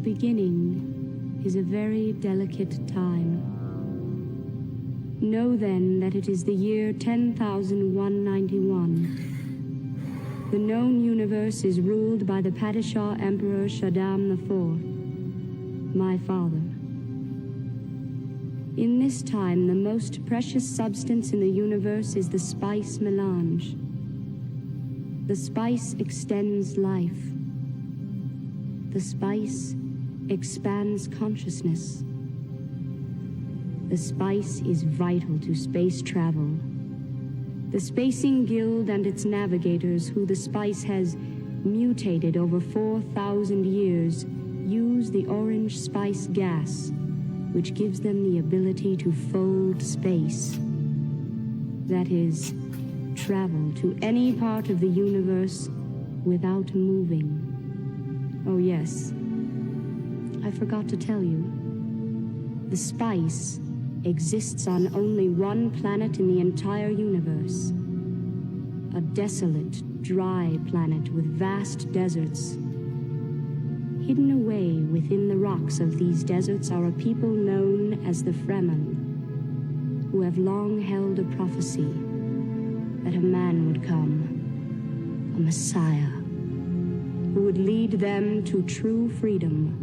beginning is a very delicate time. Know then that it is the year 10,191. The known universe is ruled by the Padishah Emperor Shaddam IV, my father. In this time, the most precious substance in the universe is the spice melange. The spice extends life. The spice expands consciousness. The spice is vital to space travel. The Spacing Guild and its navigators, who the spice has mutated over 4,000 years, use the orange spice gas, which gives them the ability to fold space. That is, travel to any part of the universe without moving. Oh yes, I forgot to tell you. The spice exists on only one planet in the entire universe. A desolate, dry planet with vast deserts. Hidden away within the rocks of these deserts are a people known as the Fremen, who have long held a prophecy that a man would come, a Messiah, who would lead them to true freedom.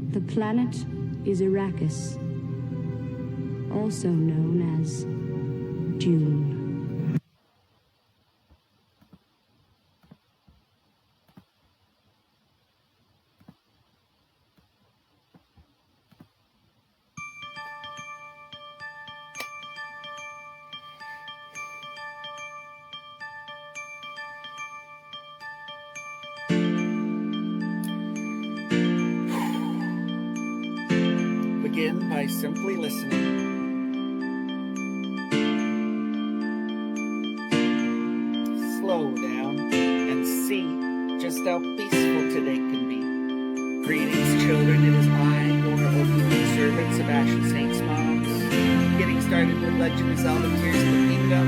The planet is Arrakis, also known as Dune. Begin by simply listening. Slow down and see just how peaceful today can be. Greetings, children. It is I, your obedient servant, Sebastian Saint's moms. Getting started with Legend of Zelda Tears of the Kingdom.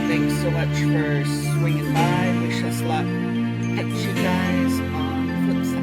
Thanks so much for swinging by. Wish us luck. Catch you guys on the flip side.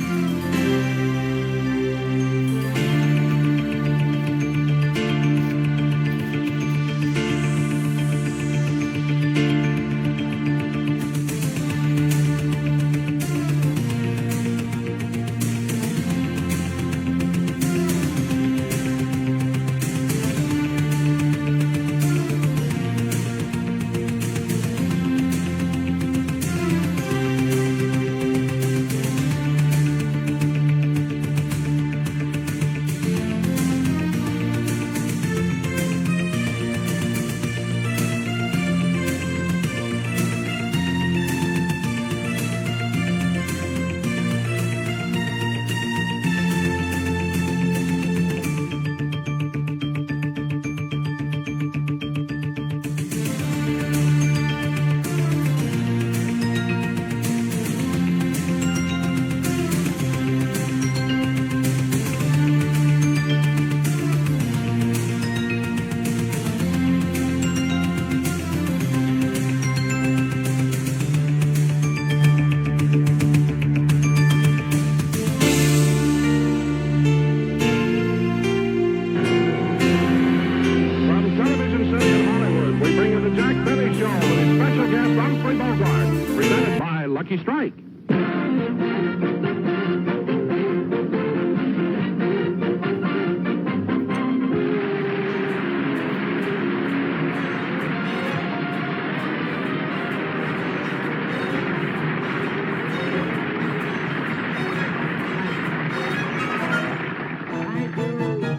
Strike.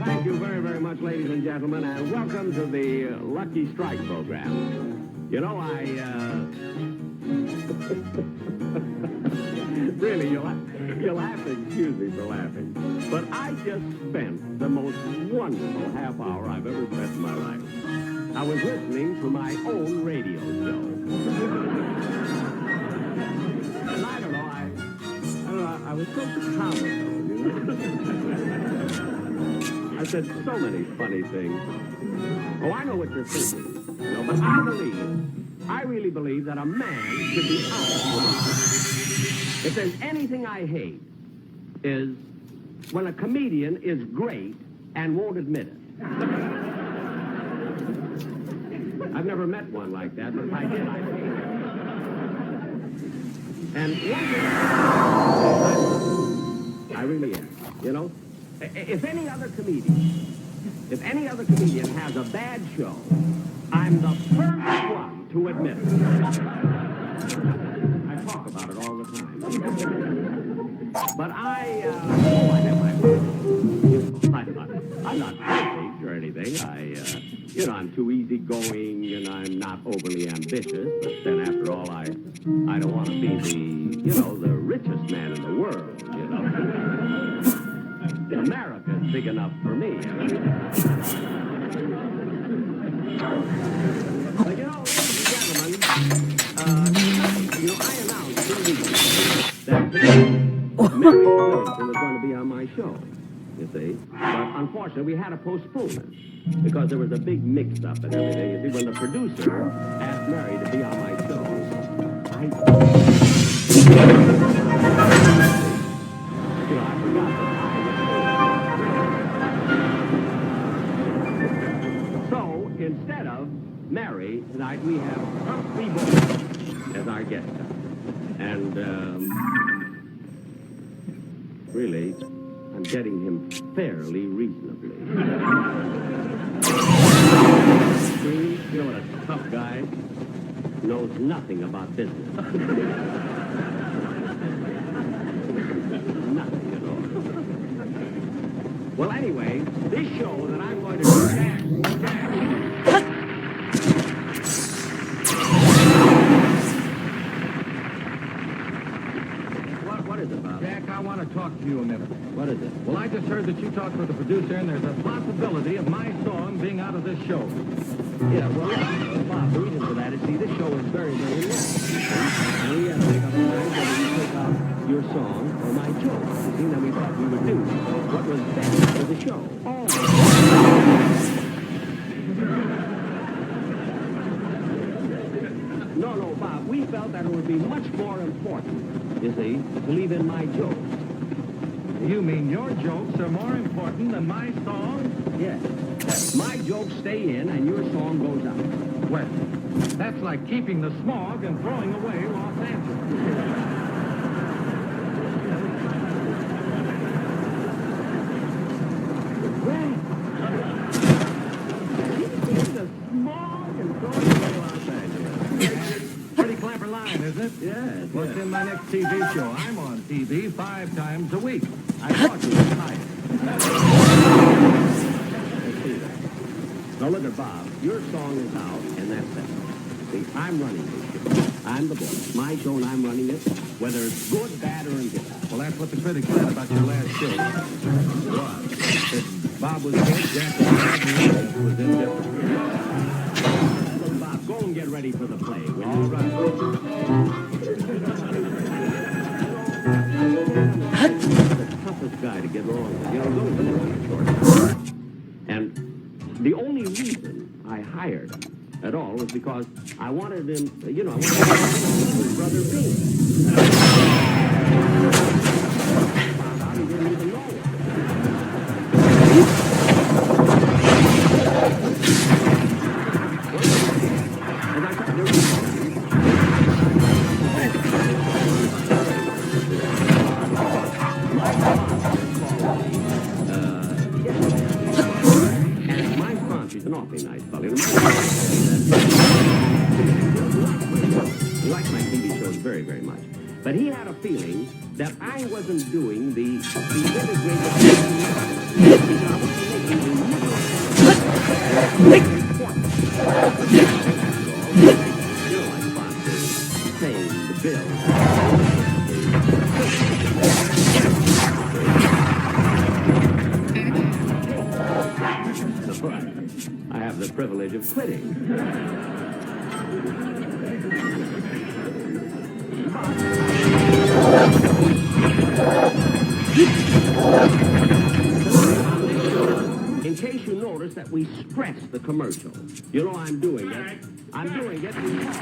Thank you very, very much, ladies and gentlemen, and welcome to the Lucky Strike program. You know, really, you'll have to excuse me for laughing, but I just spent the most wonderful half hour I've ever spent in my life. I was listening to my own radio show. And I don't know, I was so comical, you know? I said so many funny things. Oh, I know what you're thinking, you know, but I really believe that a man should be honest with himself. If there's anything I hate, is when a comedian is great and won't admit it. I've never met one like that, but if I did, I'd hate it. And I really am. You know, if any other comedian has a bad show, I'm the first one to admit it. I talk about it all the time. But I have my I'm not perfect or anything. I'm too easygoing and I'm not overly ambitious. But then after all, I don't want to be the richest man in the world, America is big enough for me. But ladies and gentlemen, I announced 2 weeks that Mary Wilson was going to be on my show, you see. But unfortunately, we had to postpone it because there was a big mix-up and everything. You see, when the producer asked Mary to be on my show, I forgot that So, instead of Mary, tonight we have Humphrey Bogart as our guest. And, really, I'm getting him fairly reasonably. You know what a tough guy knows nothing about business. Nothing at all. Well, anyway, this show that I'm going to do What is it about? Jack, I want to talk to you a minute. What is it? Well, I just heard that you talked with the producer, and there's a possibility of my song being out of this show. Yeah, well, Bob, the reason for that is, see, this show is very, very long. And we had to make up our minds whether we took out your song or my joke. You see, then we thought we would do what was best for the show. No, Bob, we felt that it would be much more important, you see, to leave in my joke. You mean your jokes are more important than my song? Yes. My jokes stay in and your song goes out. Well, that's like keeping the smog and throwing away Los Angeles. The smog and throwing away Los Angeles. Pretty clever line, isn't it? Yes. What's in my next TV show? I'm on TV 5 times a week. I thought you were tired. Now look at Bob. Your song is out, and that's it. See, I'm running this show. I'm the boss. My show, and I'm running it, whether it's good, bad, or indifferent. Well, that's what the critics said about your last show. What? That Bob was good, Jack was bad, and the was indifferent. Look, Bob, go and get ready for the play. All right. The toughest guy to get along with. Don't put it on short. And the only reason I hired him at all was because I wanted him, I wanted him to be his brother Bean. Found out he didn't even know it. As I said, there was he's an awfully nice fellow. He likes my TV shows very, very much. But he had a feeling that I wasn't doing the integrated like sponsors, paying the bills. I have the privilege of quitting. In case you notice that we stress the commercial, I'm doing it. I'm doing it because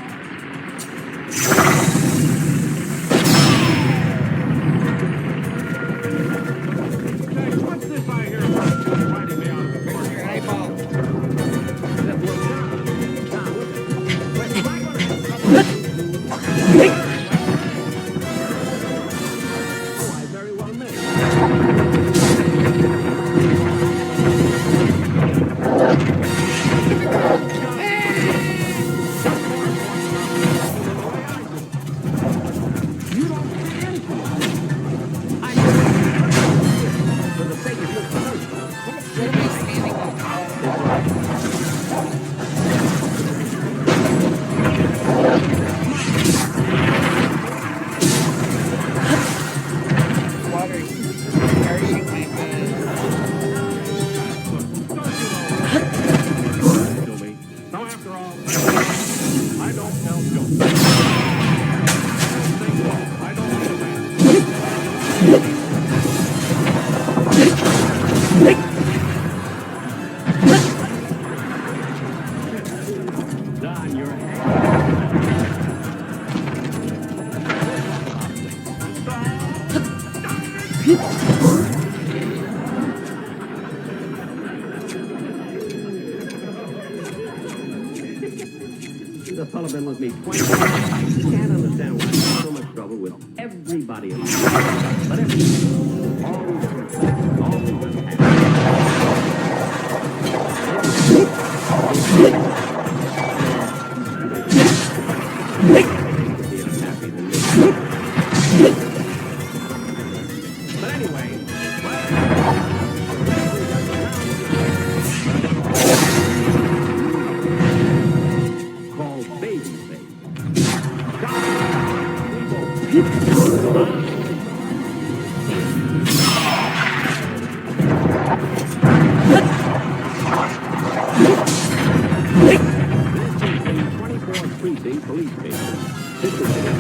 Now go. I don't understand. Don, you're the fellow been with me 20 years. I can't understand why there's so much trouble with everybody else. But everybody, always perfect, always unhappy. Be unhappy than me. But anyway, called baby face. This is the 24th Precinct Police Station, situated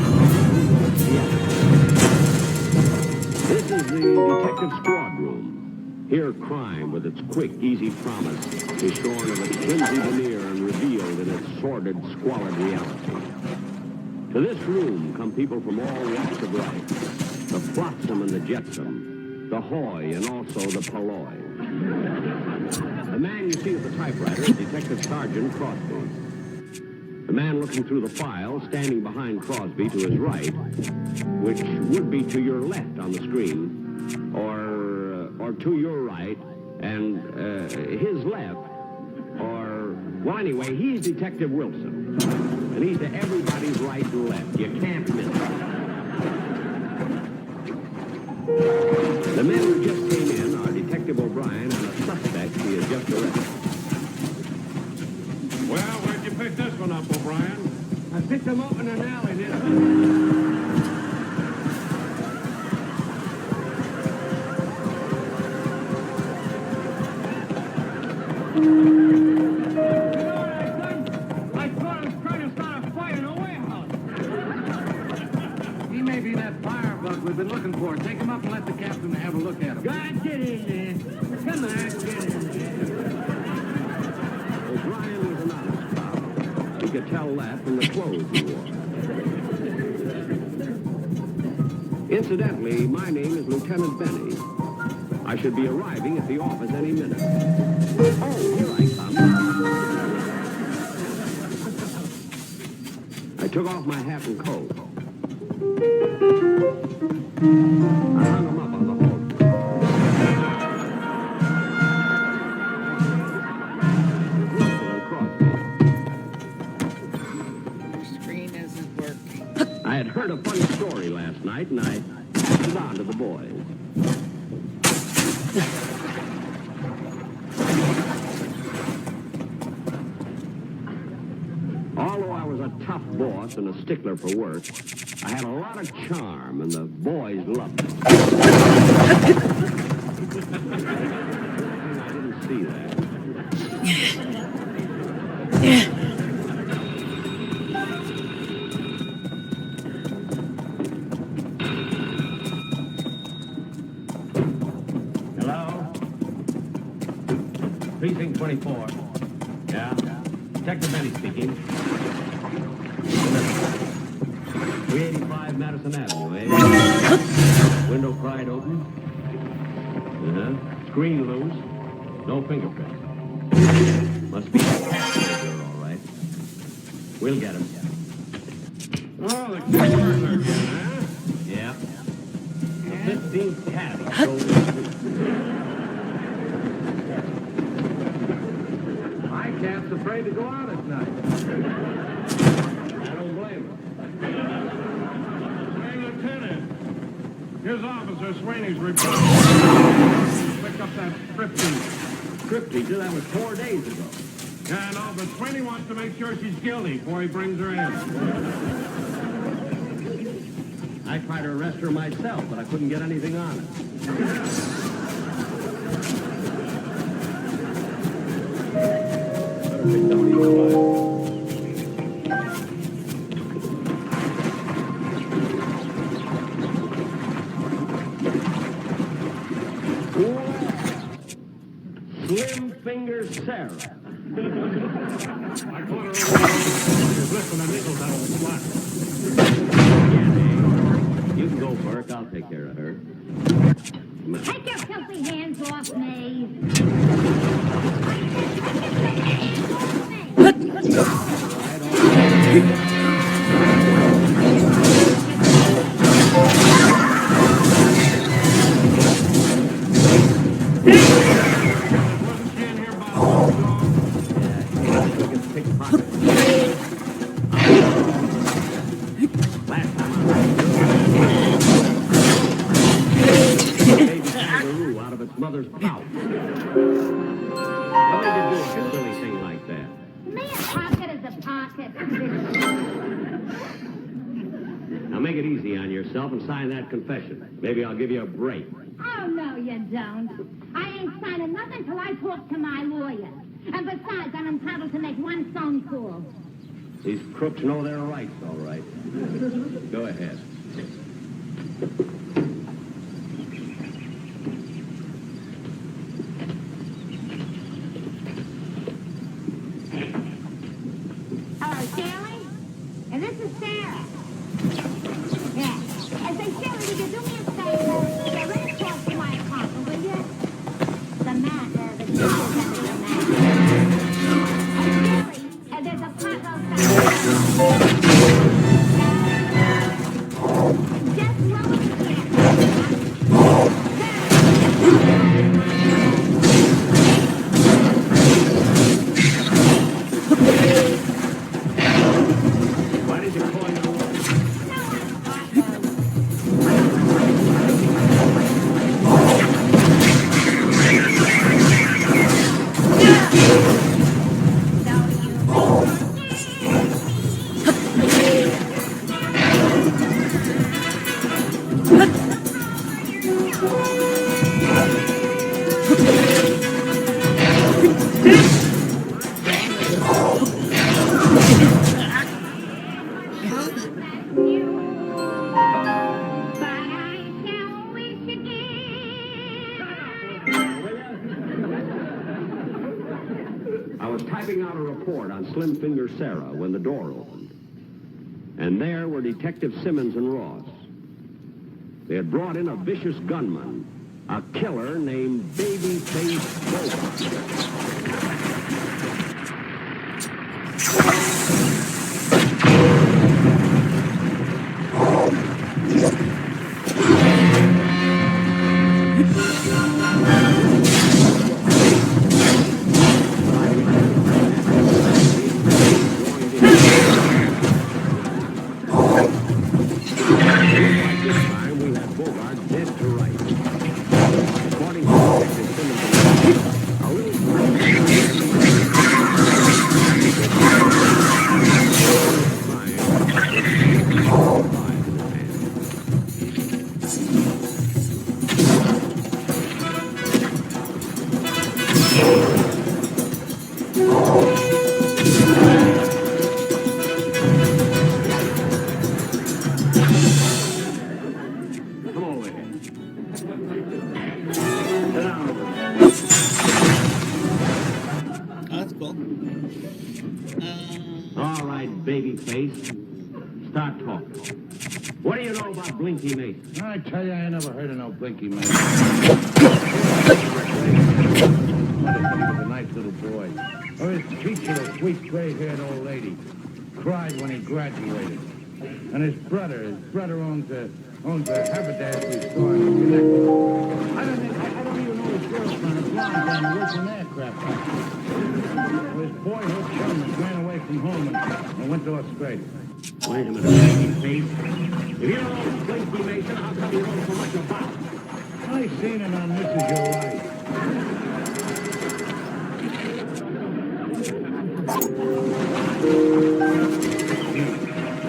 This is the Detective Squad Room. Here crime, with its quick, easy promise, is shorn of its flimsy veneer and revealed in its sordid, squalid reality. To this room come people from all walks of life. The flotsam and the jetsam, the hoy and also the polloi. The man you see at the typewriter is Detective Sergeant Crosby. The man looking through the file, standing behind Crosby to his right, which would be to your left on the screen, or to your right, and his left, or, well, anyway, he's Detective Wilson. And he's to everybody's right and left. You can't miss him. The men who just came in are Detective O'Brien and a suspect he has just arrested. Well, where'd you pick this one up, O'Brien? I picked them up in an alley near. I thought I was trying to start a fire in a warehouse. He may be that firebug we've been looking for. Take him up and let the captain have a look at him. God, get in there. Come on, get in there. O'Brien was an honest cop. You could tell that from the clothes he wore. Incidentally, my name is Lieutenant Benny. I should be arriving at the office any minute. Oh, here I come. I took off my hat and coat. I hung them up on the hall. Your screen isn't working. I had heard a funny story last night, and I passed it on to the boys. Although I was a tough boss and a stickler for work, I had a lot of charm, and the boys loved me. I didn't see that. Hello? Precinct 24. Yeah? Detective Benny speaking. 385 Madison Avenue, eh? Window pried open. Screen loose. No fingerprints. Must be a passenger, all right. We'll get him. Oh, the quick burglar again, huh? Yeah. The 15th cat he stole. My cat's afraid to go out at night. I don't blame him. Hey, Lieutenant. Here's Officer Sweeney's report. Picked up that striptease. Striptease, that was 4 days ago. Yeah, I know, but Sweeney wants to make sure she's guilty before he brings her in. I tried to arrest her myself, but I couldn't get anything on it. Finger Sarah. I caught her over lifting a nickel out of the flat. Yeah, Dave. You can go, Burke. I'll take care of her. Come on. Take your filthy hands off me. Mother's pouch. Why did you do a silly thing like that? Me a pocket is a pocket. Now make it easy on yourself and sign that confession. Maybe I'll give you a break. Oh, no, you don't. I ain't signing nothing till I talk to my lawyer. And besides, I'm entitled to make one phone call. These crooks know their rights, all right. Go ahead. Hello, Shirley? And this is Sarah. Yeah. I say, Shirley, would you do me a favor? Get ready to talk to my apartment, will you? The mat, the dishes under the mat. And Shirley, there's a pot outside. Just lower the Why did you call your lawyer? I was typing out a report on Slim Finger Sarah when the door opened. And there were Detective Simmons and Ross. They had brought in a vicious gunman, a killer named Babyface Bogart. This time we had Bogart dead to rights. According to Detective Simmons, a Come over here. Sit down. Oh, that's cool. All right, Babyface. Start talking. What do you know about Blinky Mason? I tell you, I never heard of no Blinky man. Mother said he was a nice little boy. Or his teacher, a sweet gray-haired old lady, cried when he graduated. And his brother owns a haberdashery store in Connecticut. I don't even know his girlfriend, a blonde dame who works in aircraft. Well, his boyhood chums ran away from home and went to Australia. Wait a minute, Babyface. If you don't know Blinky Mason, how come you know so much about him? I seen him on This Is Your Life.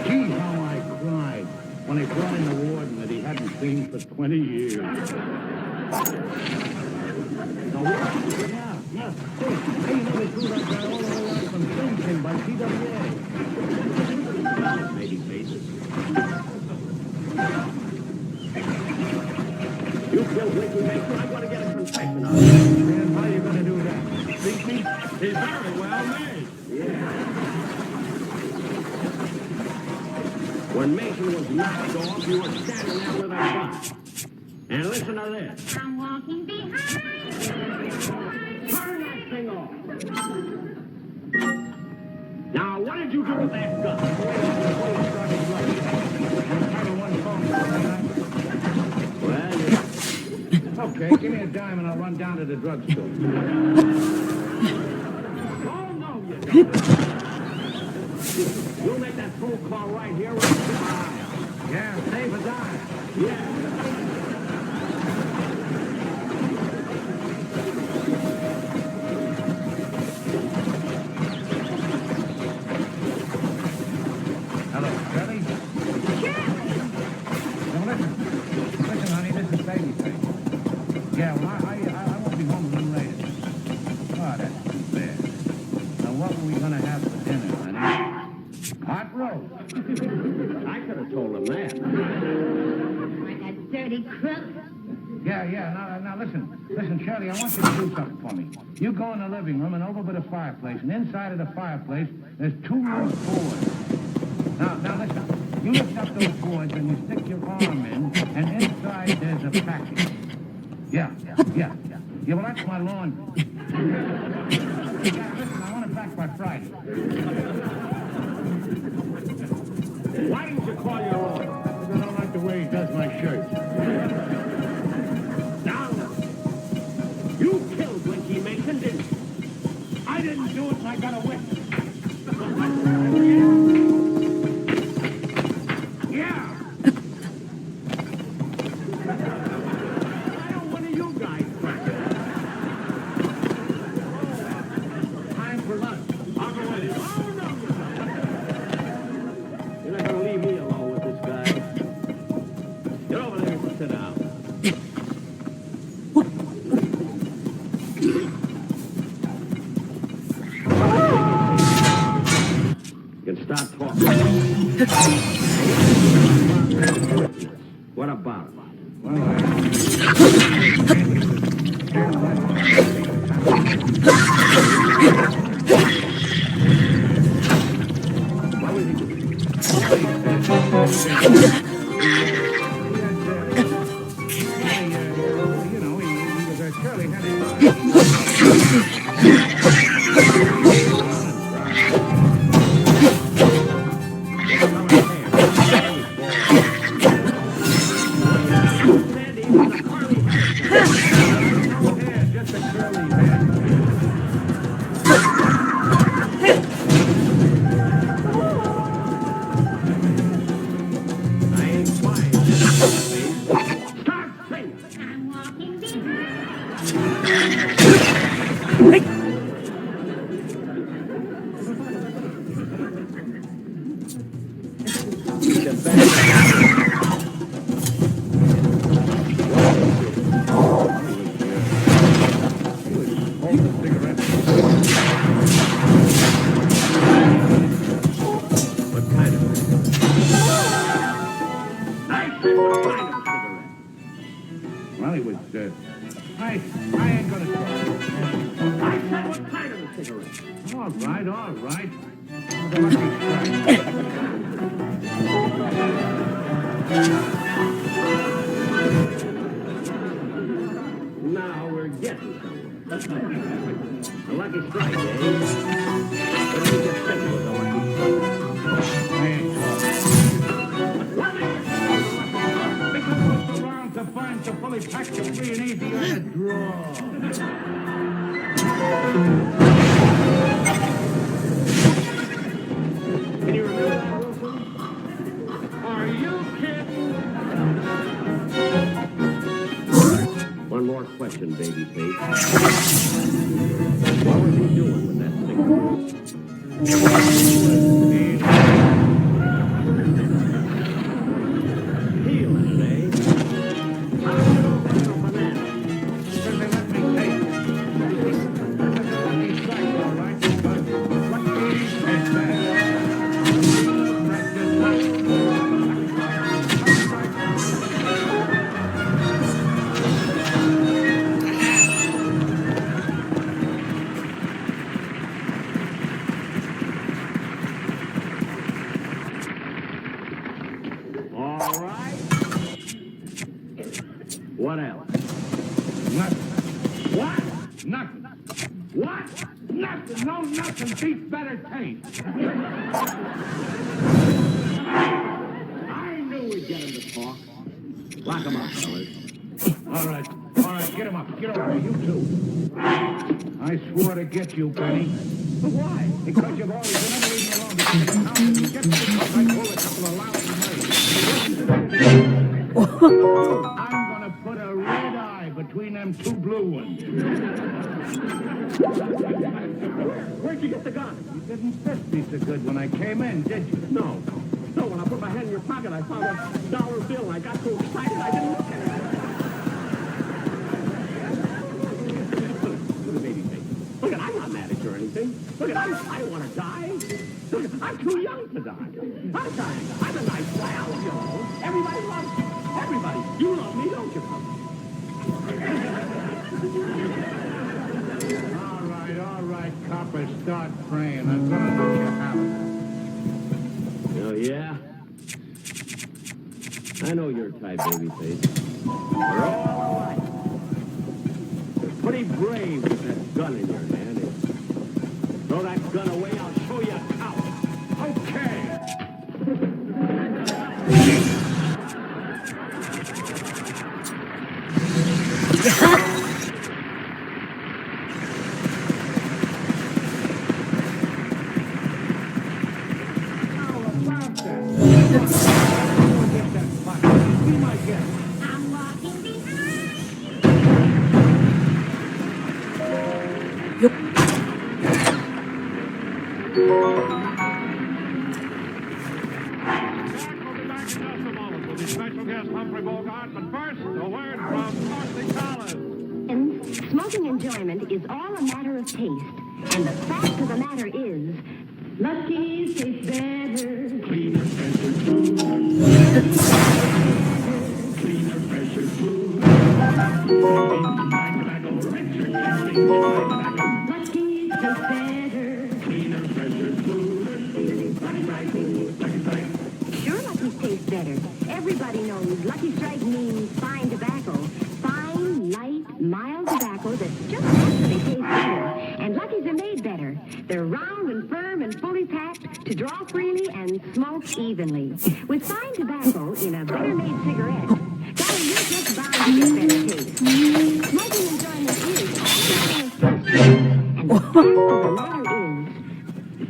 Gee, how I cried when they brought in the warden that he hadn't seen for 20 years. The warden? Yeah. Hey, you know they threw that guy all the way out from Sing Sing by TWA. Babyface. You killed Blinky Mason. I'm going to get a confession on you. Man, how are you going to do that? Beat me? He's very well made. Yeah. When Mason was knocked off, you were standing there with a gun. And listen to this. I'm walking behind. Turn that thing off. Now, what did you do with that gun? Well, Okay, give me a dime and I'll run down to the drugstore. oh, no, you don't. You'll make that phone call right here with the eye. Yeah, save a dime. Yeah. Hello, Shirley? Now listen, honey, this is Babyface. Yeah, well, I won't be home a little later. Oh, that's too bad. Now, what were we gonna have for dinner, honey? Hot roast. I could have told him that. Like a dirty crook. Yeah, now listen, Shirley, I want you to do something for me. You go in the living room and over by the fireplace, and inside of the fireplace, there's 2 loose boards. Now listen, you lift up those boards and you stick your arm in, and inside there's a package. Yeah, well, that's my laundry. Yeah, listen, I want it back by Friday. Why didn't you call your own? I don't like the way he does my shirt. Now, you killed Winky Mason, didn't you? I didn't do it, and I got a witness. Yeah. Why don't one of you guys crack it? Time for lunch. I'll go with you. Oh, no. You're not going to leave me alone with this guy. Get over there and sit down. You can start talking. What about it? What was he doing? You know, he was Shirley had his... Just a curly head. I ain't fine. Start singing. I'm walking behind. Hold the cigarette. What kind of cigarette? I said what kind of cigarette? Well, he was, I ain't gonna talk. I said what kind of a cigarette? All right. The lucky strike. Now we're getting somewhere. A lucky strike, eh? What do you just think was a lucky strike? I ain't talking. What is it? Because what's around to find so fully packed and free and easy on a draw. Can you remember that, Wilson? Are you kidding? One more question, babyface. What was he doing with that cigarette? Healing, eh? How do you know about the banana? Because they let me take it. That's a lucky strike, all right. But lucky is bad. That's just luck. What else? Nothing. What? Nothing. What? Nothing. No, nothing beats better taste. I knew we'd get him to talk. Lock him up, fellas. All right, get him up. Get over here, you two. I swore to get you, Benny. Why? Because you've always been never leaving alone because of the mountain. Just because I pulled a couple of lousy nights. I'm gonna put a red eye between them two blue ones. Where'd you get the gun? You didn't fit me so good when I came in, did you? No. No, when I put my hand in your pocket, I found a dollar bill, and I got so excited I didn't look at it. Look at baby face. Look at, I'm not mad at you or anything. Look at, I don't want to die. Look at, I'm too young to die. I'm dying. I'm a nice gal, you know. Everybody loves me. Everybody. You love me, don't you, Papa? All right, copper, start praying. I'm gonna let you have it. Oh, yeah? I know your type, babyface. We're all alike. You're pretty brave with that gun in your hand. Throw that gun away, I'll show you a cow. Okay. I'm walking behind. Special guest Humphrey Bogart, but first, a word from Marcy Collins. And smoking enjoyment is all a matter of taste. And the fact of the matter is, Lucky's tastes better. Cleaner, fresher food. Cleaner, fresher food. Lucky's tastes better. Cleaner, fresher food. Sure, Lucky's tastes better. Everybody knows Lucky Strike means fine tobacco. Fine, light, mild tobacco that just naturally tastes better. And Lucky's are made better. They're round and firm and fully packed to draw freely and smoke evenly. With fine tobacco in a better-made cigarette, golly, you're just bound to get better taste. Smoking enjoyment is all a matter of taste. And the fact of the matter is,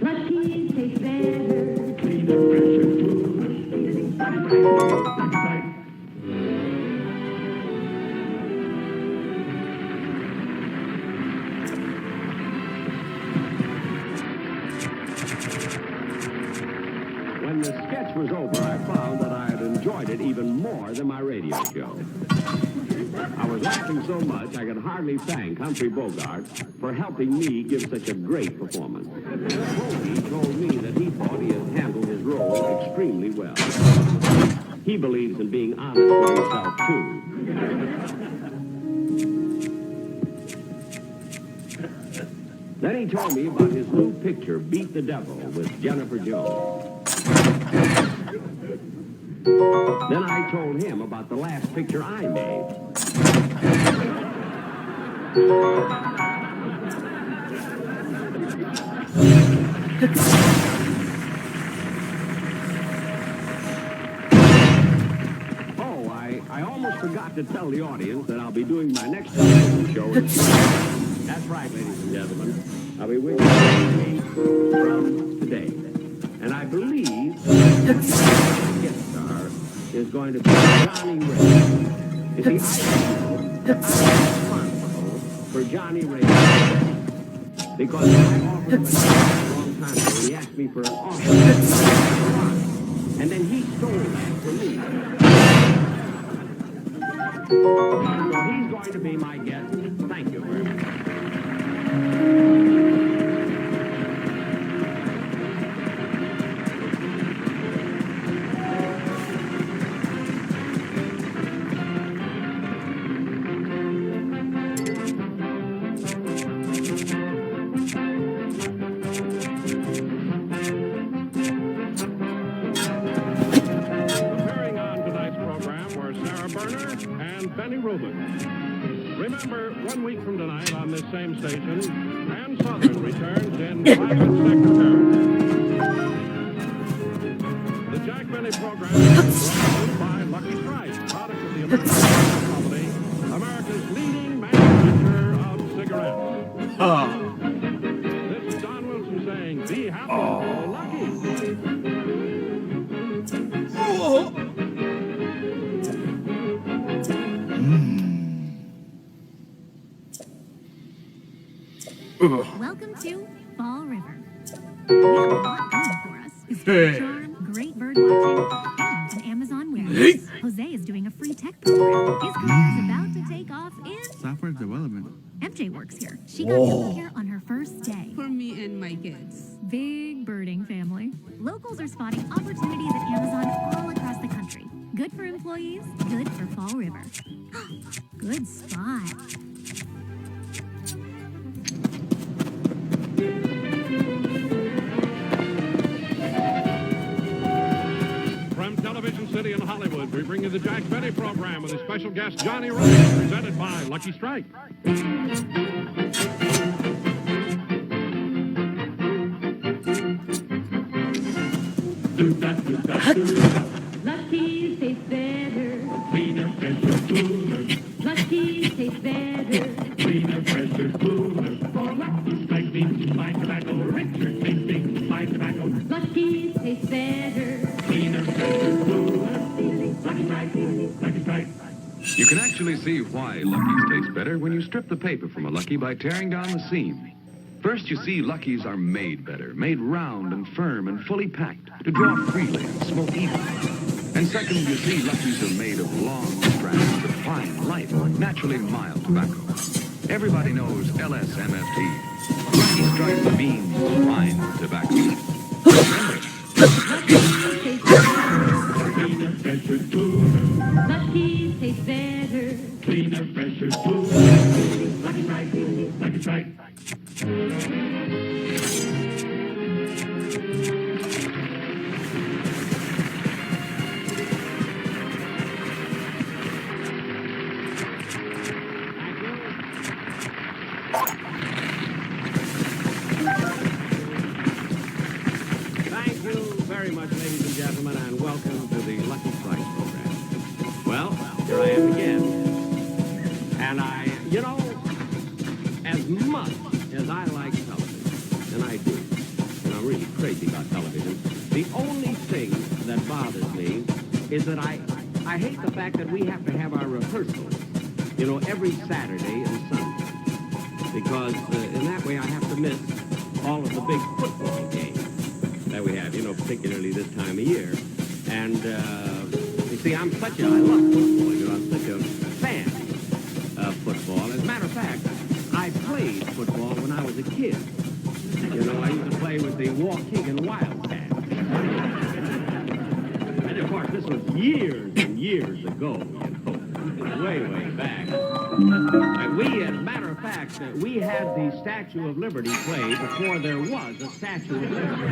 Lucky's tastes better. Cleaner, fresher food. When the sketch was over, I found that I had enjoyed it even more than my radio show. I was laughing so much I could hardly thank Humphrey Bogart for helping me give such a great performance. He told me that he thought he had handled his role extremely well. He believes in being honest with himself, too. Then he told me about his new picture, Beat the Devil, with Jennifer Jones. Then I told him about the last picture I made. Oh, I almost forgot to tell the audience that I'll be doing my next television show in That's right, ladies and gentlemen. I'll be with you from today. And I believe the guest star is going to be Johnny Ray. You see, I'm responsible for Johnny Ray because I offered him a long time ago. He asked me for an offer. And then he stole that from me. So he's going to be my guest. Thank you very much. And Benny Rubin. Remember, 1 week from tonight on this same station, Ann Southern returns in private secretary. The Jack Benny program is brought to you by Lucky Strike, product of the American Tobacco Company, America's leading manufacturer of cigarettes. This is Don Wilson saying, be happy, lucky. Welcome to Fall River. We have a lot going for us. Historic charm, great bird watching, and an Amazon warehouse. Jose is doing a free tech program. His career is about to take off in software development. MJ works here. She got healthcare on her first day. For me and my kids. Big birding family. Locals are spotting opportunities at Amazon all across the country. Good for employees, good for Fall River. Good spot. From Television City in Hollywood, we bring you the Jack Benny program with a special guest, Johnny Ray, presented by Lucky Strike. Lucky tastes better. Cleaner, fresher, cooler. Lucky tastes better. Cleaner, fresher, cooler. For Lucky Strike means my tobacco, richer tasting, my tobacco. Lucky tastes better. Cleaner, fresher, cooler. Lucky Strike, Lucky Strike. You can actually see why Lucky's taste better when you strip the paper from a Lucky by tearing down the seam. First, you see Lucky's are made better, made round and firm and fully packed to draw freely and smoke evenly. And second, you see Lucky's are made of long strands of fine, light, naturally mild tobacco. Everybody knows LSMFT. Lucky Strike means fine tobacco. Cleaner, fresher, cooler. Lucky tastes better. Cleaner, fresher, cooler. Lucky Strike, Lucky Strike. Thank you very much, ladies and gentlemen, and welcome to the Lucky Strike program. Well, here I am again. And as much as I like television, and I do, and I'm really crazy about television, the only thing that bothers me is that I hate the fact that we have to have our rehearsals, every Saturday and Sunday. Because in that way I have to miss all of the big football games that we have, particularly this time of year. And, you see, I love football, I'm such a fan of football. As a matter of fact, I played football when I was a kid. I used to play with the Waukegan Wildcats. And, of course, this was years and years ago, way, way back. And as a matter of fact, we had the Statue of Liberty played before there was a Statue of Liberty.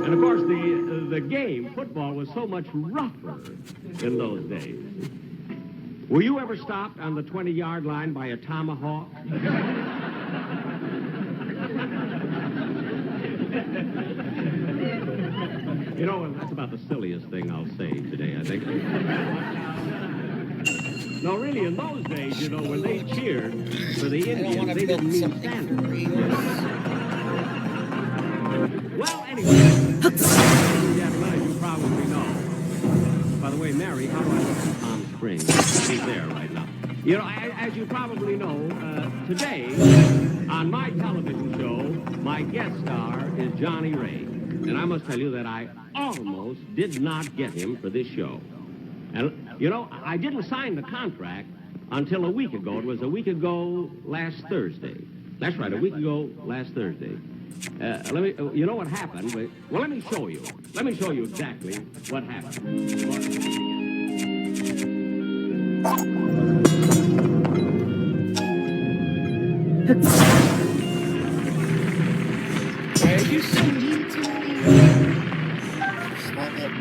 And, of course, the game, football, was so much rougher in those days. Were you ever stopped on the 20-yard line by a tomahawk? That's about the silliest thing I'll say today, I think. No, really, in those days, when they cheered for the Indians, they didn't mean Sanders. Well, anyway, as you probably know. By the way, Mary, how do I look at Palm Springs? She's there right now. As you probably know, today, on my television show, my guest star is Johnny Ray. And I must tell you that I almost did not get him for this show. And, I didn't sign the contract until a week ago. It was a week ago last Thursday. That's right, a week ago last Thursday. You know what happened? Well, let me show you. Let me show you exactly what happened. Are you so mean to me? Stop it.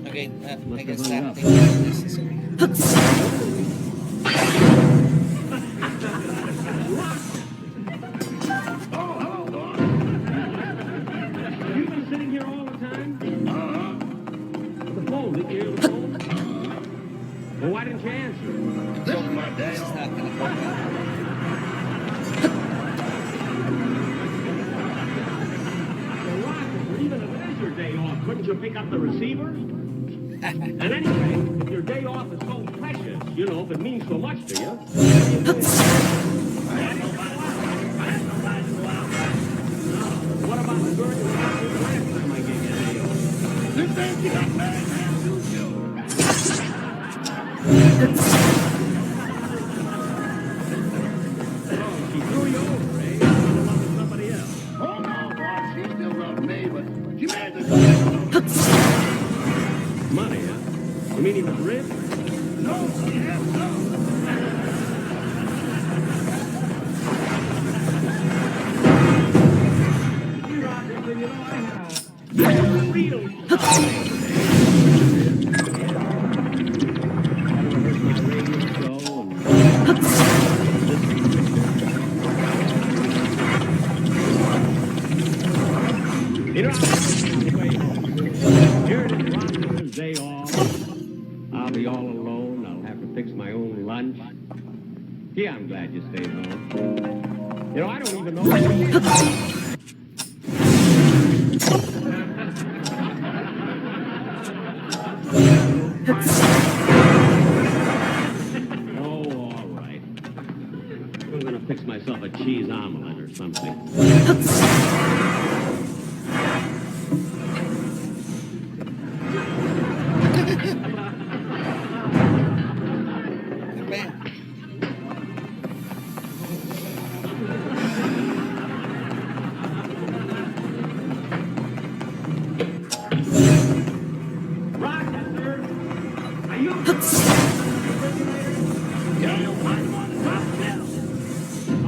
Okay, I guess that thing is necessary. You've been sitting here all the time? The phone, did you hear the phone? Well, why didn't you answer? This is my day. This is not gonna work out. Well, Roger, even if it is your day off, couldn't you pick up the receiver? And anyway, if your day off is so precious, you know, if it means so much to you, what about the girl you got with last time I gave you a day off? This thing you got married, man, oh, she threw you over, eh? She loved somebody else. Oh, no, boy, she still loved me, but she married this money, huh? You mean he was rich? No, yes, no. You know, I had a real you know, here it is, Rochster's day off. I'll be all alone. I'll have to fix my own lunch. Yeah, I'm glad you stayed home. You know, I don't even know what you did. Oh, all right. I'm gonna fix myself a cheese omelet or something. Rochester, are you?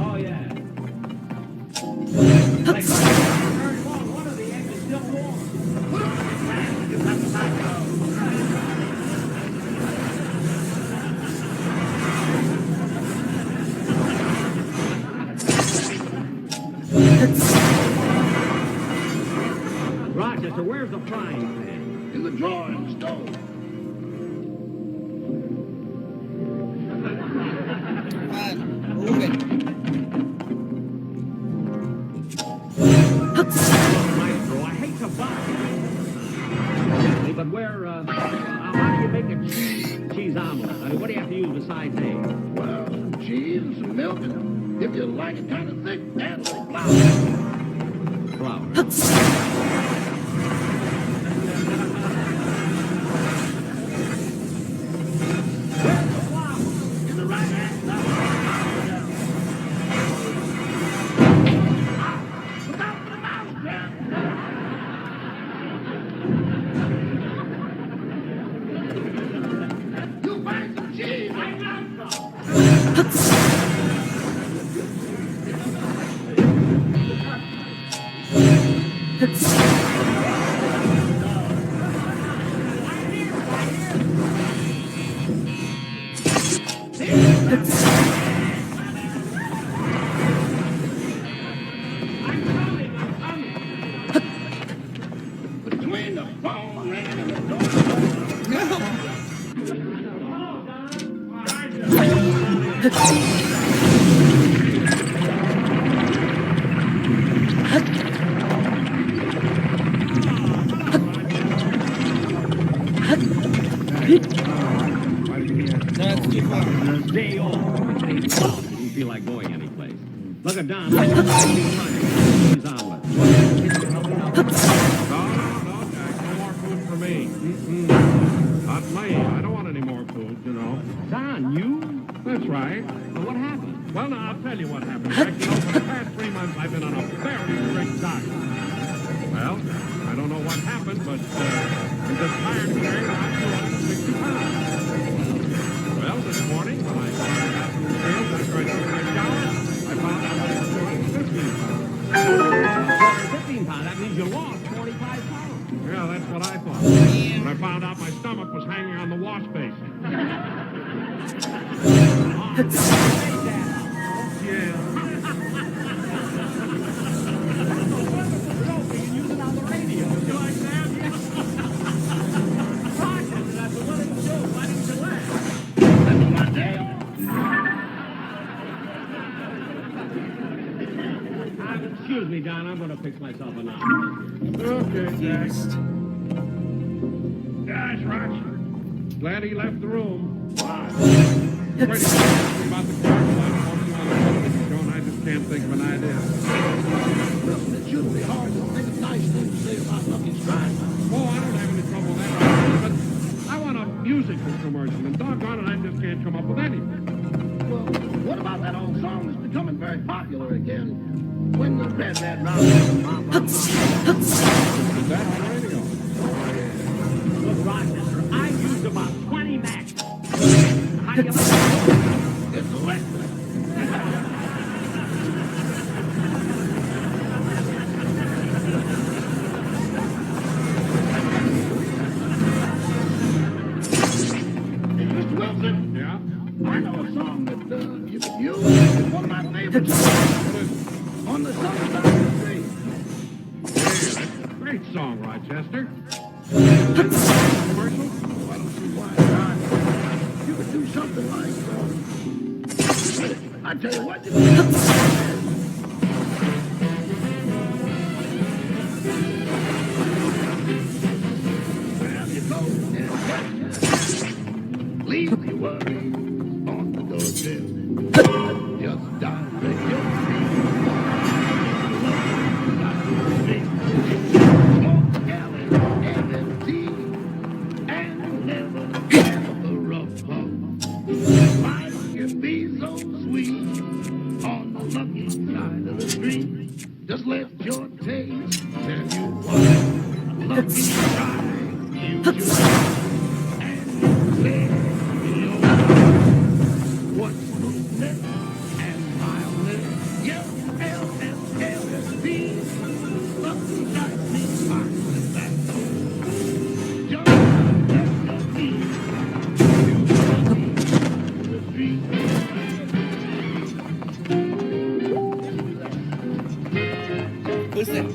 Oh, yeah. Like, one of the eggs is still warm. Rochester, where's the frying pan? In the drawer in the stove. Come on, move it. Maestro, I hate to bother you. But where, how do you make a cheese omelet? I mean, what do you have to use besides eggs? Well, some cheese and some milk, and if you like it kind of thick, add a little flour. Flour. In the right hand side. Look out for the mouse, Jack. You'll find some cheese. I got some. Between the phone ringing and the door. day off. Didn't feel like going anyplace. Look at Don. He's omelet. No, Jack. No more food for me. Not me. I don't want any more food, you know. Don, you? That's right. Well, what happened? Well, now, I'll tell you what happened, Jack. You know, for the past 3 months, I've been on a very strict diet. Well, I don't know what happened, but I'm just tired of carrying around 260 pounds. Well, this morning, when I started out to the scales after I took my shower, I found out I was 215 pounds. 15 pounds. That means you lost 45 pounds. Yeah, that's what I thought. But I found out my stomach was hanging on the wash basin. Yeah. Excuse me, Don. I'm going to fix myself a nap. Okay, Jack. Confused. Gosh, Roger. Glad he left the room. Why? Pretty sure about the car club walking on the television show, and I just can't think of an idea. Listen, it shouldn't be hard to think of nice things to say about Lucky Strike. Oh, I don't have any trouble with that, Roger, but I want a musical commercial, and doggone it, I just can't come up with anything. Well, what about that old song that's becoming very popular again? When the red round the mom. Is that on the radio? Look, Rochester, I used about 20 max. How do you like It's electric. Mr. Wilson, Yeah? I know a song that you could use. It's one of my favorites. What is it? On the summer side of the street. Yeah, that's a great song, Rochester. Commercial? I don't see why not. You could do something like, I tell you what, you could do. Well, you go and leave your worries on the doorstep. Just direct your feet. Smoke alley, LSD, and never have a rough home. Life can be so sweet on the lucky side of the street. Just let your taste tell you what lucky strike you choose. And let your what smoothness and mildness. Yes, LSD. Lucky strike means mine and that. Just let your feet. The street. Who's that?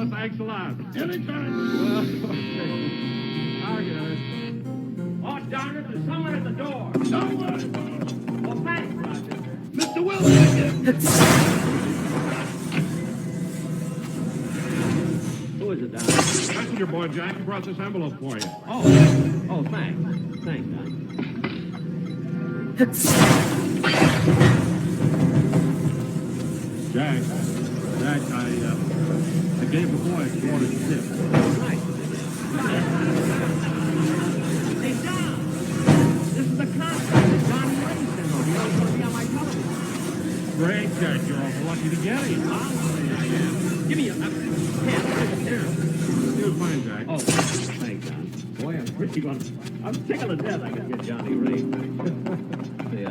Thanks a lot. Anytime. Okay. I get it. Darn it, there's someone at the door. Don't worry. Well, thanks, Roger. Mr. Wilson. Who is it, Don? Messenger boy, Jack, he brought this envelope for you. Oh, thanks. Thanks, Don. Jack, I gave the boy a quarter tip. Nice. Hey, Don, this is the contract that Johnny Ray sent over. You know it's going to be on my television. Great, Jack. You're awful lucky to get him. Give me a pen. You're fine, Jack. Oh, thanks, Don. Boy, I'm pretty gonna... I'm tickled to death I could get Johnny Ray. Hey,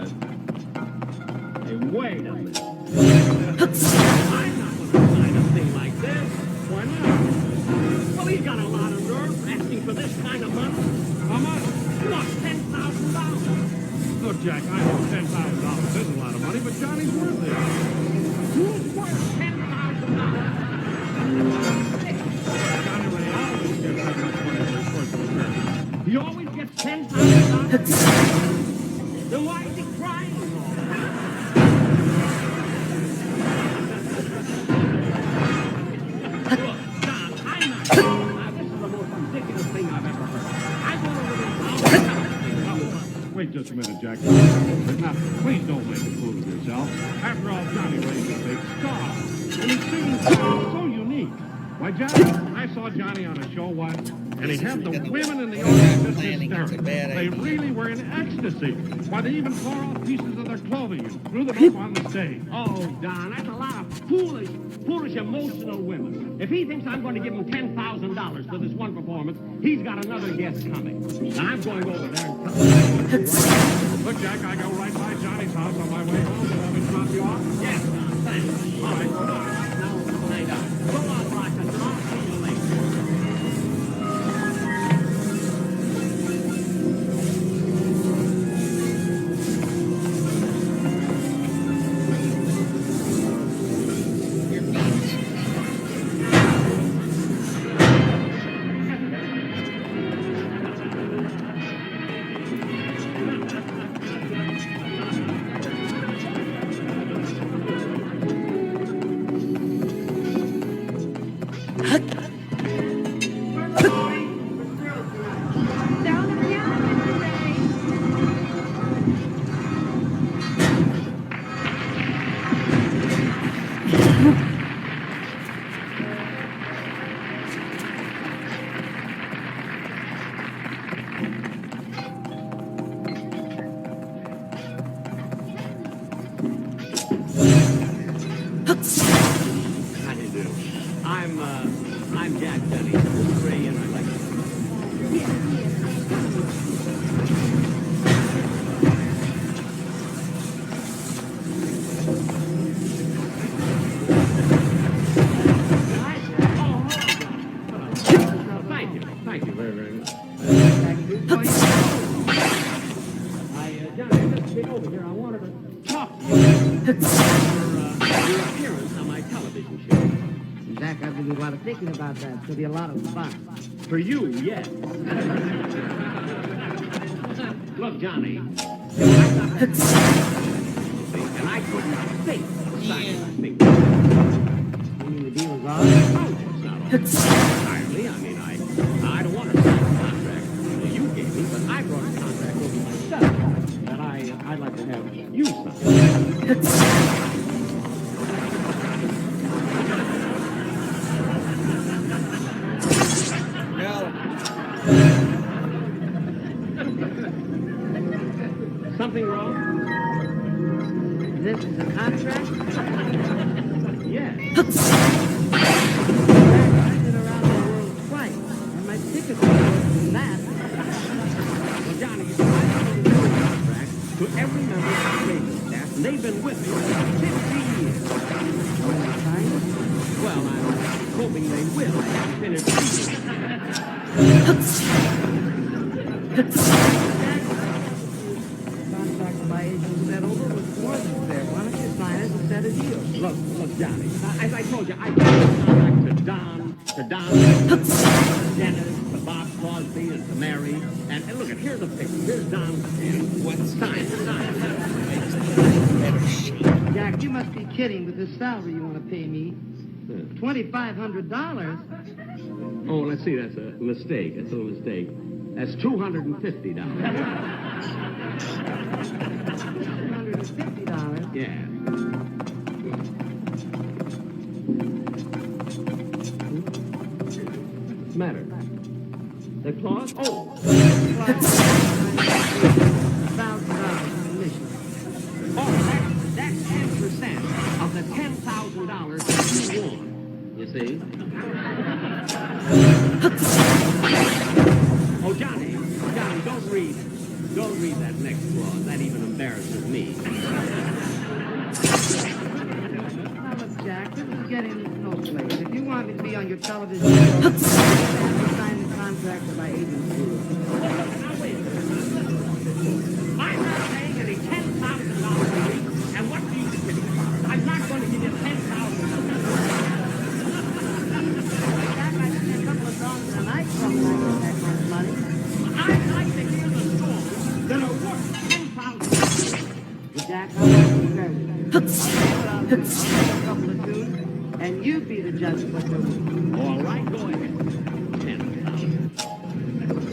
wait a minute. I'm not going to sign a thing like this. Why not? Well, he's got a lot of nerve asking for this kind of money. How much? What, $10,000? Look, Jack, I know $10,000 isn't a lot of money, but Johnny's worth it. Who's worth $10,000? Johnny Ray always gets that much money for his first appearance. He always gets $10,000? Then why is he crying? Look, Don, I'm not... Now, this is the most ridiculous thing I've ever heard. I'm going over this... Wait just a minute, Jack. Now, please don't make a fool of yourself. After all, Johnny Ray's a big star. And his singing style is so unique. Why, Johnny, I saw Johnny on a show once, and he had the women in the audience just hysterical. They really were in ecstasy. Why, they even tore off pieces of their clothing and threw them up on the stage. Oh, Don, that's a lot of foolish, emotional women. If he thinks I'm going to give him $10,000 for this one performance, he's got another guest coming. Now, I'm going over there and tell him. Look, Jack, I go right by Johnny's house on my way home. Will you let me drop you off? Yes, Don, thanks. All right, go on. Now, lay down. Go on, Rochester. I'll see you later. Down the piano, Mr. Ray. How do you do? I'm Jack Denny. This is Ray and I like Thank you very, very much. Johnny, let's get over here. I wanted to talk to you about your appearance on my television show. Jack, I've been a lot of thinking about that. It's going to be a lot of fun. For you, yes. Look, Johnny, and I couldn't think of signing a thing. You mean the deal is off? Oh, it's not all entirely. I mean, I don't want to sign a contract that you gave me, but I brought a contract over myself that I'd like to have you sign. No. Something wrong? This is a contract? Yes. I've been around the world twice, and my tickets are worth than that. Well, Johnny, you see, I have a contract to every member of the station staff, and they've been with me for 50 years. When they sign it? Well, I'm hoping they will. I haven't finished reading. Contract my agent said over was more than fair. Why don't you sign it and set a deal? Look, Johnny, as I told you, I gave the contract to Don, to Dennis, to Bob, Bob Crosby and to Mary. And look, here's a picture. Here's Don. What's Stein. better shape? Jack, you must be kidding with this salary you want to pay me. $2,500? Oh, let's see. That's a mistake. That's a little mistake. That's $250. $250? Yeah. What's the matter? They claws? Oh! $1,000 commission. Oh, that's 10% of the $10,000 that you won. You see? Oh, Johnny, don't read that next clause. That even embarrasses me. Now, look, Jack, this is getting no place. If you want me to be on your television show, you have to sign the contract with my agency. Now, wait a minute. I'm not paying any $10,000 a week, and what do you think about it? I'm not going to give you $10,000. Jack, I sing a couple of songs in a nightclub when I get that much money. I'd like to hear the songs that are worth $10,000. But Jack, I'm not prepared with you. I'll see what I'll do. I'll sing a couple of tunes, and you be the judge of what they're worth. All right, go ahead.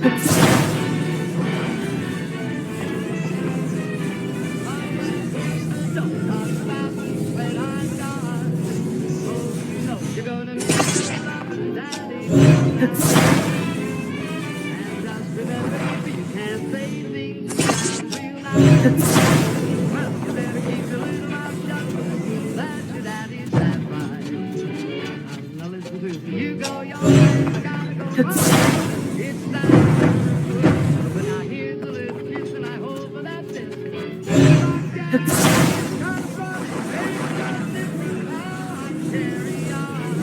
10,000. You're gonna miss Daddy. And just remember, you can't say things that sound real nice. Well, you better keep your little mouth shut. That's your daddy's advice. Now listen to me. You go your way, I gotta go mine. It's time. But now here's a little kiss, and I hope that this carry on.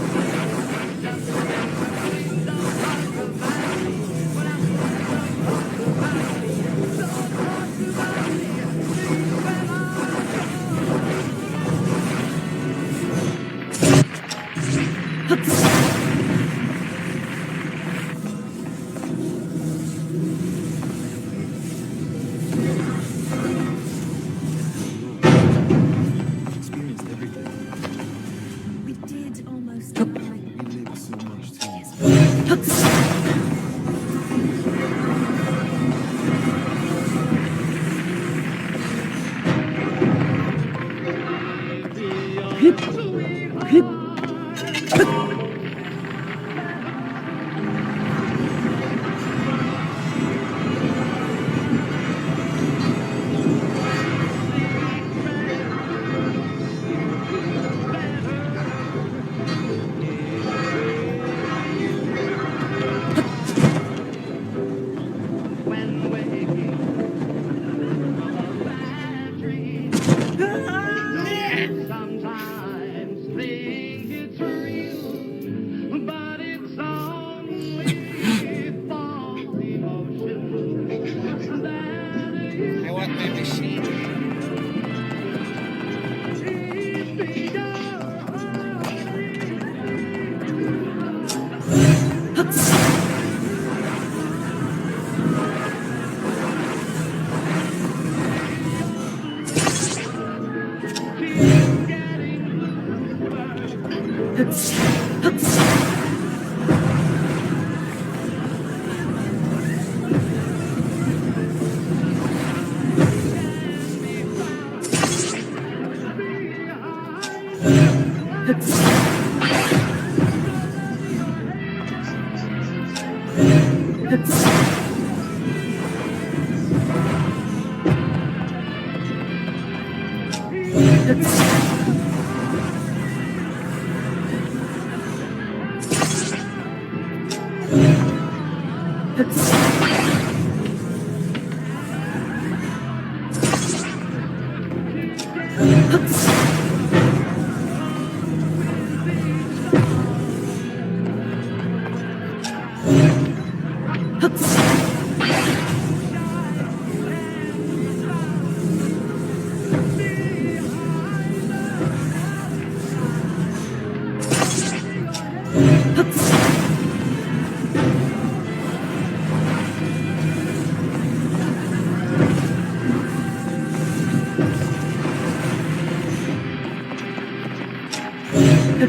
Just remember, please don't talk about me. When I'm don't talk about me. Don't talk about me. Please, when Experienced everything. We did almost. We lived so much too. when waking from a bad dream, sometimes think it's real, but it's only false emotion that I want my machine. Huh? One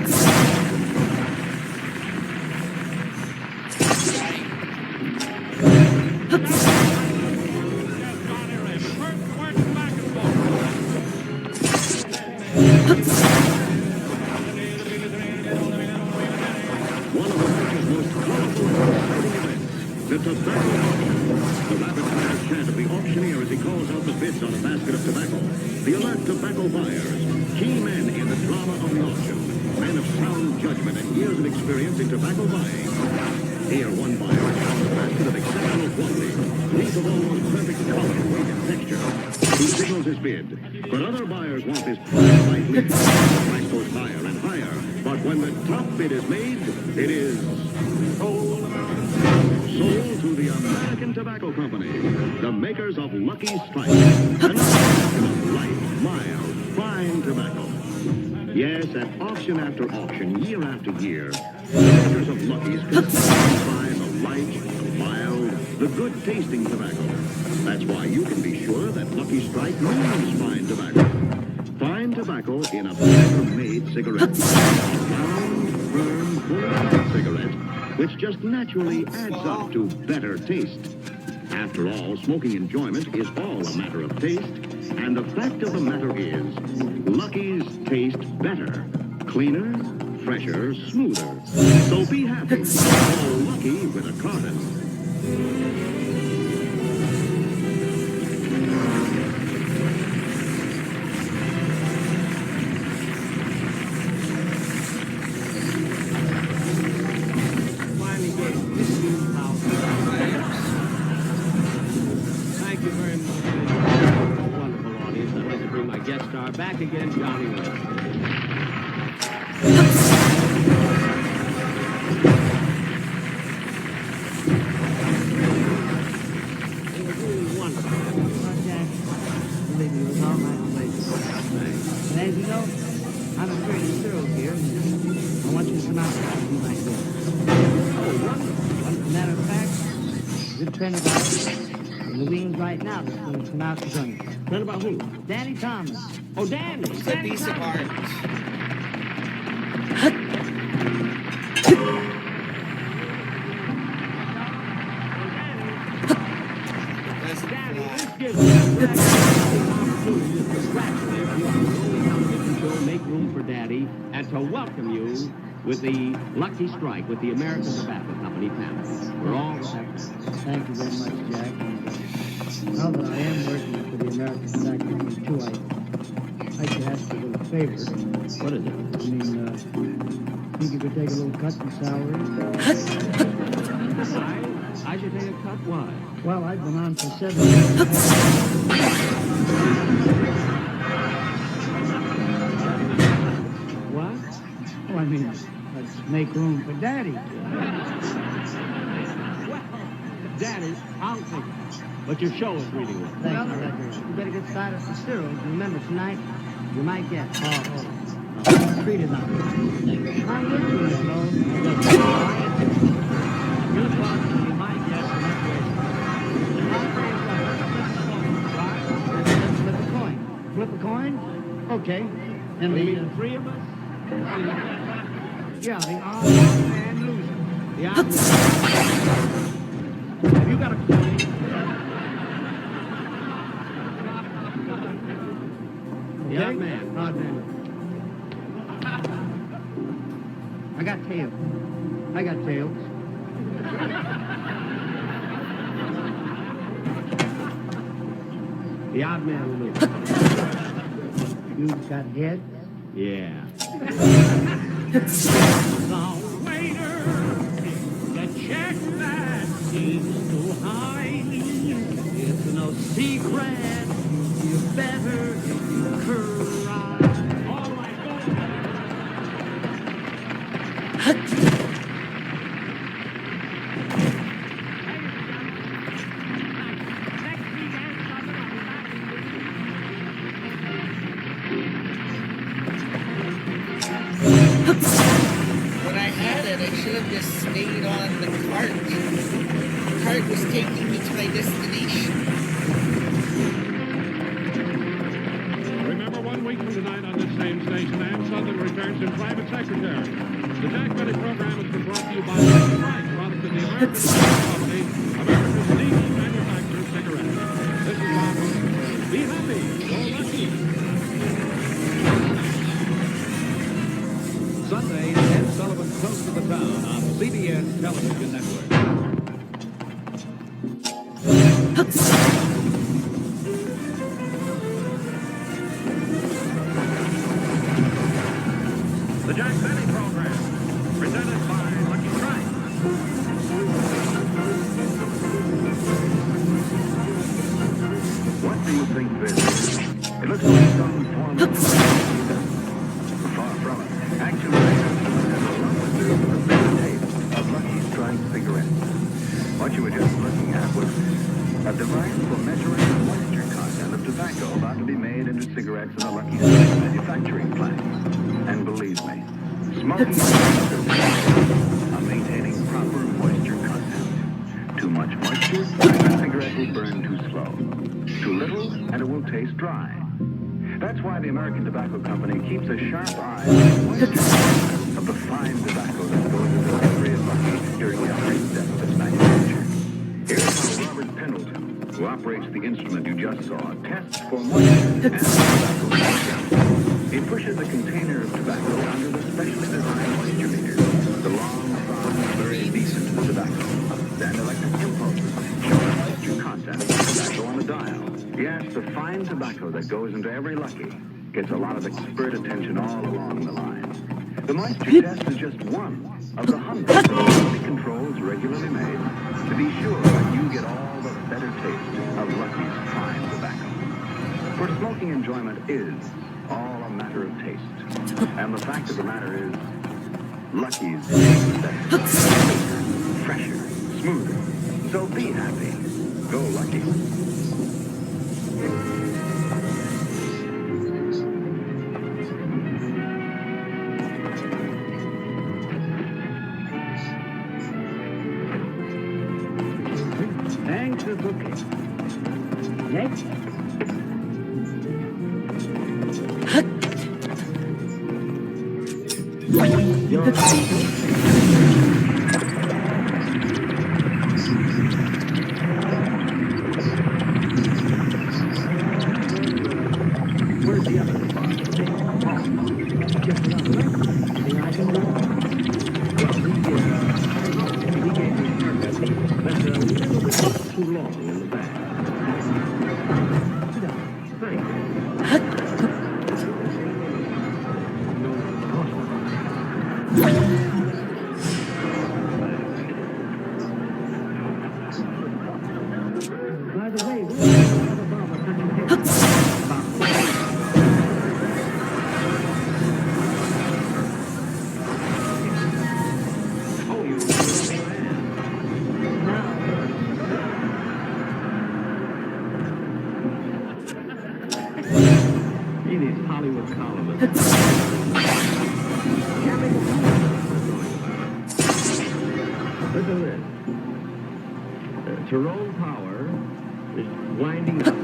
of America's most colorful and exciting events, the tobacco auction. The rapid-fire chant of the auctioneer as he calls out the bids on a basket of tobacco. The alert tobacco buyers, key men in the drama of the auction, men of sound judgment and years of experience in tobacco buying. Here, one buyer has found a basket of exceptional quality, leaf of almost perfect color, weight, and texture. He signals his bid, but other buyers want this price lightly. The price goes higher and higher, but when the top bid is made, it is sold to the American Tobacco Company, the makers of Lucky Strike, another basket of light, mild, fine tobacco. Yes, at auction after auction, year after year, the makers of Lucky's consistently find the light, the mild, the good-tasting tobacco. That's why you can be sure that Lucky Strike means fine tobacco. Fine tobacco in a better-made cigarette. A round, firm, full cigarette, which just naturally adds up to better taste. After all, smoking enjoyment is all a matter of taste, and the fact of the matter is, Lucky's taste better, cleaner, fresher, smoother. So be happy. Go Lucky with a carton. Thank you very much. Wonderful audience. I'd like to bring my guest star back again, Johnny West. It was really wonderful. Believe me, it was all my pleasure. And as you know, I'm a pretty thorough here. I want you to come out and be my guest. Oh, wonderful. As a matter of fact, a good friend of ours in the wings right now that's going to come out to join us. Friend about who? Danny Thomas. Oh, Danny. It's a piece of art. Make room for Daddy and to welcome you with the Lucky Strike with the American Tobacco Company family. We're all with that. Thank you very much, Jack. And, now that I am working for the American Tobacco Company, too, I'd like to ask you a little favor. What is it? I mean, think you could take a little cut in salary? I should take a cut? Why? Well, I've been on for 7 years. What? Oh, I mean, let's make room for Daddy. Well, Daddy, I'll take it. But your show is really well. Thank you, Edgar. You better get started for steroids. Remember, tonight, you might get. Treat it out. Thank you. I'm with you, you know. You're talking to my guest and Let's flip a coin. Flip a coin? Okay. And you mean the three of us? Yeah, the odd man loser. The odd man. Have you got a coin? The odd man. Odd man. I got tails. I got tails. The odd man loses. You've got heads? Yeah. The waiter, the check that seems to hide. It's no secret. You better cry. All right, When I had it, I should have just stayed on the cart. The cart was taking me to my destination. Remember 1 week from tonight on this same CBN station, Ann Southern returns in private secretary. The Jack Benny program has been brought to you by Lucky Strike, product of the American Tobacco Company, America's leading manufacturer of cigarettes. This is Bob Hope. Be happy. Go lucky. Sunday, Ed Sullivan's Toast of the Town on CBS Television Network. The Jack Benny program, presented by Lucky Strike. What do you think this is? It looks like some form of... Far from it. Actually, it has a lot to do with the bitter taste of Lucky Strike cigarettes. What you were just looking at was a device for measuring the moisture content of tobacco about to be made into cigarettes in a Lucky Strike manufacturing plant. And believe me, smoking is on maintaining proper moisture content. Too much moisture, and the cigarette will burn too slow. Too little, and it will taste dry. That's why the American Tobacco Company keeps a sharp eye on the moisture of the fine tobacco that goes into every Lucky during every step of its manufacture. Here's how Robert Pendleton, who operates the instrument you just saw, tests for moisture and tobacco moisture. He pushes a container of tobacco under the specially designed moisture meter. The long prongs very deep into the tobacco. Then electric impulses show the moisture content of the tobacco on the dial. Yes, the fine tobacco that goes into every Lucky gets a lot of expert attention all along the line. The moisture test is just one of the hundreds of quality controls regularly made to be sure that you get all the better taste of Lucky's fine tobacco. For smoking enjoyment is all a matter of taste. And the fact of the matter is, Lucky's tastes better, fresher, smoother. So be happy. Go Lucky. Thanks for booking. Next. Where's the other spot? Just another thing I can do? Well, he gave me a haircut that's a little bit too long in the back. Sit down. Thanks. By the way, he needs Hollywood columnists. Listen to this. Tyrone Power is winding up a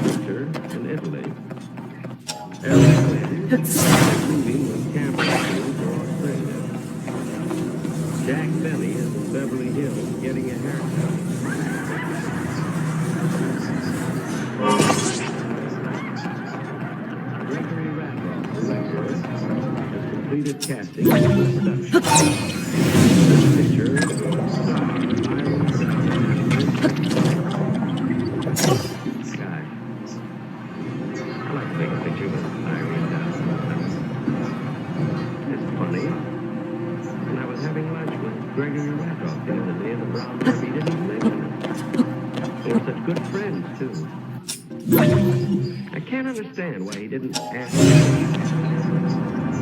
picture in Italy. Errol Flynn is moving with camera crews to Australia. Jack Benny is in Beverly Hills getting a haircut. Gregory Radloff, the lecturer, has completed casting and production. This picture is going to star Irene Guy, I like to make a picture with Irene Dowd. It's funny. When I was having lunch with Gregory Radloff the other day in the Brown Derby, he didn't even mention it. They were such good friends, too. I can't understand why he didn't ask me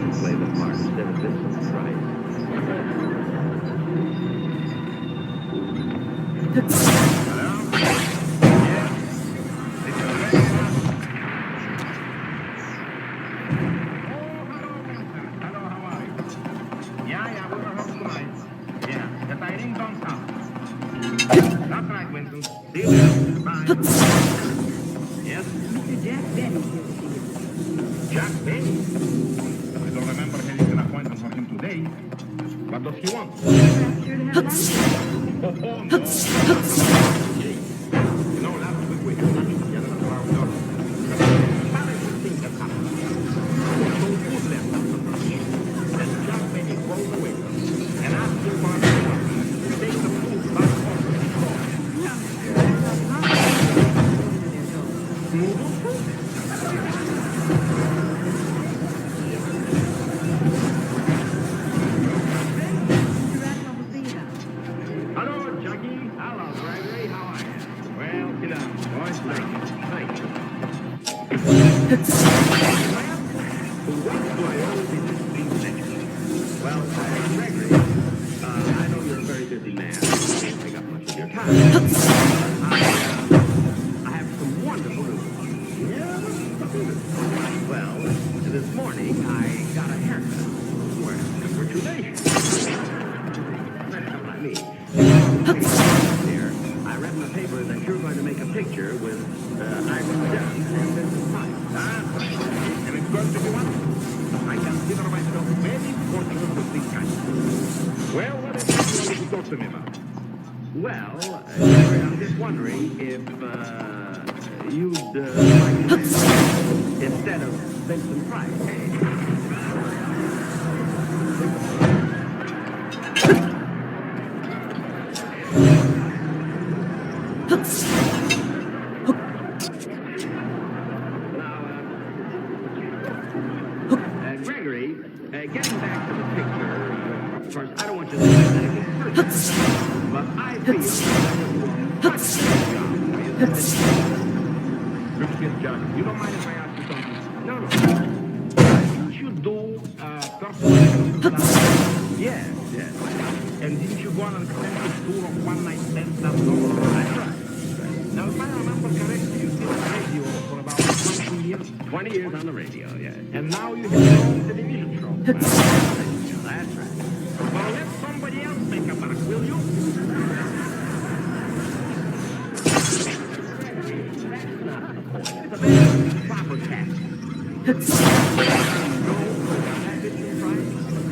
to play the part instead of Vincent Price. That's right, Winston. See you later. Bye. Yes? Mr. Jack Benny here to see you. Jack Benny? Hey, what does he want? No, last week we had lunch together at our daughter. Apparently things have happened. So food left after lunch. And Jack made him call the waiter and asked him for a to take the food back home to his home. Hello, Jackie. Hello, Gregory. How are you? Well, sit down. Boys, thank you. What do I owe these lectures? Well, Gregory, I know you're a very busy man. You can't take up much of your time. I have some wonderful news. Yeah? Well, this morning I got a haircut. Well, congratulations. That's not me. There, I read in the paper that you're going to make a picture with Ivan Dunn and Vincent Price. That's right. And it's going to be wonderful. I consider myself very fortunate with these kinds of things. Well, what is it you want to talk to me about? Well, I'm just wondering if you'd like to instead of Vincent Price. Gregory, getting back to the picture, of course, I don't want you to think that anything personal, but I feel that it will much better job for you than this. Look here, John, you don't mind if I ask you something? No. Didn't you do personal? Yes. And didn't you go on an extensive tour of one-night stands down the road? That's right. Now, if I remember correctly, you did the radio for about 20 years? 20 years on the radio, yes. And now you have your own television show. That's right. Well, let somebody else make a mark, will you? That's not the point. It's a very proper task.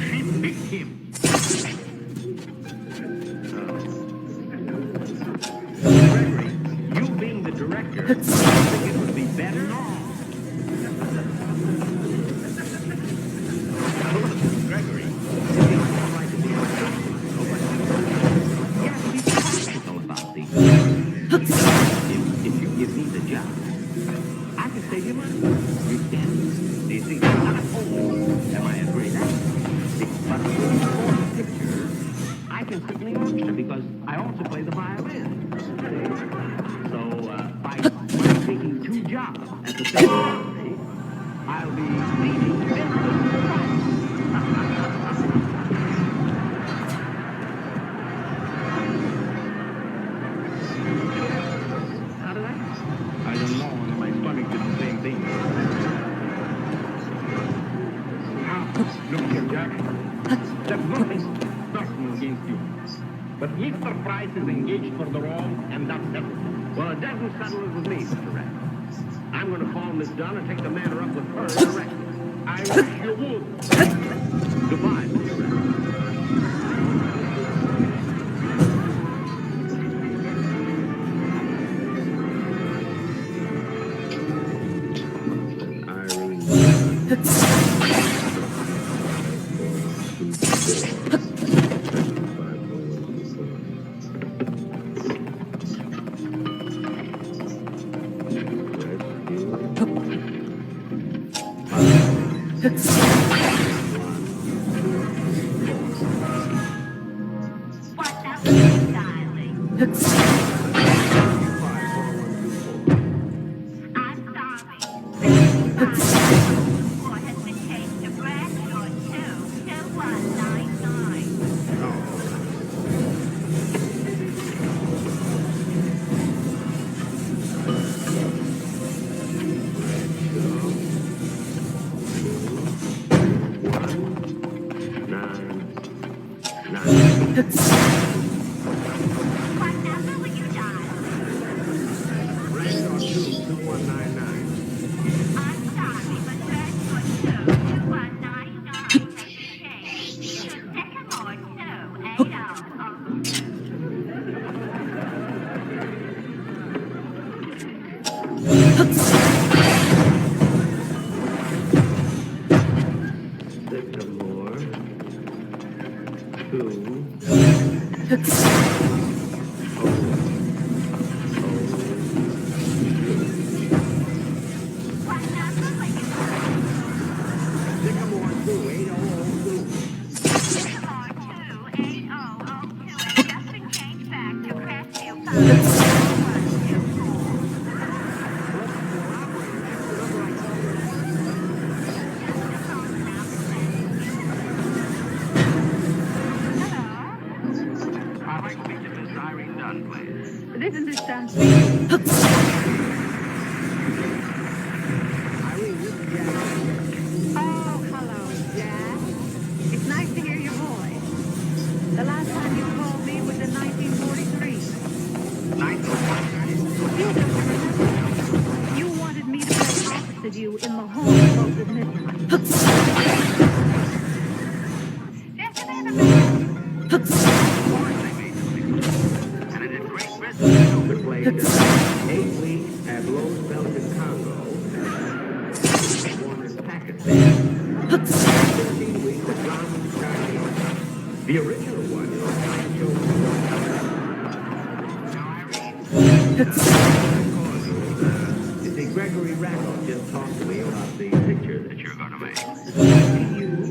She picked him. Gregory, you being the director, I think it would be better. Gregory, it's all right to be you have to be practical about these things. If you give me the job, I can save you money. You can. You see, I'm not old. Am I a great actor? But for the picture, I can certainly auction because I also play the violin. So, by taking two jobs at the same time, I'll be leading Vincent. How did I don't know, and my stomach did the same thing. Look here, Jack. There's nothing personal against you. But Mr. Price is engaged for the role, and that's everything. Well, it doesn't settle it with me, Mr. Red. I'm going to call Miss Dunn and take the matter up with her directly. I wish you would. Goodbye, Mr. Red. bit some more. 2. Sycamore 2, 8002. Sycamore 2, 8002 has just been changed back to Crestview 5. I'd like to speak to Miss Irene Dunn, please. This is Miss Dunn speaking. Oh, hello, Jack. It's nice to hear your voice. The last time you called me was in 1943. 1943? You don't remember. You wanted me to play opposite you in the hall boat at midnight. Just a minute. And it did great business. We played 8 weeks at Los Belgian Congo. Won in Pakistan. 13 weeks at London, China. The original one, you know, I you see, Gregory Rackoff just talked to me about the picture that you're going to make. He was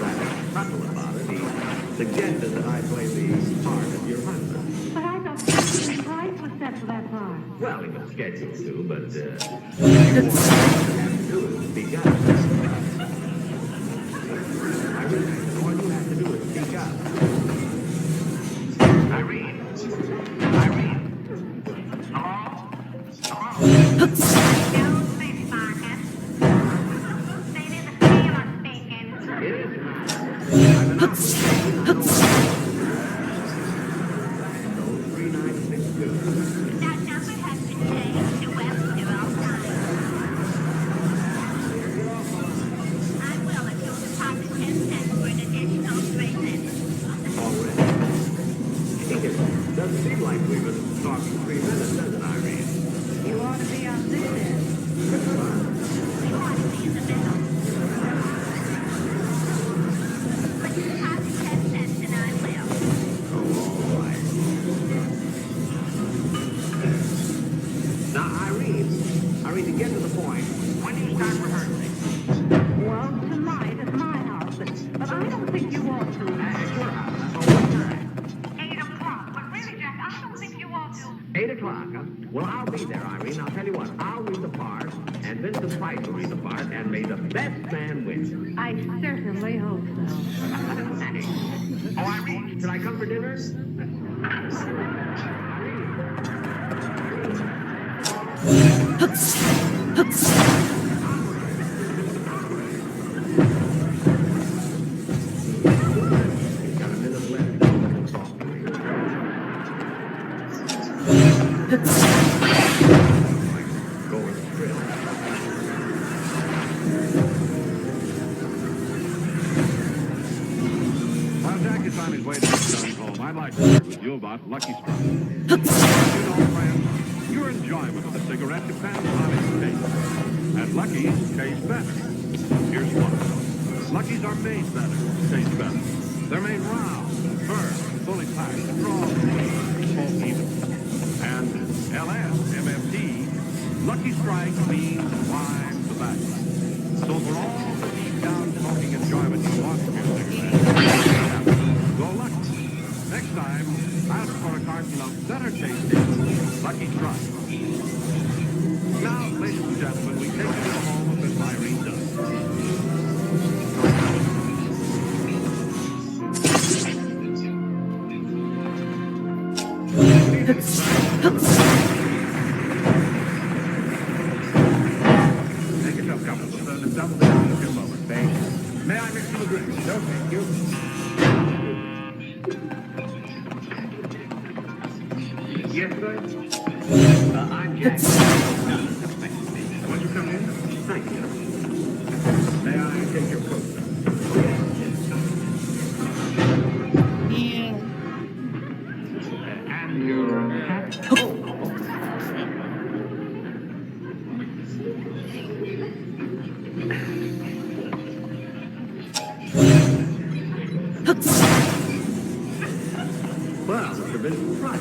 rather subtle about it. He suggested that I play the part of your husband. But I thought Christian Price was set for that part. Well, he was scheduled to, but you have to do is speak up. I really, all you have to do is speak up. Irene? Hello? Hello? Don't speak, Marcus. Say this is Taylor speaking. It is I've been out for 3962. That number has been changed to West 205. I will if you'll deposit 10 cents for an additional 3 minutes. Already? It doesn't seem like we've been talking 3 minutes, does it, Irene? You ought to be on this end. You ought to be in the middle. But you deposit 10 cents and I will. Oh, all right. Now, Irene, to get to the point, when do you start rehearsing? Well, tonight at my house, but I don't think you ought to. At your house. Oh, what time? 8 o'clock. But really, Jack, I don't think you ought to. 8 o'clock, huh? Well, I'll be there, Irene. I'll tell you what, I'll read the part, and Vincent Price will read the part, and may the best man win. I certainly hope so. Oh, Irene, should I come for dinner? You've got a minute left. Don't talk to me. Going straight. While Jack is on his way to his son's home, I'd like to talk with you about Lucky Strike. You know, friends, your enjoyment of the cigarette depends on its taste. And Lucky's taste better. Here's why. Lucky's are made better, taste better. They're made round, firm, fully packed, strong, smoke even. And LS, MFT, Lucky Strike means live tobacco. So for all the deep down smoking enjoyment you want from your cigarette, go Lucky. Next time, ask for a carton of better tasting Lucky Strike. Now, ladies and gentlemen, we take you to the home of Miss Irene Dunn. Make yourself comfortable, sir. Let's double down in a few moments. Thank you. May I mix you a drink? No, thank you. Yes, sir? I'm Jack. Won't you come in? Thank you. May I take your coat, sir? And your hat? Well, Mr. Vincent Price.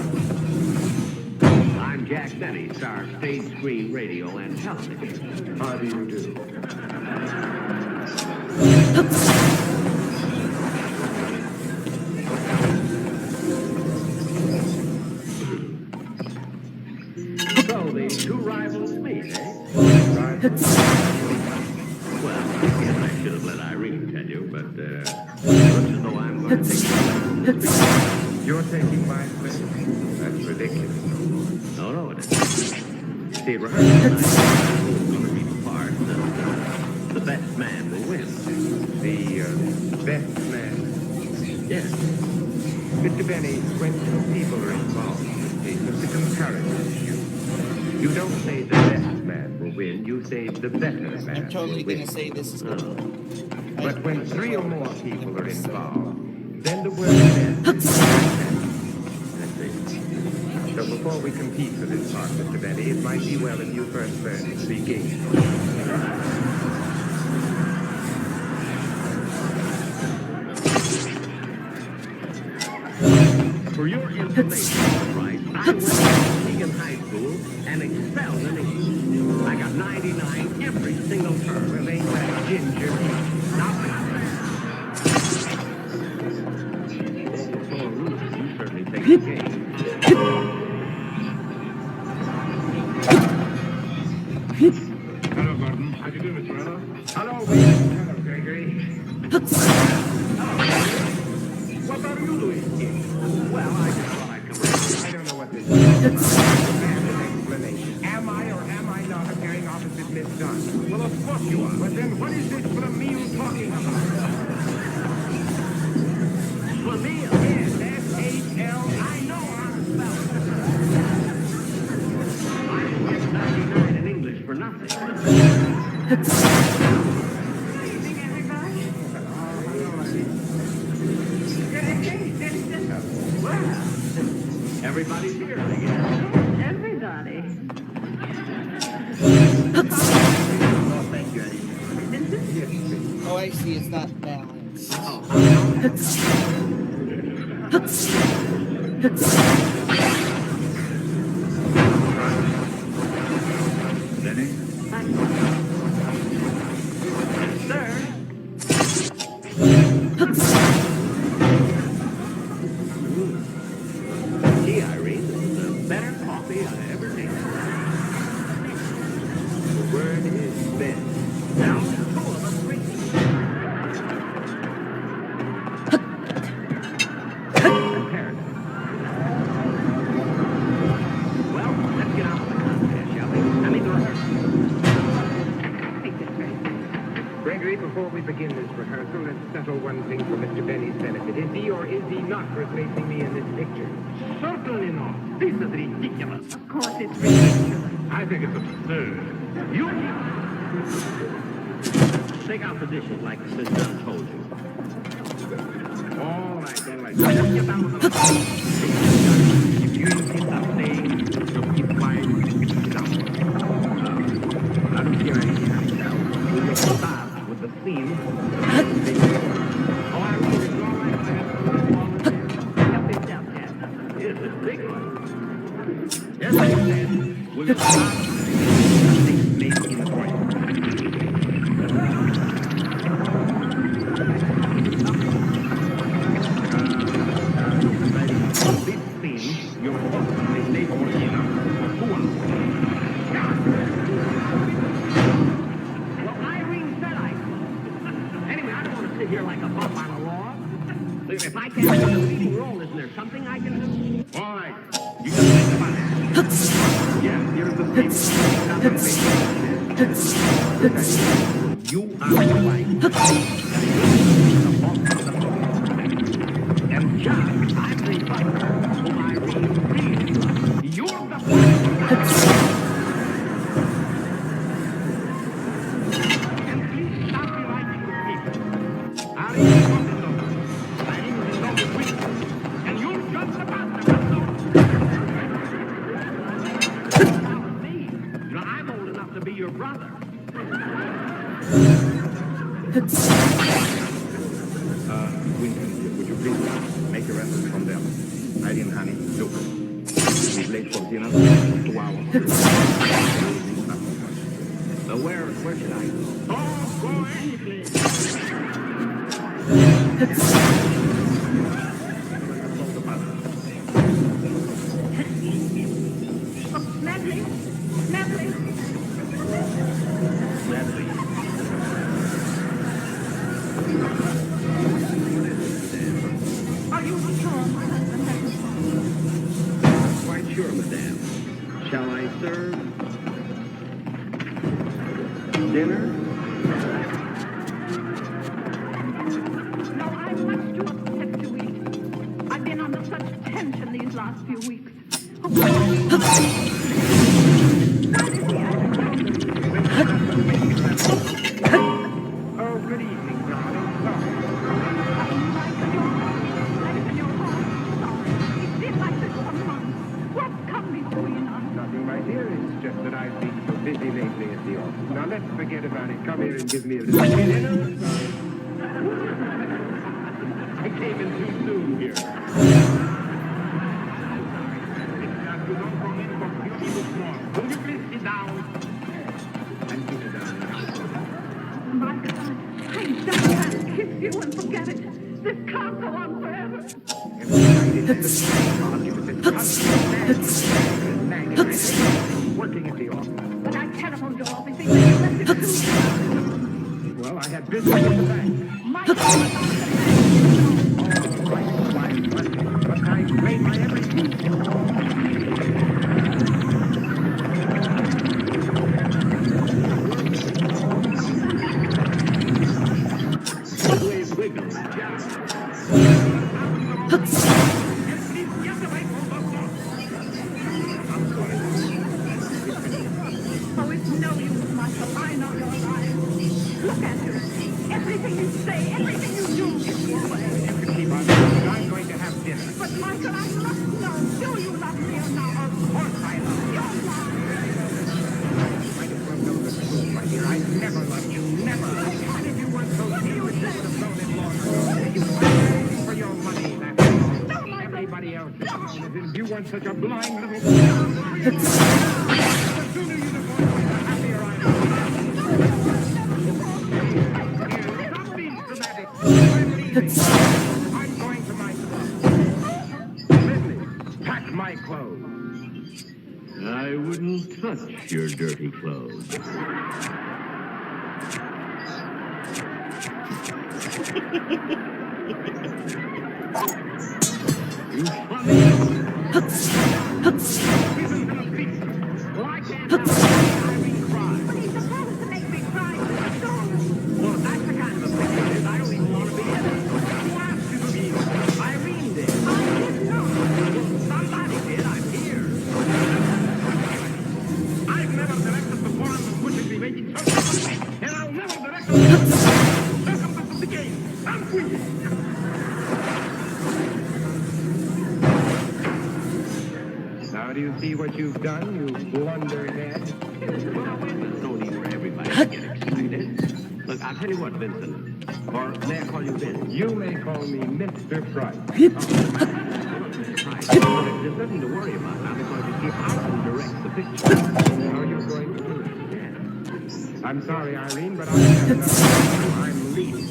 I'm Jack Benny, star of stage, screen, radio, and television. How do you do? So the two rivals meet, eh? Well, I guess I should have let Irene tell you, but it looks as though I'm going to take your place. You're taking my place? That's ridiculous. No, it isn't. See, at rehearsal tonight, who's going to be the part that the best man will win. The best man? Yes. Mr. Benny, when two people are involved, it's a comparative issue. You don't say the best man will win, you say the better man I'm totally will win. going to say this is good. But when three or more people are involved, then the word best is so before we compete for this part, Mr. Benny, it might be well if you first learn to speak English. For your information, right, I went to Michigan High School and excelled in English. I got 99 every single term. Well, ain't that ginger? Now, for rules, you certainly take the game. Hello, Gordon. How do you do, Mr. Renner? Hello, Wade. Hello, Gregory. What are you doing here? Well, I just thought I'd come around. I don't know what this is all about. Demand an explanation. Am I or am I not appearing opposite Miss Dunn? Well, of course you are. But then what is this Flamille talking about? Flamille? Yes, S-H-L. I know how to spell it. I didn't get 99 in English for nothing. Everybody's here, I guess. Everybody. Oh, thank you, Eddie. Oh, I see. It's not balanced. Denny? Sir? Gee, Irene, this is the better coffee I ever tasted. The word is best. Now, two of us drinking. Well, let's get on with the contest, shall we? I mean, the rehearsal. Take this way. Gregory, before we begin this rehearsal, let's settle one thing for Mr. Benny's benefit. Is he or is he not replacing me in this picture? Certainly not. This is ridiculous. Of course it's ridiculous. I think it's absurd. You take out the dishes like Miss Dunn told you. All right, then, like Just get down with the If you insist on staying, you'll keep quiet. Sit down. I don't hear anything myself. We will start with the theme. Oh, I wrote it all right. I have to Help yourself, Dad. Yes, it's a big one. Yes, I said. We'll start with things made in the brain. This theme, your book may stay for you for 2 hours. Well, Irene said I could. Anyway, I don't want to sit here like a bump on a log. If I can't do the leading role, isn't there something I can do? all right, you just think about it. Yeah, here's the thing. You are the wife. And John, I'm the butler whom I really love. You're the And please stop delighting the people. Our English is over. My English is over with. And you're just about to come over. Me. You know, I'm old enough to be your brother. Winston, would you please make your entrance from there? Irene, honey, look. We've late for dinner. 2 hours. So where should I go? Oh, go anywhere. Natalie! Natalie! Are you sure my husband hasn't gone? Quite sure, madame. Shall I serve dinner? No, I'm much too upset to eat. I've been under such tension these last few weeks. Oh, good evening, darling. Sorry. It's been like this for months. What's come between us? Nothing, my dear. It's just that I've been so busy lately at the office. Now, let's forget about it. Come here and give me a little dinner. I came in too soon here. Will you please sit down? And sit down. My God, I just can't kiss you and forget it. This can't go on forever. Working at the office. But I telephoned your office. They said you left it too. Well, I had business at the bank. My God, But I played my everything. Always wiggles. oh, it's no use, Michael. I know you're lying. Look at you. Everything you say, everything you do gives you away. I'm going to have dinner. But Michael, I must know. Do you love me or not? Of course I love you. You're lying. Might as well know the truth, my dear. I never loved you. Never. And if you weren't so secret, you would have known it long ago. You were for your money, that's all. No, Michael. Everybody else has known it. If you weren't such a blind little... The sooner you divorce me, the happier I am. Stop being dramatic. I'm leaving. I'm going to my club. Listen, pack my clothes. I wouldn't touch your dirty clothes. You funny. Well, I can't help it. Irene cried. But he's supposed to make me cry. So, Well, that's the kind of a thing it is. I don't even want to be in it. Who asked you to be here? Irene did. I didn't know. Somebody did. I'm here. I've never directed before on the pushing making circumstances, and I'll never direct the circumstances of the game. I'm free. Now do you see what you've done, you blunderhead? Well, there's no need for everybody to get excited. Look, I'll tell you what, Vincent. Or may I call you Vince? You may call me Mr. Price. Price. There's nothing to worry about now because you see, I can direct the picture. Are you going to do it? Yeah. I'm sorry, Irene, but I have enough. I'm leaving.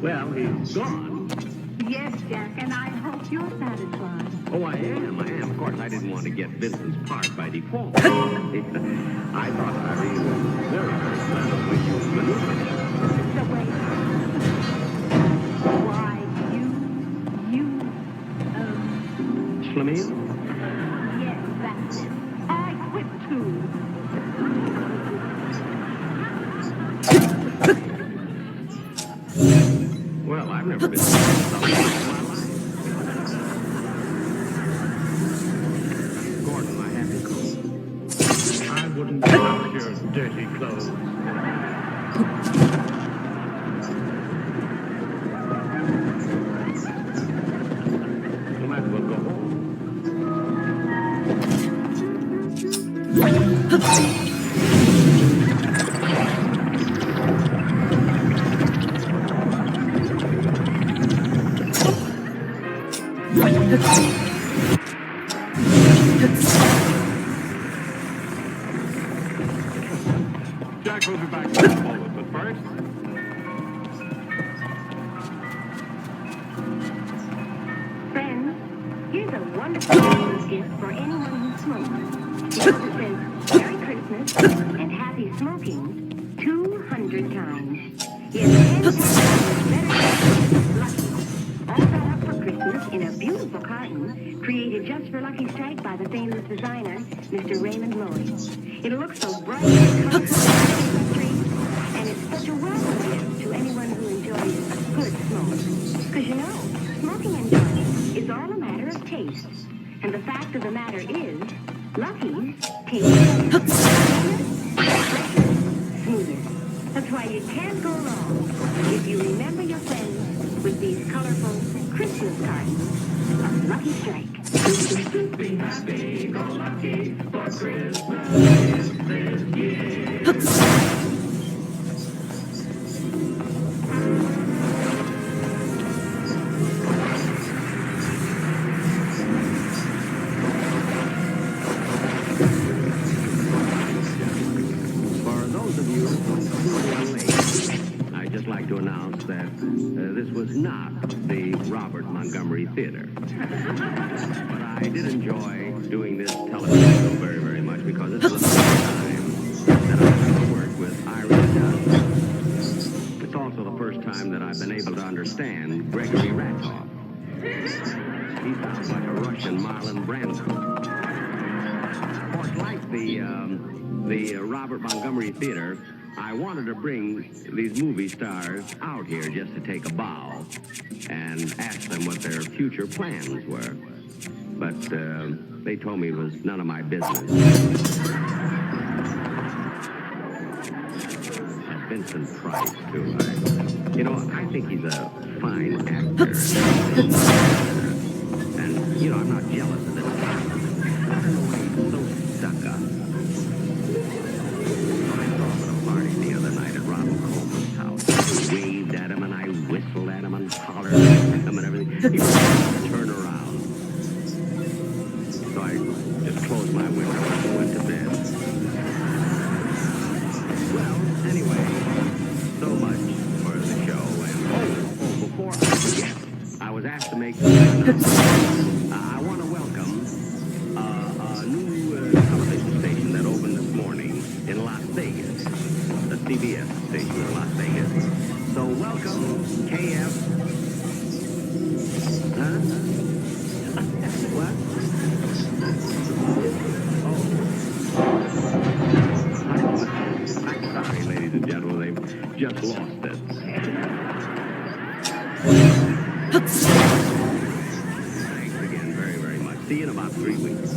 Well, he's gone. yes, Jack, and I hope you're satisfied. Oh, I am. Of course, I didn't want to get Vincent's part by default. I thought Irene was very, very clever when you maneuvered. The way. Why, Schlemiel? yes, that's it. I quit too. Well, I've never been so in my life. Gordon, I have your coat. I wouldn't touch your dirty clothes. You might as well go home. We'll be back in a moment, but first... Friends, here's a wonderful Christmas gift for anyone who smokes. It says Merry Christmas and Happy Smoking 200 times. Yes, 10 times better. Lucky. All set up for Christmas in a beautiful carton created just for Lucky Strike by the famous designer, Mr. Raymond Lloyd. It looks so bright and colorful on the Christmas tree, and it's such a welcome gift to anyone who enjoys a good smoke. Because you know, smoking enjoyment is all a matter of taste. And the fact of the matter is, Lucky's taste better. Smoother. That's why you can't go wrong if you remember your friends with these colorful Christmas cartons of Lucky Strike. Be happy, go lucky for Christmas this year. I'd just like to announce that this was not the Robert Montgomery Theatre. But I did enjoy doing this television show very, very much because it's the first time that I've ever worked with Irish Dutch. It's also the first time that I've been able to understand Gregory Ratoff. He sounds like a Russian Marlon Brando. Of course, like the Robert Montgomery Theatre, I wanted to bring these movie stars out here just to take a bow and ask them what their future plans were. But they told me it was none of my business. And Vincent Price, too. I think he's a fine actor. And, I'm not jealous of this talent. I don't know why he's so stuck up. The other night at Ronald Coleman's house. I waved at him and I whistled at him and hollered at him and everything. He would turn around. So I just closed my window and went to bed. Well, anyway, so much for the show. And before I forget, I was asked to make some announcements. I want to welcome a new television station that opened this morning in Las Vegas. The CBS station in Las Vegas. So welcome, KF. Huh? What? Oh. I'm sorry, ladies and gentlemen. They've just lost it. Thanks again very, very much. See you in about 3 weeks.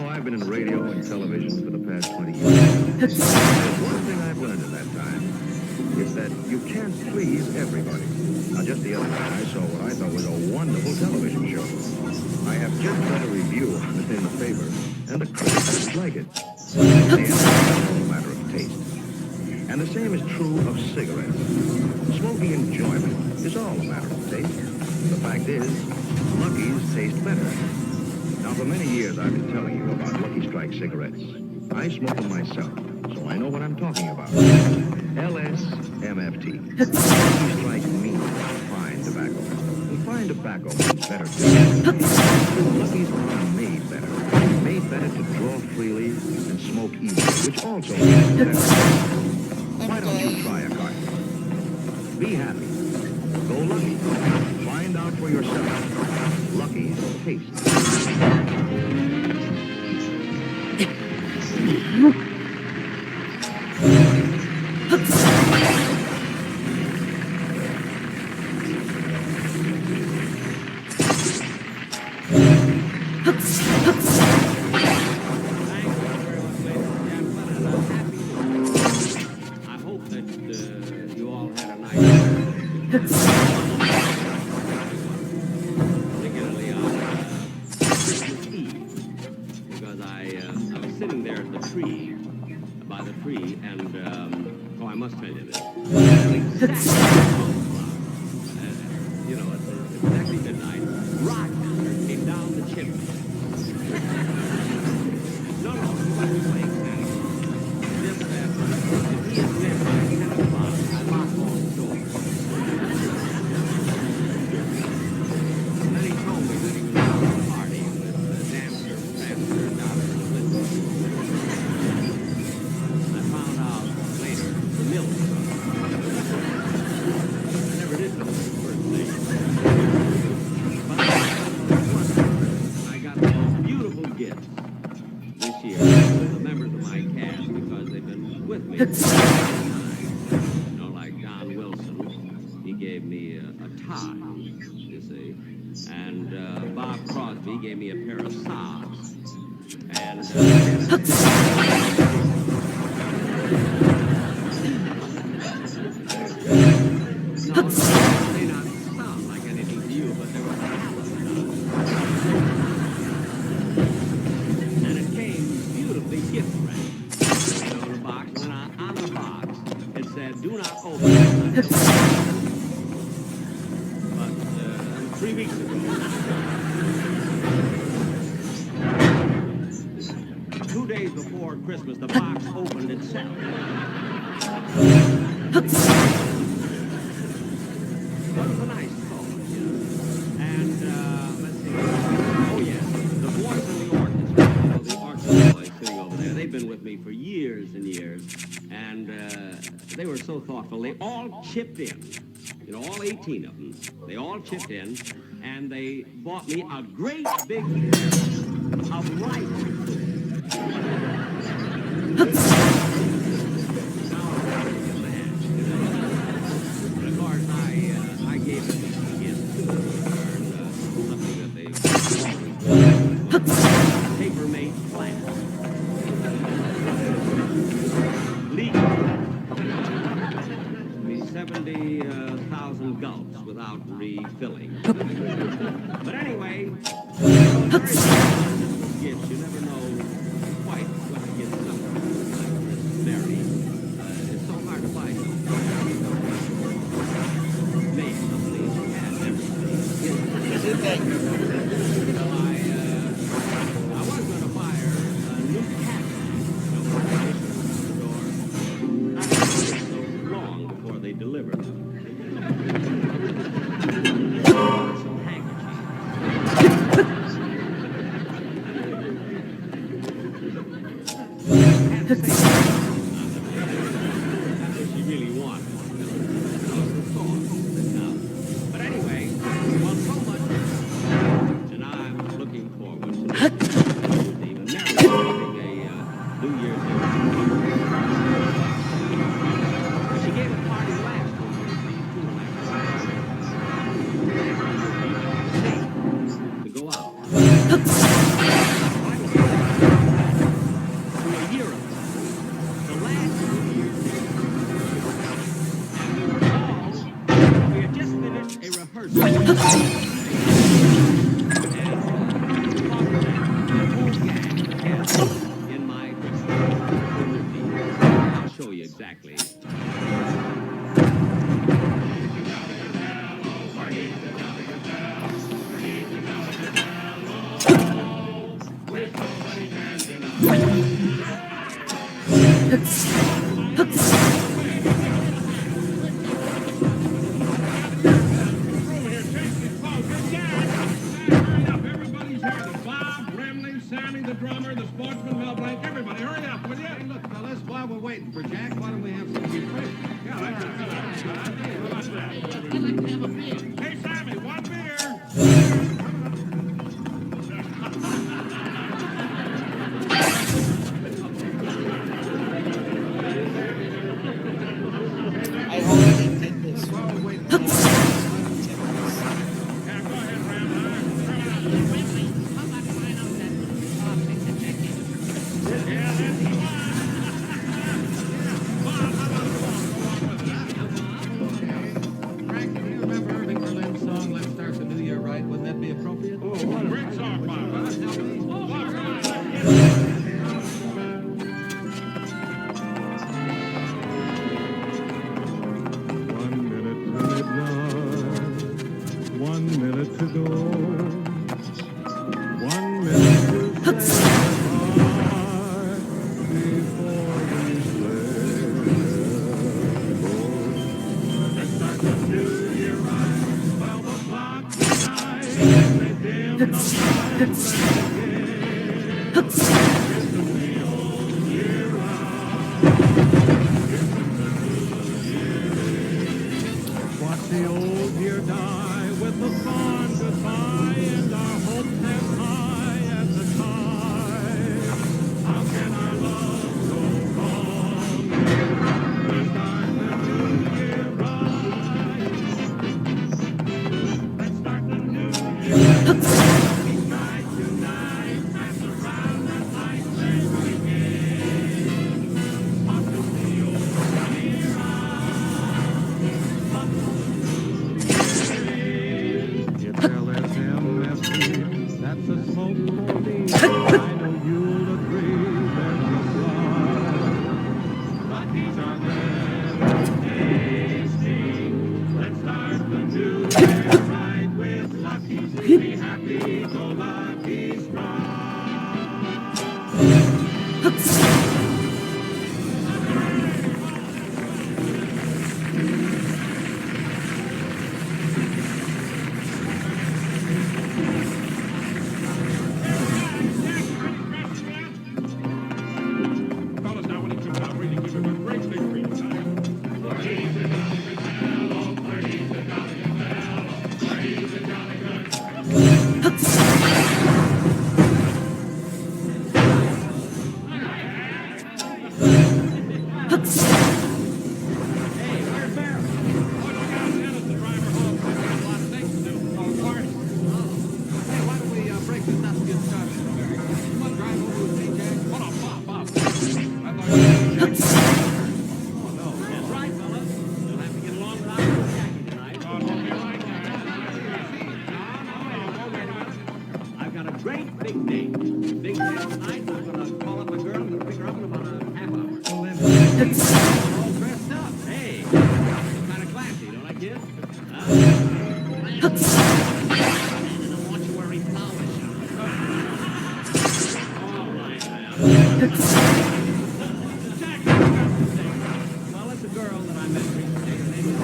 I've been in radio and television for the past 20 years. There's one thing I've learned in that time. is that you can't please everybody. Now, just the other night, I saw what I thought was a wonderful television show. I have just read a review on it in the paper, and the critics didn't like it. It's all a matter of taste. And the same is true of cigarettes. Smoking enjoyment is all a matter of taste. The fact is, Lucky's taste better. Now, for many years, I've been telling you about Lucky Strike cigarettes. I smoke them myself, so I know what I'm talking about. LSMFT. Lucky Strike means fine tobacco. And fine tobacco means better taste. Lucky's are made better. Made better to draw freely and smoke easily, which also means better. Why don't you try a carton? Be happy. Go Lucky. Find out for yourself. Lucky's taste. I hope that you all had a nice particularly on Christmas Eve, because I was sitting there at the tree, by the tree, and I must tell you this. You know, it's exactly midnight. Rochester came down the chimney. No, he wasn't playing Santa Claus. Just that if he is there by 10 o'clock, I lock all the doors. And then he told me that he was out at a party with Dancer, Prancer, Dollar, and Linda. I found out later the milk truck. I never did know the first name. But I got the most beautiful gifts this year from the members of my cast, because they've been with me for a long time. You know, like Don Wilson, he gave me a tie, you see. And Bob Crosby gave me a pair of socks. And no, it may not sound like anything to you, but there was a and it came beautifully gift wrapped. You know, the box, and on the box it said, "Do not open it." But 3 weeks ago, 2 days before Christmas, the box opened itself. That was a nice thought, you know. And let's see. Oh yes, the boys in the orchestra, you know, the orchestra boys sitting over there. They've been with me for years and years, and they were so thoughtful. They all chipped in. You know, all 18 of them. They all chipped in, and they bought me a great big pair of lights. I gave it a gift to something that they always paper-made flat. Legal. 70,000 gulps without refilling. But anyway, gifts, you never know quite what to get someone like this Mary. It's so hard to buy something. Maybe somebody has everything. So I was going to buy her a new cat. You know, the door. I waited so long before they delivered them. Some handkerchiefs. Everybody's here. The Bob, Remley, Sammy, the drummer, the sportsman, Mel Blanc. Everybody, hurry up, will you? Hey, look, fellas, while we're waiting for Jack, why don't we have some refreshments? Yeah, that's a good idea. How about that? I'd like to have a beer. Hey, Sammy, one beer. I already did this one. Frank, do you remember Irving Berlin's song, Let's Start the New Year Right? Wouldn't that be appropriate? Oh, what a great song, Bob. One minute to go. 1 minute to say goodbye before we say let's start the new year right. 12 o'clock tonight. They dim the lights and it's the wheel year round. Watch the old year die with the fond goodbye and our hopes as high as the tide. How can our love go wrong? Let's start the new year right. Let's start the new year right. Each night tonight, pass around that light and begin. Watch the old year LSMFT, that's a smoke for me. I know you'll agree there's a slide. But these are never tasty. Let's start the new year right with Lucky's. Be happy, go lucky, strong. Fellas, now when he comes out, really give him a great big I've got a great big date. Big date tonight. I'm going to call up my girl. I'm going to pick her up in about a half hour. Well, then, we're all dressed up. Hey, kind of classy, don't I, kid? I want you wearing flowers. All right, man. Well, it's a girl that I met recently. Her name is...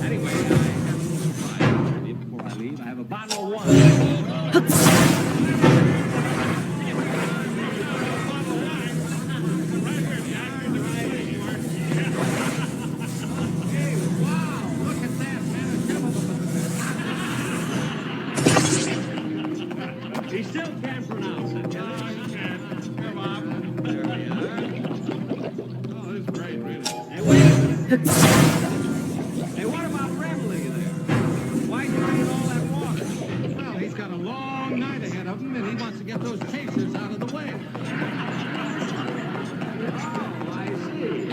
Anyway, I have a little surprise for you before I leave. I have a bottle of wine. He still can't pronounce it. Come on. There we are. Oh, this is great, really. Hey, wait a minute. Hey, what about Remley there? Why drink all that water? Well, he's got a long night ahead of him, and he wants to get those chasers out of the way. Oh, I see.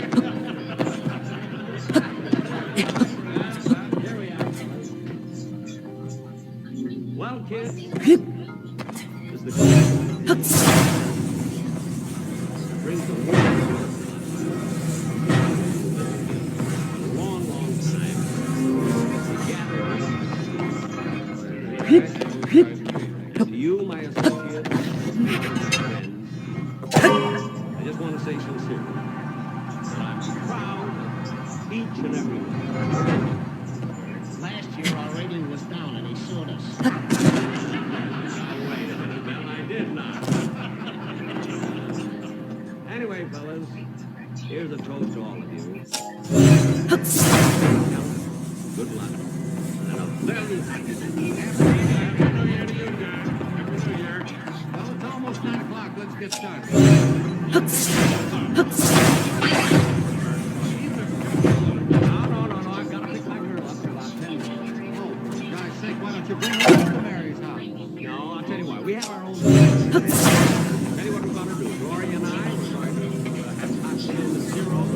Here we are. Well, kids, is the brings the water. A long, long time. We gathered conversation serious. And I'm proud of each and every one. Last year, our rating was down, and he sued us. Wait a minute, man. I did not. Anyway, fellas, here's a toast to all of you. Good luck. And a very happy New Year. Happy New Year to you, Jack. Happy New Year. Well, it's almost 9 o'clock. Let's get started. No. I've got to pick my girl up in about 10 minutes. Oh, for God's sake, why don't you bring her up to Mary's house? No, I'll tell you what. We have our own. Tell you what we're going to do. Gloria and I, we're going to have cocktails and zeros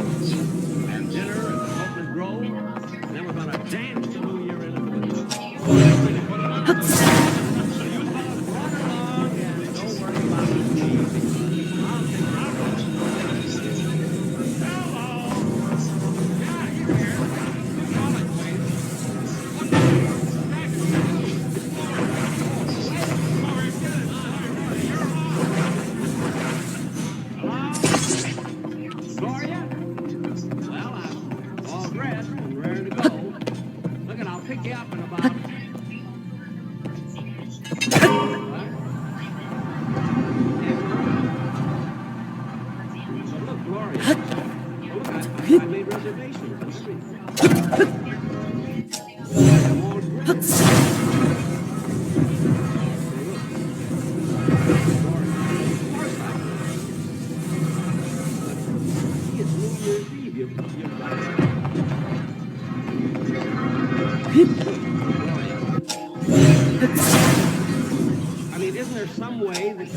and dinner at the Oakland Grove. And then we're going to dance the New Year in at the window. Gloria? Well, I'm all dressed and ready to go. Look, and I'll pick you up in about... So look, Gloria. Look, I made reservations and everything. I'm all dressed. It's New Year's Eve. You've got it. I mean, isn't there some way that...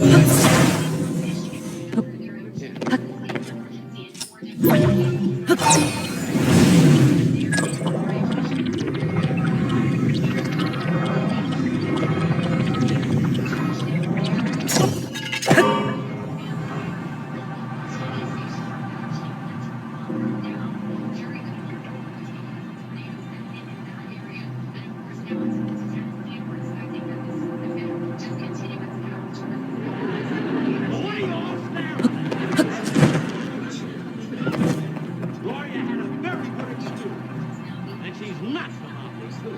Gloria had a very good excuse, and she's not so obvious, too.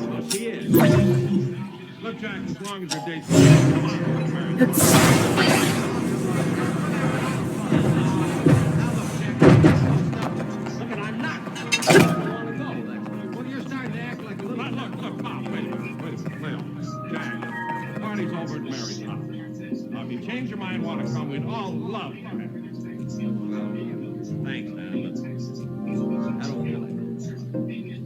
Well, she is. Look, Jack, as long as your date's come on, Mary. Look, and I'm not. I don't want to go. Well, you're starting to act like a little... Look, Pop, wait a minute. Leo, Jack, the party's over at Mary's house. Now, if you change your mind, want to come, we'd all love to have you. Thanks, man. I don't feel it. Well, happy New Year.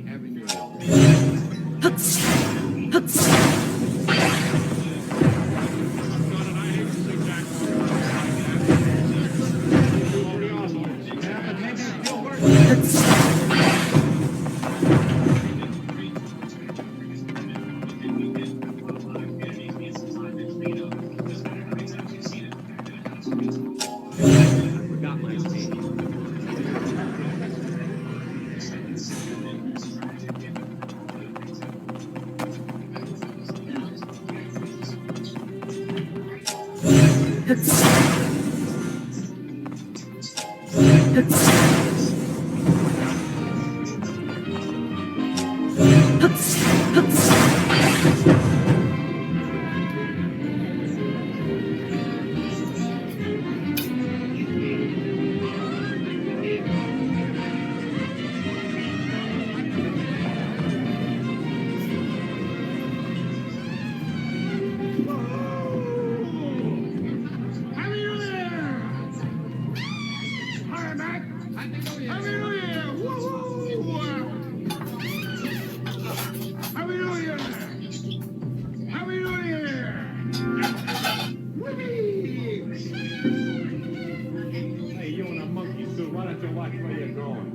Happy New Year. I forgot my name. Happy New Year! Hi, Mac! Happy New Year! Woo-hoo! Happy New Year! Happy New Year! Whee! Hey, you and a monkey suit, why don't you watch where you're going?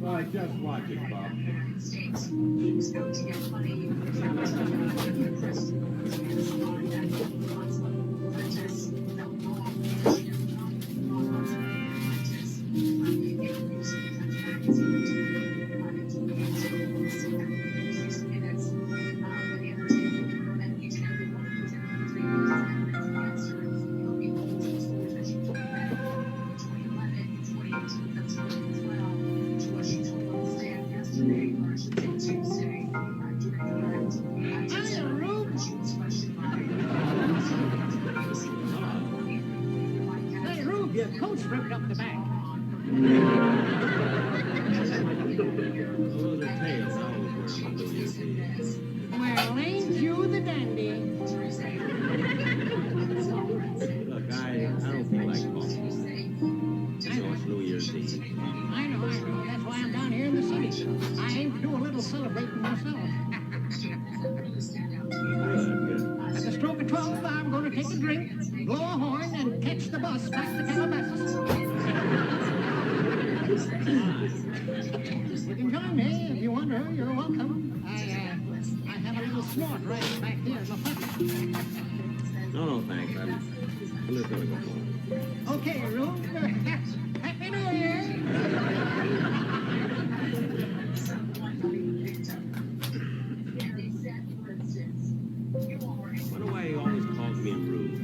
Well, just watch it, Bob. Your coat's ripped up the back. Those are tails I always wear on New Year's Eve. Well, ain't you the dandy? Look, I don't feel like talking. I know it's New Year's Eve. I know. That's why I'm down here in the city. I aim to do a little celebrating myself. Good. At the stroke of 12, I'm going to take a drink, blow a horn, and catch the bus back to Calabasas. You can join me if you want to. You're welcome. I have a little snort right back here in my pocket. No, thanks. I'm just gonna go home. Okay, Ruth. Happy New Year. Wonder why he always calls me rude.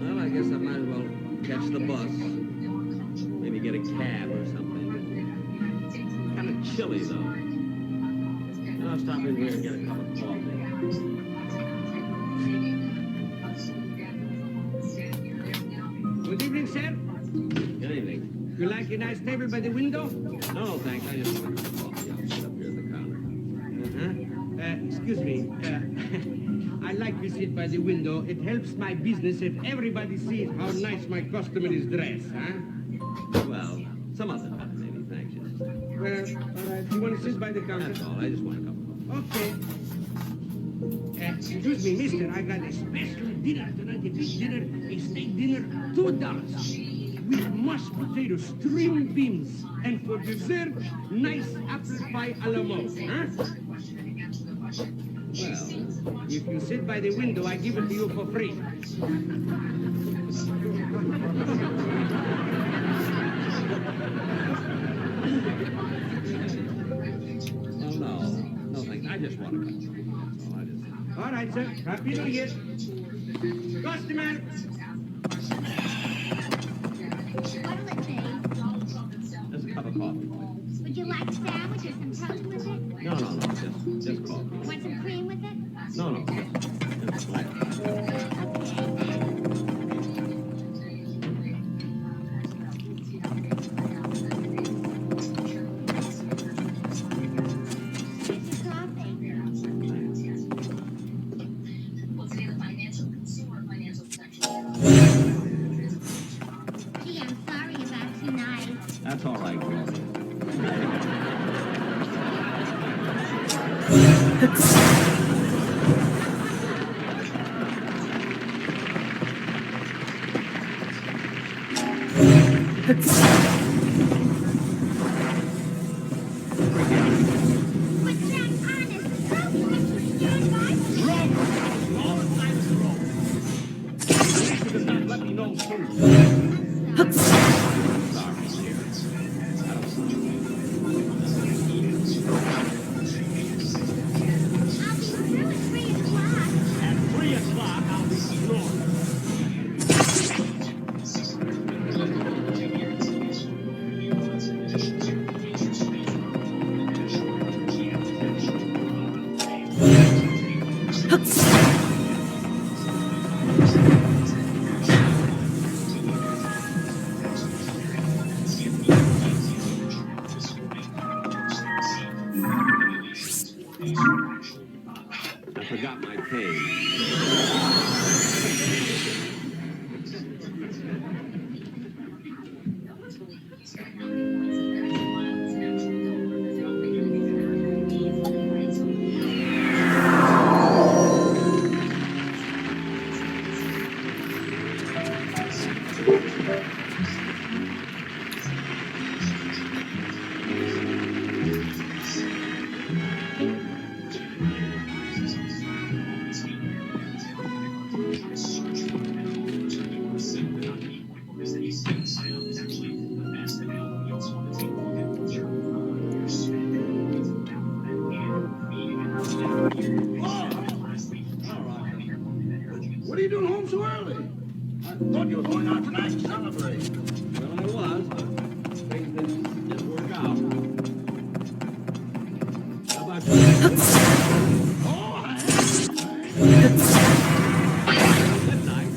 Well, I guess I might as well catch the bus. Maybe get a cab or something. Kind of chilly, though. I'll stop in here and get a cup of coffee. Good evening, sir. Good evening. You like a nice table by the window? No, thanks. I just want a cup of coffee. I'll sit up here at the counter. Excuse me. I like to sit by the window. It helps my business if everybody sees how nice my customer is dressed, huh? Well, some other time, maybe. Thanks. Just... Well, all right. You want to sit by the counter? That's all. I just want a cup of coffee. Okay. Excuse me, mister. I got a special dinner tonight, a big dinner, a steak dinner, $2. With mashed potatoes, string beans, and for dessert, nice apple pie a la mode, huh? Well, if you sit by the window, I give it to you for free. Oh, no, thanks. I just want a cup of coffee. All right, sir. Happy New Year. Customer. What'll it be? Just a cup of coffee. Would you like a sandwich or some toast with it? No, just coffee. Want some cream with it? No, just black. Gee, I'm sorry about tonight. That's all right, Gloria. Let me know soon. At 3 o'clock, I'll be snoring. I forgot my page. What are you doing home so early? I thought you were going out tonight to celebrate. Well, I was, but things didn't work out. How about you? Oh, Midnight.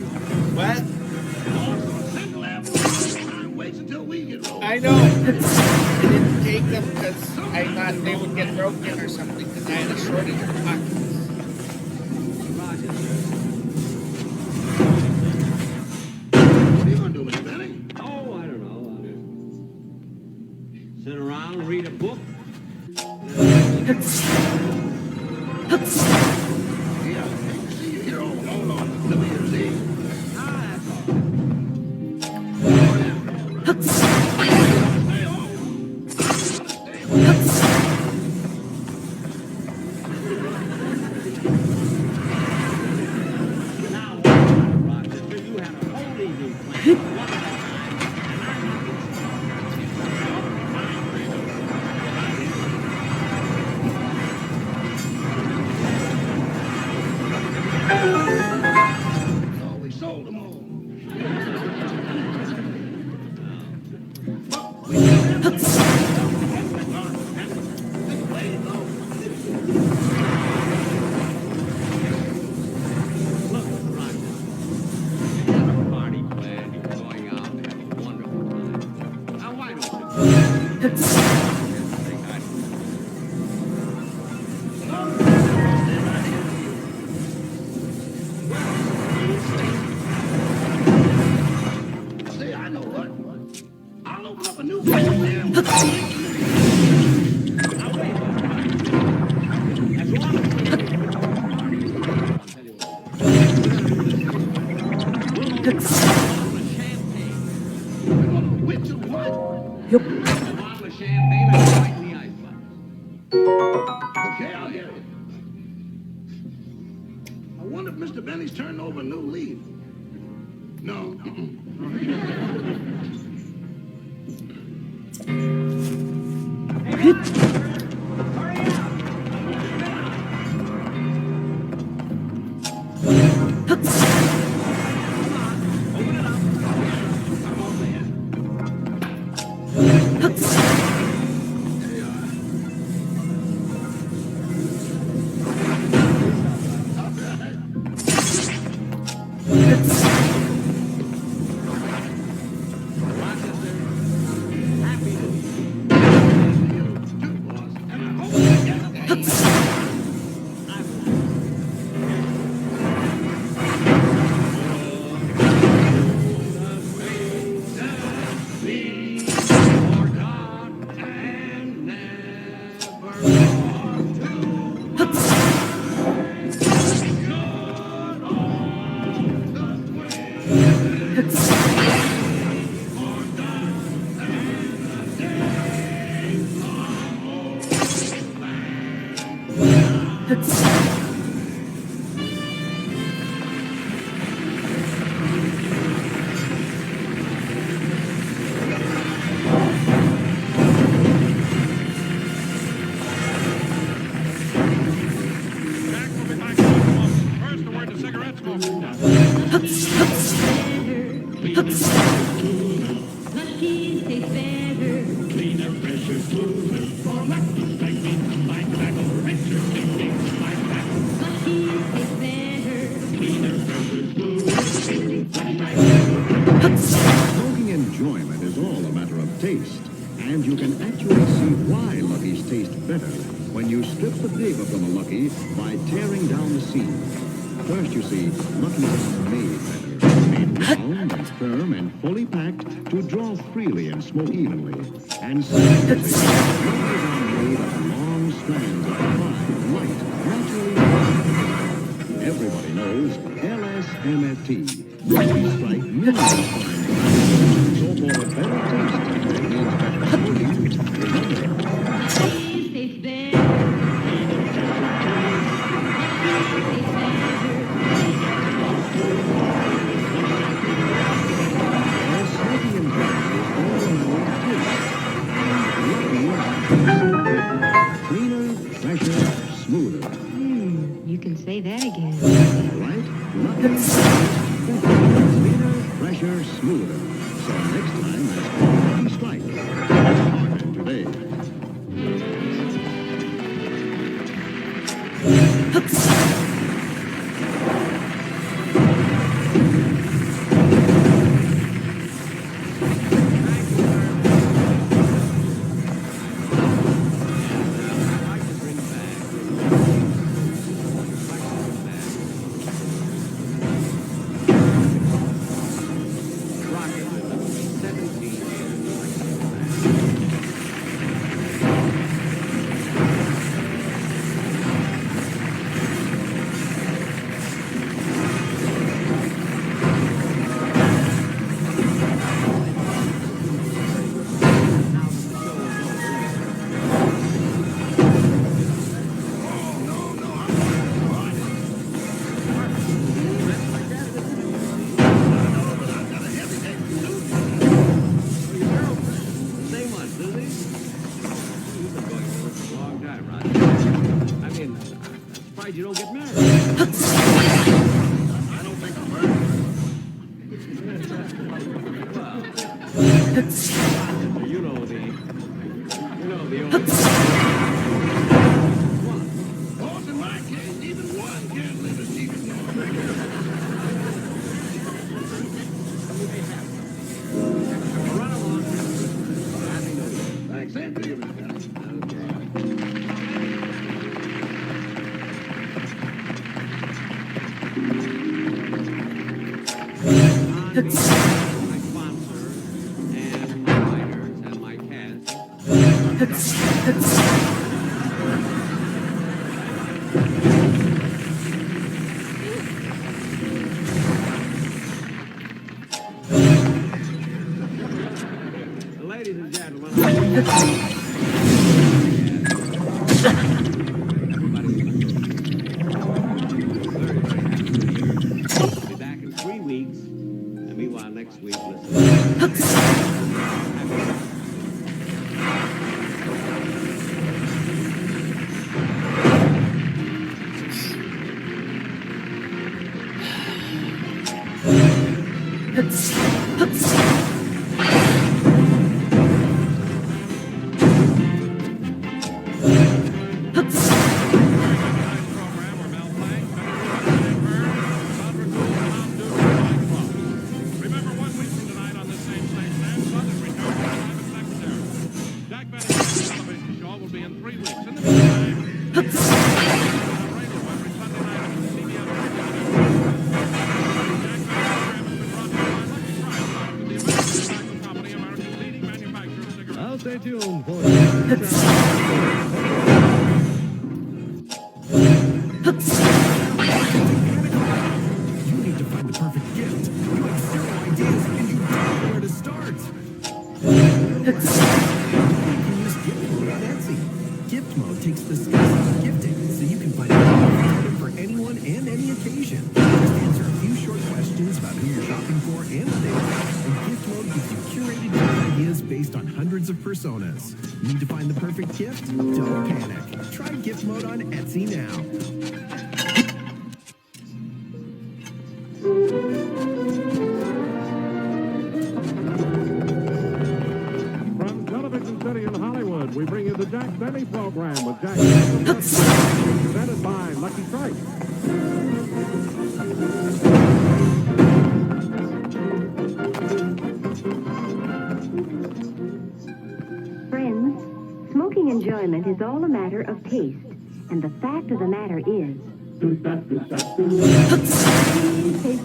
I didn't take them because I thought they would get broken or something because I had a shortage of pockets. What are you going to do, Mr. Benny? Oh, I don't know. Sit around, read a book. Yeah, I hate to see you here all alone on New Year's Eve. We sold them all. But we still have Party planned, you're going out and have a wonderful time. Now, why don't you? See, I know what. I'll open up a new goddamn. Which of what? A bottle of champagne and a white in the icebox. Okay, I'll get it. I wonder if Mr. Benny's turned over a new leaf. No. First, the word to cigarette smoke. Cleaner, fresher, smoother. For Lucky's like me. My tobacco, richer, tasting. My tobacco. Cleaner, fresher, smoother. Smoking enjoyment is all a matter of taste, and you can actually see why Lucky's taste better when you strip the paper from a Lucky by tearing down the seam. First, you see, Lucky's are made better, made round and firm and fully packed to draw freely and smoke evenly. And second, you see, Lucky's are made of long strands of fine, light, naturally fine. Everybody knows LSMFT. Lucky Strike means fine. So for a better taste, it means better smoking. Cleaner, fresher, smoother. You can say that again. Right? Cleaner, fresher, smoother. So next time, let's call Lucky Strike. Started today. my sponsors and my writers and my cast. Ladies and gentlemen, I'll be back in 3 weeks. And meanwhile, next week, I'll stay tuned for You need to find the perfect gift. You have 0 ideas and you don't know where to start. You can use gift mode on Etsy. Gift mode takes the skills of gifting, so you can find a gift for anyone and any occasion. Just answer a few short questions about who you're shopping for and what they like, and gift mode gives you curated gift ideas based on hundreds of personas. Need to find the perfect gift? Don't panic. Try gift mode on Etsy now. From Television City in Hollywood, we bring you the Jack Benny program with Jack Benny, presented by Lucky Strike. Friends, smoking enjoyment is all a matter of taste. And the fact of the matter is, tastes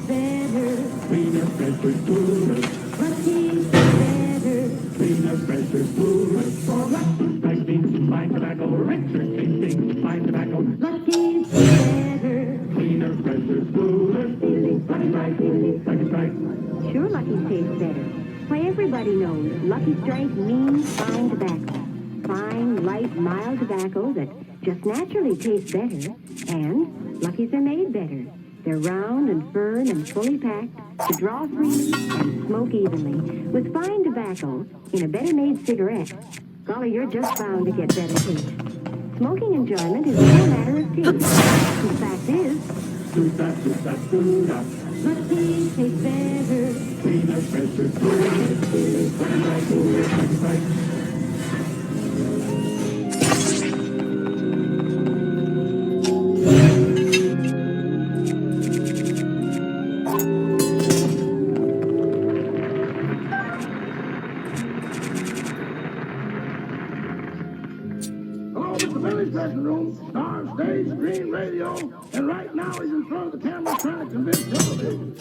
better. Cleaner, fresher, cooler. Lucky's better. Cleaner, fresher, cooler. For Lucky Strike means fine tobacco, richer tasting fine tobacco. Lucky's better. Cleaner, fresher, cooler. Lucky Strike. Sure, Lucky's tastes better. Why, everybody knows Lucky Strike means fine tobacco. Fine, light, mild tobacco that just naturally tastes better. And Lucky's are made better. They're round and firm and fully packed to draw freely and smoke evenly. With fine tobacco in a better-made cigarette. Golly, you're just bound to get better taste. Smoking enjoyment is all a matter of taste. The fact is, Lucky tastes better. Cleaner, fresher, cooler. Lucky Strike. Dressing room, star stage, green radio, and right now he's in front of the camera trying to convince television.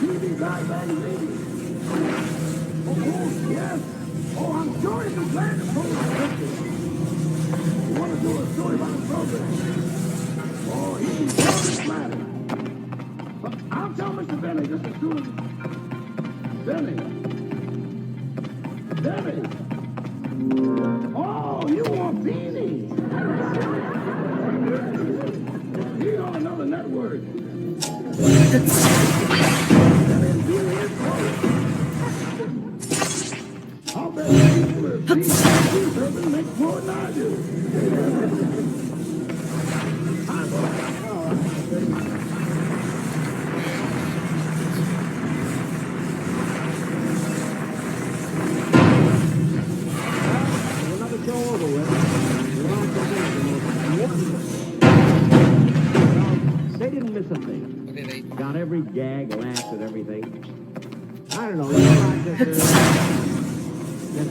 TV guy magazine. Oh, yes. Oh, I'm sure he's glad to post a picture. You want to do a story about the program? Oh, he'd be very flattered. But I'll tell Mr. Benny just as soon as... Benny! Oh, you want Beanie? He's on another network. I'll bet people are Beanie makes more than I do. They didn't miss a thing. What did they? Got every gag, laughed at everything. I don't know, you know, like there's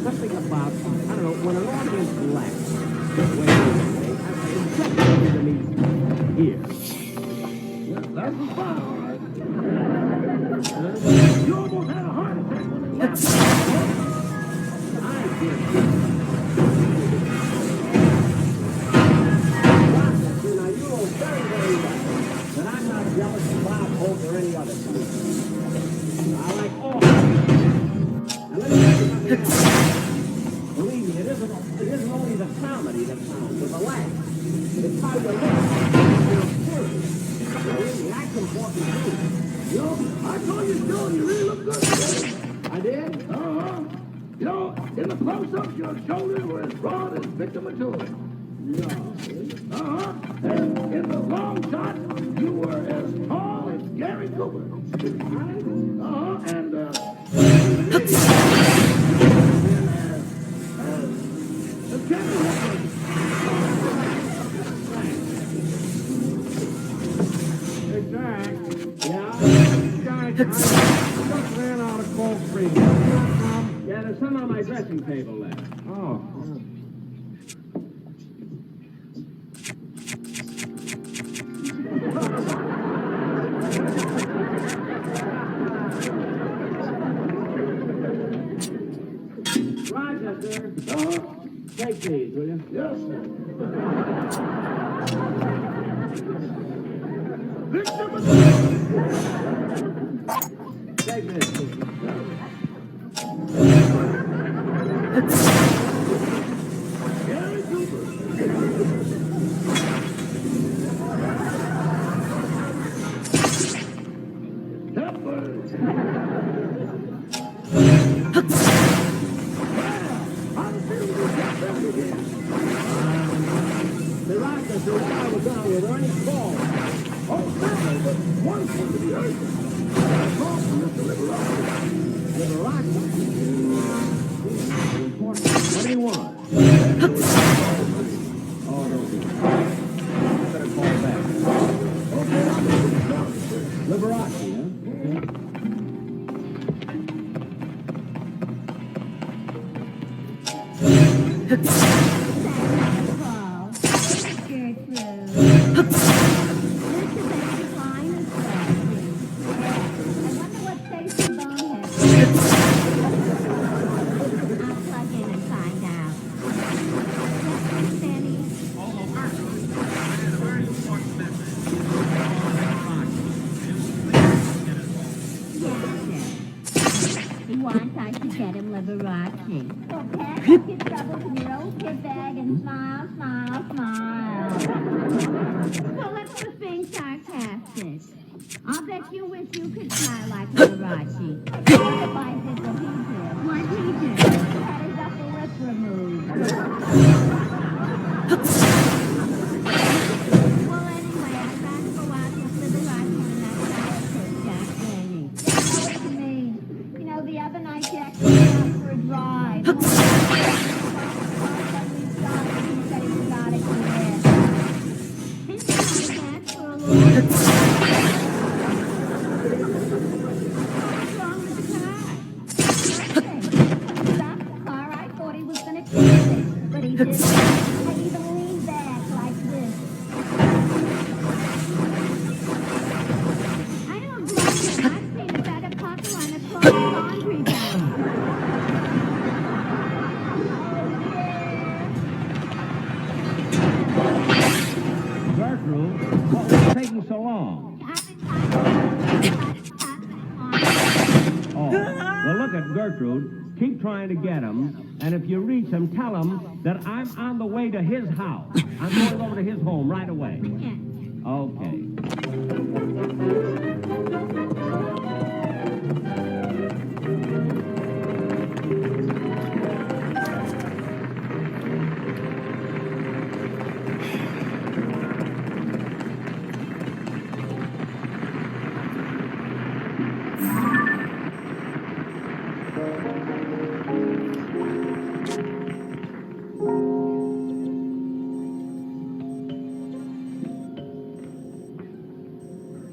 something about, I don't know, when an audience laughs, it's just something to me here. That's the fun, all right. Now, you know very, very well that I'm not jealous of Bob Hope or any other comedian. I like all of them. Now, let me tell you something else. Believe me, it isn't only the comedy that counts, or the laugh. It's how you look. Believe me, I can walk you through. You know, I saw you, Joe, and you really look good today. I did? Uh-huh. You know, in the close-ups, your shoulders were as broad as Victor Mature. No. Uh-huh. And in the long shot, you were as tall as Gary Cooper. Uh-huh. And, Hey, Jack. Yeah? Jack, I just ran out of cold cream. Yeah, there's some on my dressing table left. Oh. Rochester, take these, will you? yes, sir. Victor Mature. Take this. Gary Cooper. Hepburn. The Rochester, while I was down, were there any calls? Oh, certainly, but one seemed to be urgent. A call from Mr. Liberace. Liberace? What do you want? Oh, no. Better call back. Okay, I'll make it down. Liberace, huh? Well, pack up your troubles in your old kid bag and smile, smile, smile. So let's quit being sarcastic. I'll bet you wish you could smile like Liberace. Otherwise, did what he did. What he did? He had his upper lip removed. Well, anyway, I'd rather go out with Liberace than that sour kid, Jack Danny. Yeah, I know what you mean. You know, the other night, Jack went out for a drive. He said he forgot it again. He's been like that for a long time. What's wrong with the car? Nothing. Stopped the car. I thought he was going to kiss it, but he didn't. I even leaned back like this. I don't blame him. I've seen a better pucker on a closed laundry bag. Gertrude, what was taking so long? Oh, well, look at Gertrude. Keep trying to get him, and if you reach him, tell him that I'm on the way to his house. I'm going over to his home right away. Okay.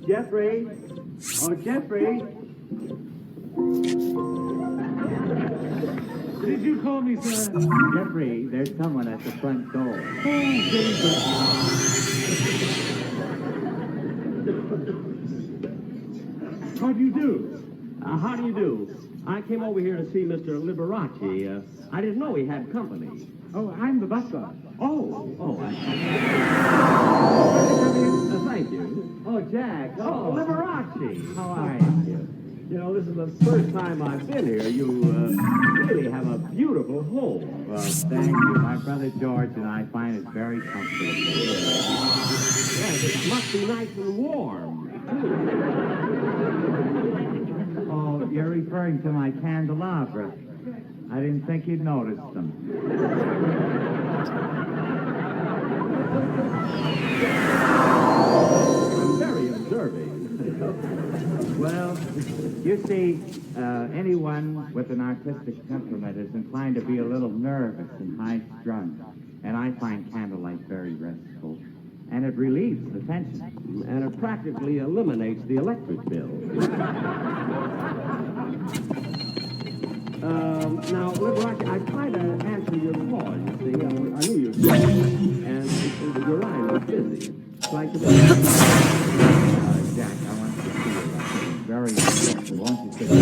Jeffrey? Oh, Jeffrey? Did you call me, sir? Jeffrey, there's someone at the front door. What do you do? How do you do? I came over here to see Mr. Liberace. I didn't know he had company. Oh, I'm the butler. Thank you. Oh, Jack. Oh, Liberace. How are you? You know, this is the first time I've been here. You really have a beautiful home. Well, thank you. My brother George and I find it very comfortable. Yes, it must be nice and warm, too. Oh, you're referring to my candelabra. I didn't think you'd notice them. I'm very observing. Well, you see, anyone with an artistic temperament is inclined to be a little nervous and high-strung. And I find candlelight very restful. And it relieves the tension. And it practically eliminates the electric bill. Now, Liberace, I tried to answer your call, you see. I knew you were busy, and your line was busy. So I could... Jack, I want you to see you. Very restful. Won't you sit down?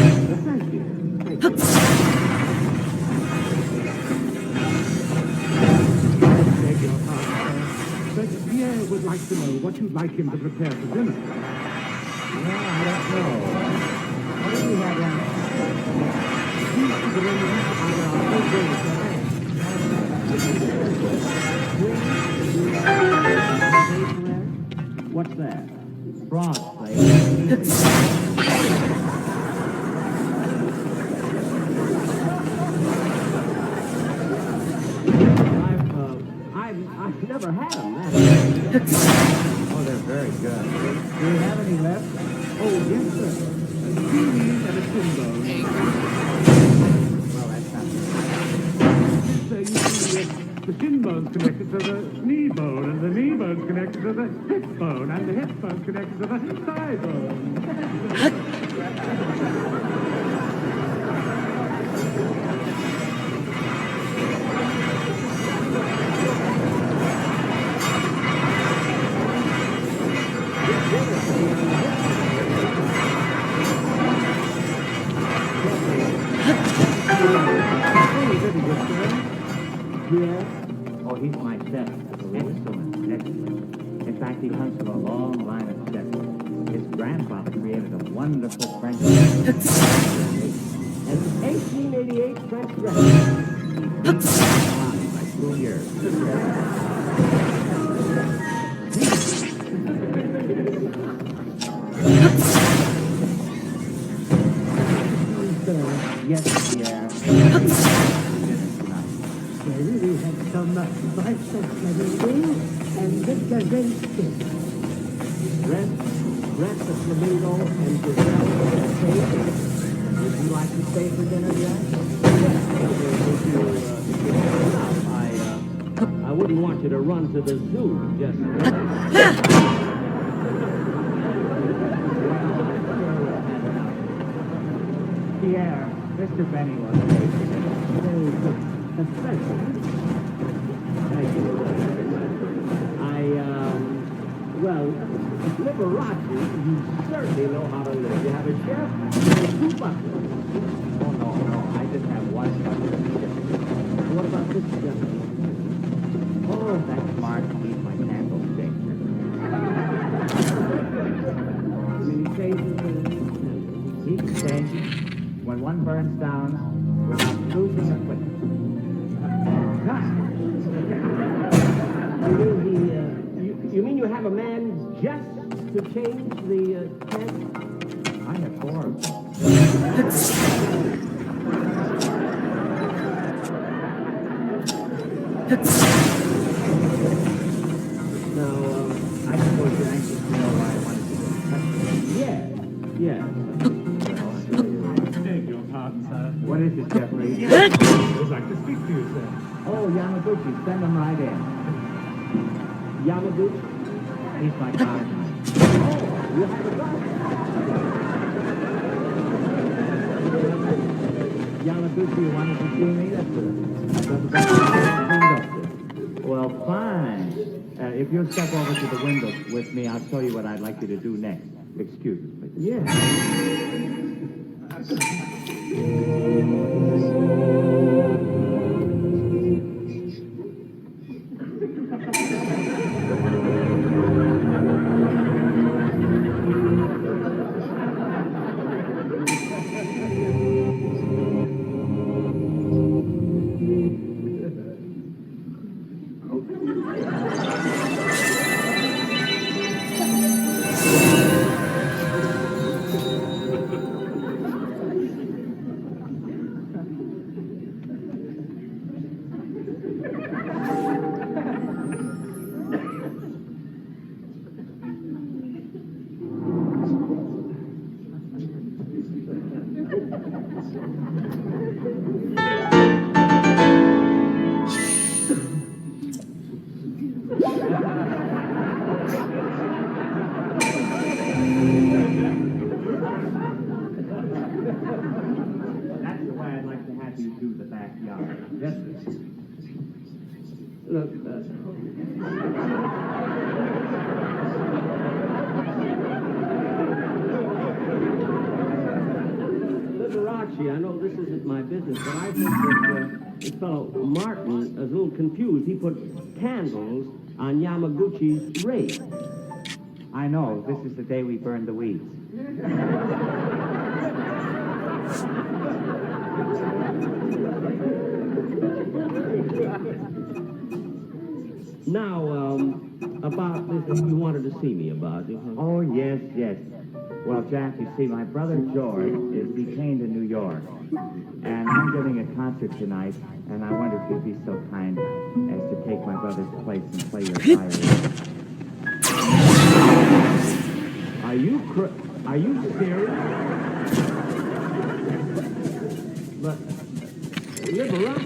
Thank you. Thank you. Beg your pardon, sir. But Pierre would like to know what you'd like him to prepare for dinner. Well, I don't know. What do you have in? What's that? Broad plate. I've never had them. Oh, they're very good. Do you have any left? Oh, yes, sir. A seaweed and a tin bone. Well, that's not So you see, the shin bone's connected to the knee bone, and the knee bone's connected to the hip bone, and the hip bone's connected to the thigh bone. Pierre? Oh, he's my chef. Excellent, excellent. In fact, he comes from a long line of chefs. His grandfather created a wonderful French restaurant. An 1888 French restaurant. By 2 years. Yes, Pierre. They really had some bites of flamingo and decorated. Breast of flamingo and gazelle steak. Would you like to stay for dinner, Jack? I wouldn't want you to run to the zoo just Pierre, Mr. Benny was very good. Especially. Thank you. Well, Liberace, you certainly know how to live. You have a chef and 2 butlers. Oh, no, I just have 1 butler. What about this gentleman? Oh, that's Mark. He's my candlestick. Many changes He can change when one burns down without losing a quick. You mean you have a man just to change the tent? I have 4 of them. Now, I suppose you're anxious to know why I wanted to yeah. Beg your pardon, sir. What is it, Jeffrey? I'd like to speak to you, sir. Oh, Yamaguchi, send him right in. Yamaguchi? He's my gardener. Oh, you have a garden. Yamaguchi, you wanted to see me? That's good. Well, fine. If you'll step over to the window with me, I'll show you what I'd like you to do next. Excuse me, please. Yeah. That's the way I'd like to have you do the backyard. Yes, sir. Look, Liberace, I know this isn't my business, but I think that this fellow Martin is a little confused. He put candles on Yamaguchi's rake. I know. This is the day we burned the weeds. Now, about this, you wanted to see me about it. Oh, yes, yes. Well, Jack, you see, my brother George is detained in New York. And I'm giving a concert tonight, and I wonder if you'd be so kind as to take my brother's place and play your violin. Are you serious? But, Liberace,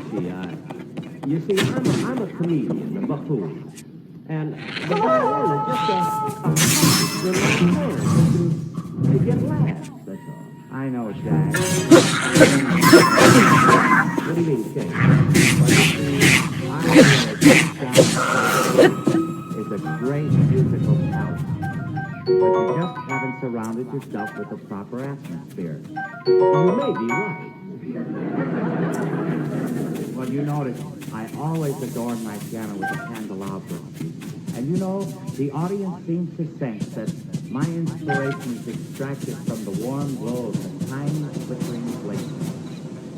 you see, I'm a comedian, a buffoon. And the violin is just a to get laughs, that's all. I know, Jack. What do you mean, Shane? Is a great musical talent. But you just haven't surrounded yourself with the proper atmosphere. You may be right. Well, you notice, I always adorn my piano with a candelabra. And you know, the audience seems to sense that my inspiration is extracted from the warm glow of the tiny flickering flame.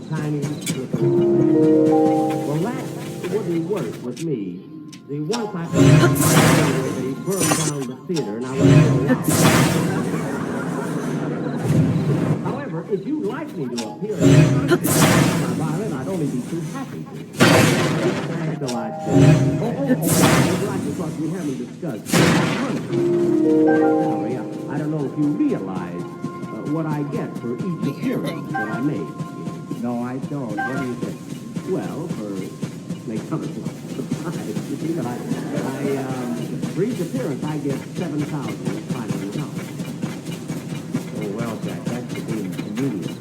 Tiny flickering. Well, that wouldn't work with me. See, once I they burned down the theater, and I was However, if you'd like me to appear in my violin, I'd only be too happy to. Thanks a lot, Jack. I'd like to talk to you, have me discuss. Sorry, I don't know if you realize what I get for each appearance that I make. No, I don't. What do you think? Well, for each appearance, I get $7,500. Oh, well, Jack, that's for being a comedian.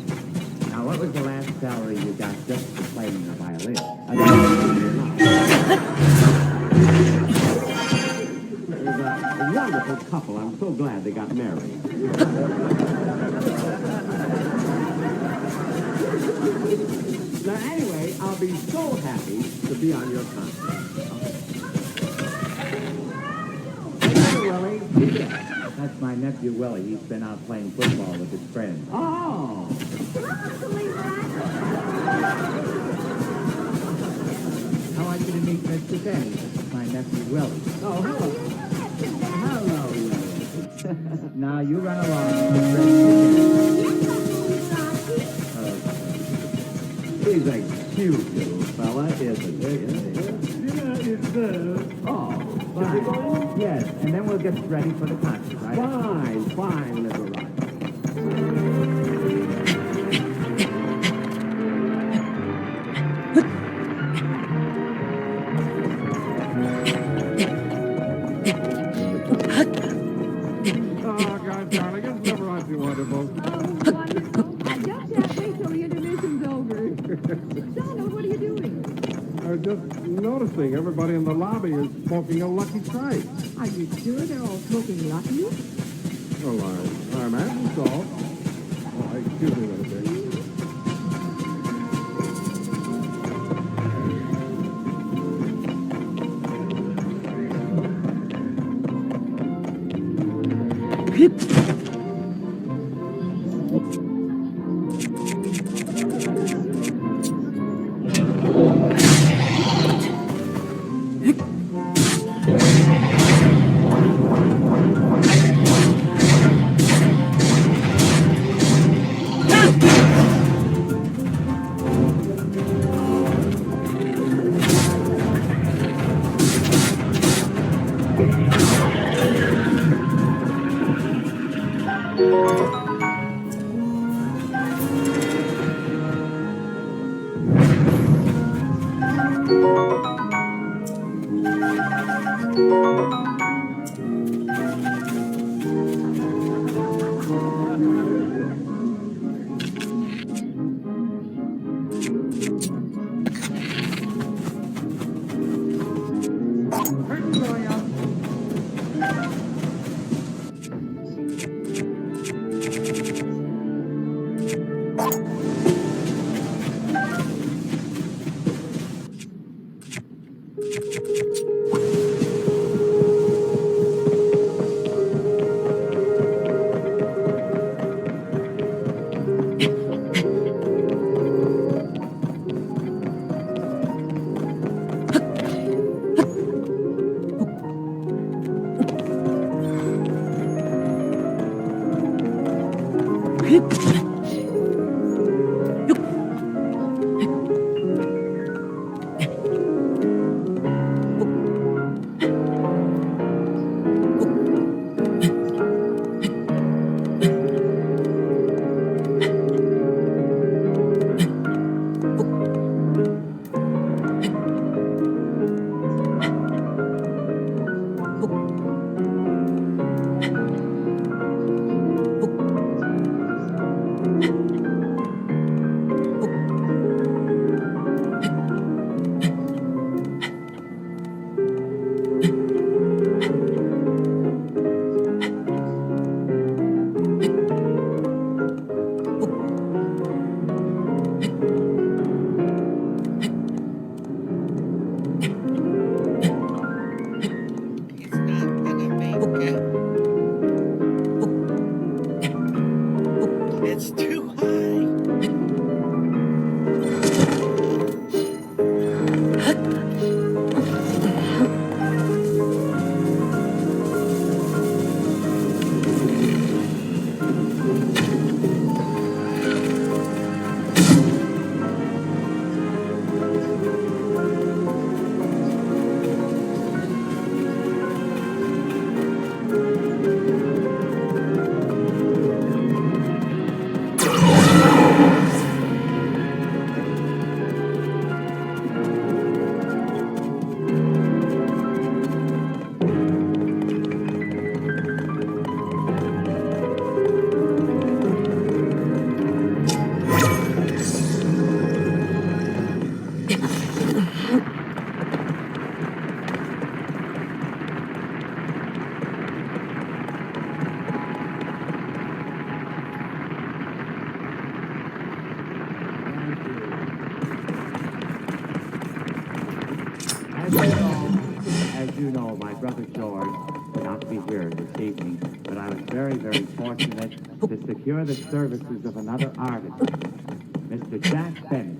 Now, what was the last salary you got just for playing the violin? There's a wonderful couple. I'm so glad they got married. Now, anyway, I'll be so happy to be on your concert. Willie? That's my nephew, Willie. He's been out playing football with his friends. Oh! I want you to meet Mr. Benny. This is my nephew, Willie. Oh, hello. Hello, Willie. Now, you run along with Mr. He's a cute little fella, isn't he? Dinner is served. Oh, Fine. Yes, and then we'll get ready for the concert, right? Fine, little right. Oh, God, darling, it's never actually wonderful. Oh, wonderful. I just have to wait till the intermission's over. Donald, what are you doing? I'm just noticing everybody in the lobby is smoking a Lucky Strike. Are you sure they're all smoking Lucky? Oh, I'm asking so. Oh, excuse me a little bit. It's too high. As you know, my brother George could not be here this evening, but I was very, very fortunate to secure the services of another artist, Mr. Jack Bennett.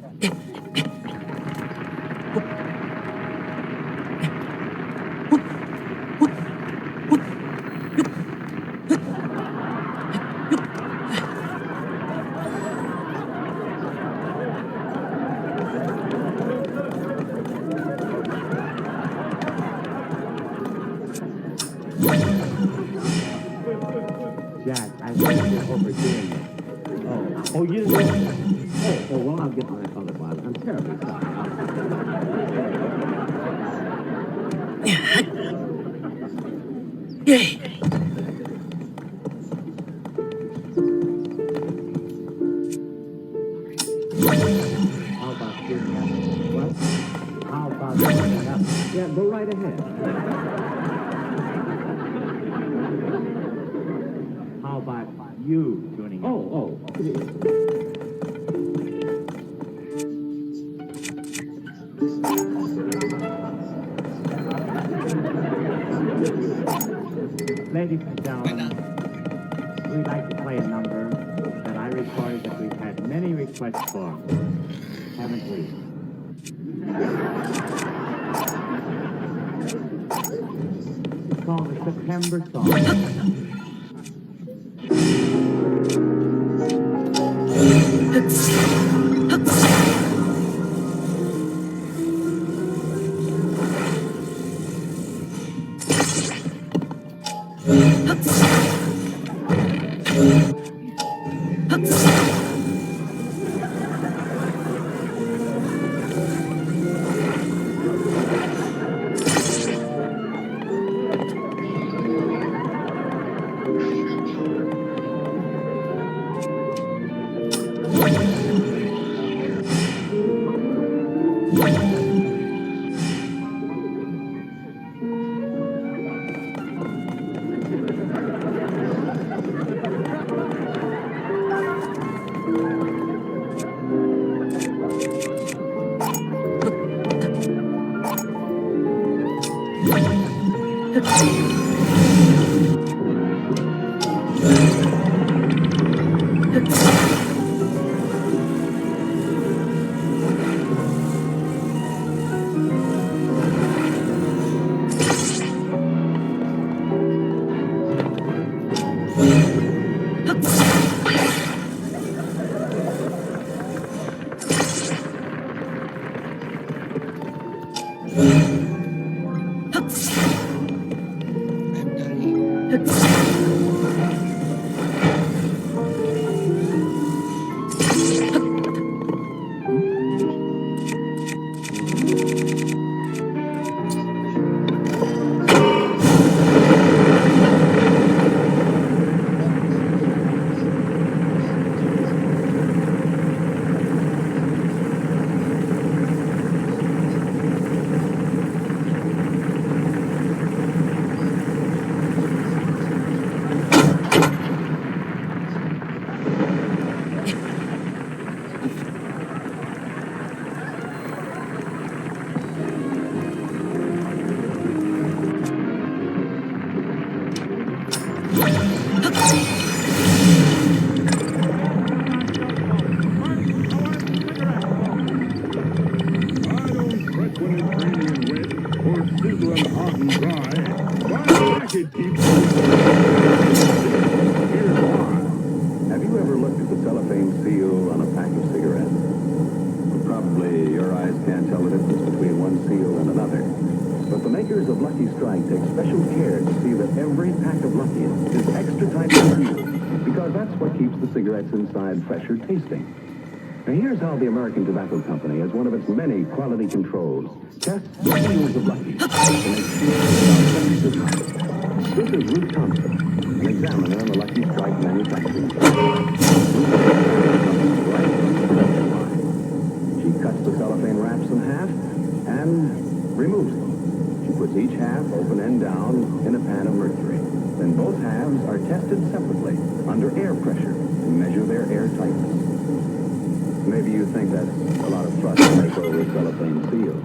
Jack, I think you're overdoing it. Oh, you know. Oh, well, I'll get my other bottle. I'm terribly How about shooting up? What? How about shooting up? Yeah, go right ahead. How about you tuning up? Oh. Ladies and gentlemen, we'd like to play a number that I recorded that we've had many requests for, haven't we? It's called the September Song. Have you ever looked at the cellophane seal on a pack of cigarettes? Probably your eyes can't tell the difference between one seal and another. But the makers of Lucky Strike take special care to see that every pack of Luckies is extra tightly sealed, because that's what keeps the cigarettes inside fresher tasting. Now here's how the American Tobacco Company, as one of its many quality controls, tests the seals of Luckies to make sure they're extra tight. This is Ruth Thompson, an examiner on the Lucky Strike manufacturing plant. She cuts the cellophane wraps in half and removes them. She puts each half open end down in a pan of mercury. Then both halves are tested separately under air pressure to measure their air tightness. Maybe you think that's a lot of fuss to make over a cellophane seal.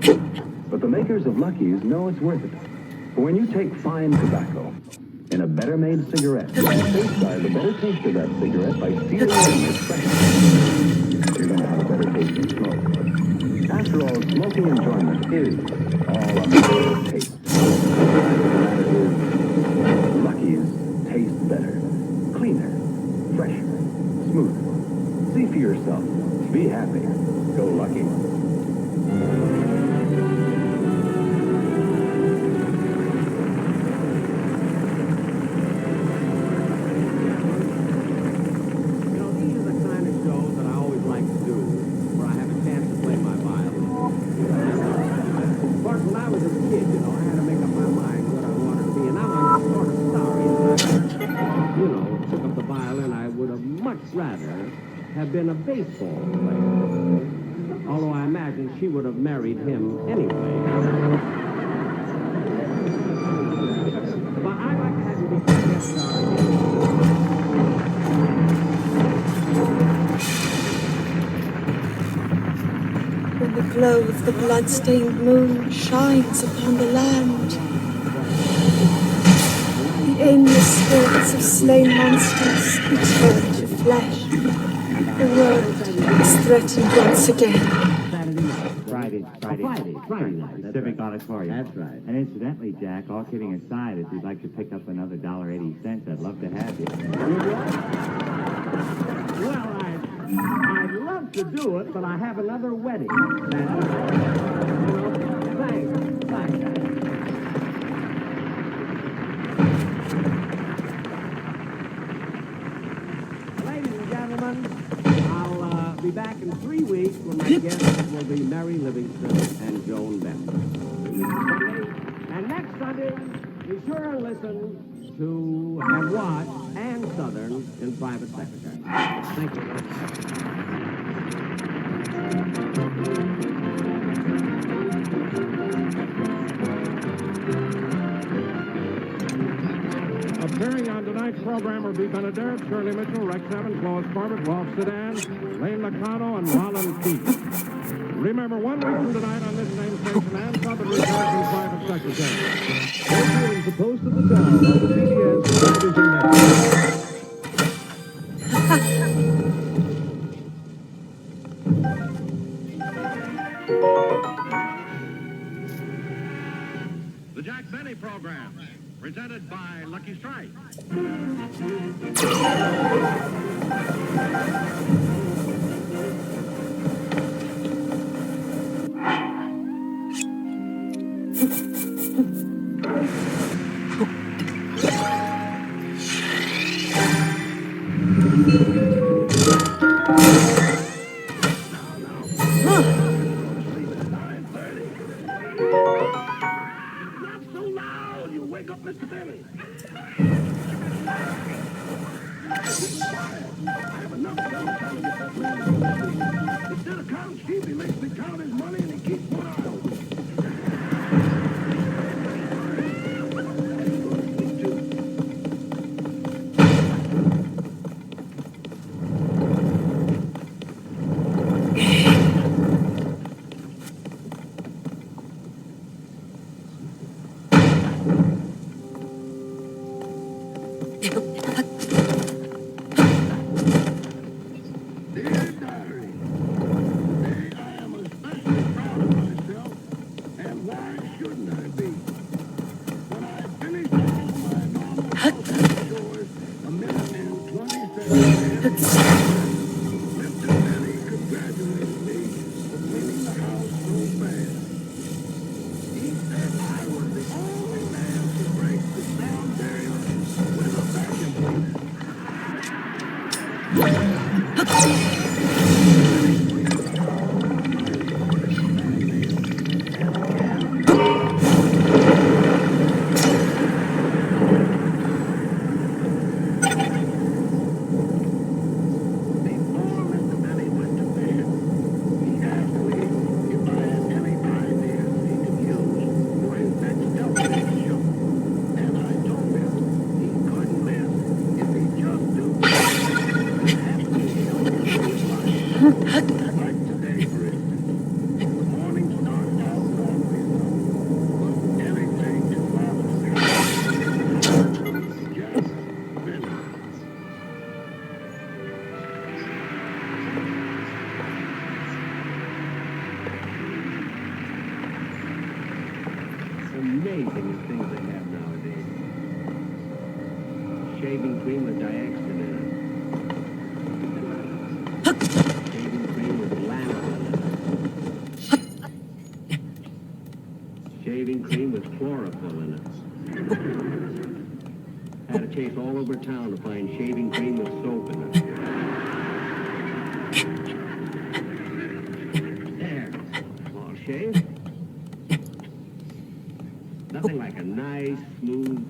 But the makers of Luckies know it's worth it. For when you take fine tobacco in a better-made cigarette, you safeguard the better taste of that cigarette by sealing it in its freshness. You're going to have a better tasting smoke. After all, smoking enjoyment is all a matter of taste. The fact of the matter is, Luckies taste better, cleaner, fresher, smoother. See for yourself. Be happy. Go Lucky. Have been a baseball player, although I imagine she would have married him anyway. But I'd like to have you become a guest star When the glow of the blood-stained moon shines upon the land, the nameless spirits of slain monsters return to flesh. The world is threatened once again. Friday night. Pacific Auditorium. That's right. And incidentally, Jack, all kidding aside, if you'd like to pick up another $1.80, I'd love to have you. Well, I'd love to do it, but I have another wedding. Thanks. Ladies and gentlemen, I'll be back in 3 weeks when my guests will be Mary Livingston and Joan Bennett. And next Sunday, be sure and listen to and watch Ann Southern in Private Secretary. Thank you. Appearing on tonight's program will be Benedict, Shirley Mitchell, Rex Evans, Lois Corbett, Rolf Sedan, Lane Lacano, and Roland Keith. Remember, 1 week from tonight on this same station, Ann Southern returns in Private Secretary. This is the Post of the Town on the CBS Television Network. The Jack Benny Program, presented by Lucky Strike. Instead of counting sheep, he makes me count his money and he keeps one eye open. Amazing the things they have nowadays. Shaving cream with Diaxin in it. Shaving cream with lanolin in it. Shaving cream with chlorophyll in it. Had to chase all over town to find shaving cream with soap in it. There. All shaved. Nothing like a nice, smooth...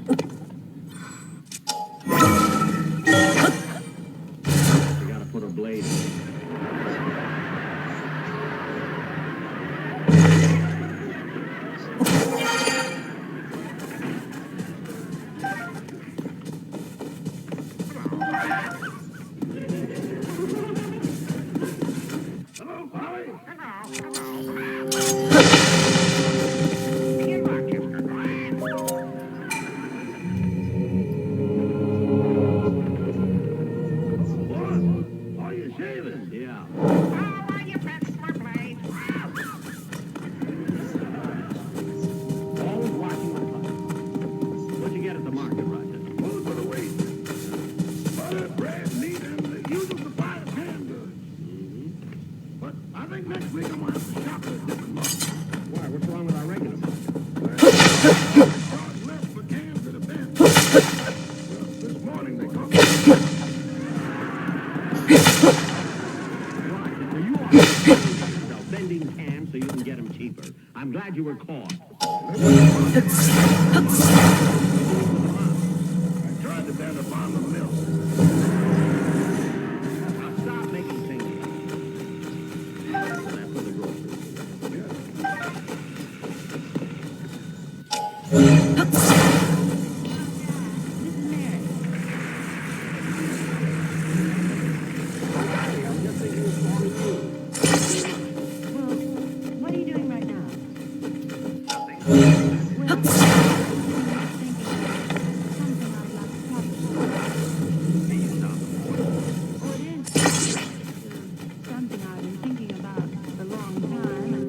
You gotta put a blade in it. Hello, Polly. bread, meat, and the usual supply of canned goods. But I think next week I'm going to have to shop at a different market. Why? What's wrong with our regular market? Cars left for cans at a bench. Well, this morning they come. Sell vending cans so you can get them cheaper. I'm glad you were caught. I tried to bend a bottle of milk. Now stop making things up. That's for the grocery. What are you doing right now? Something I've been thinking about a long time.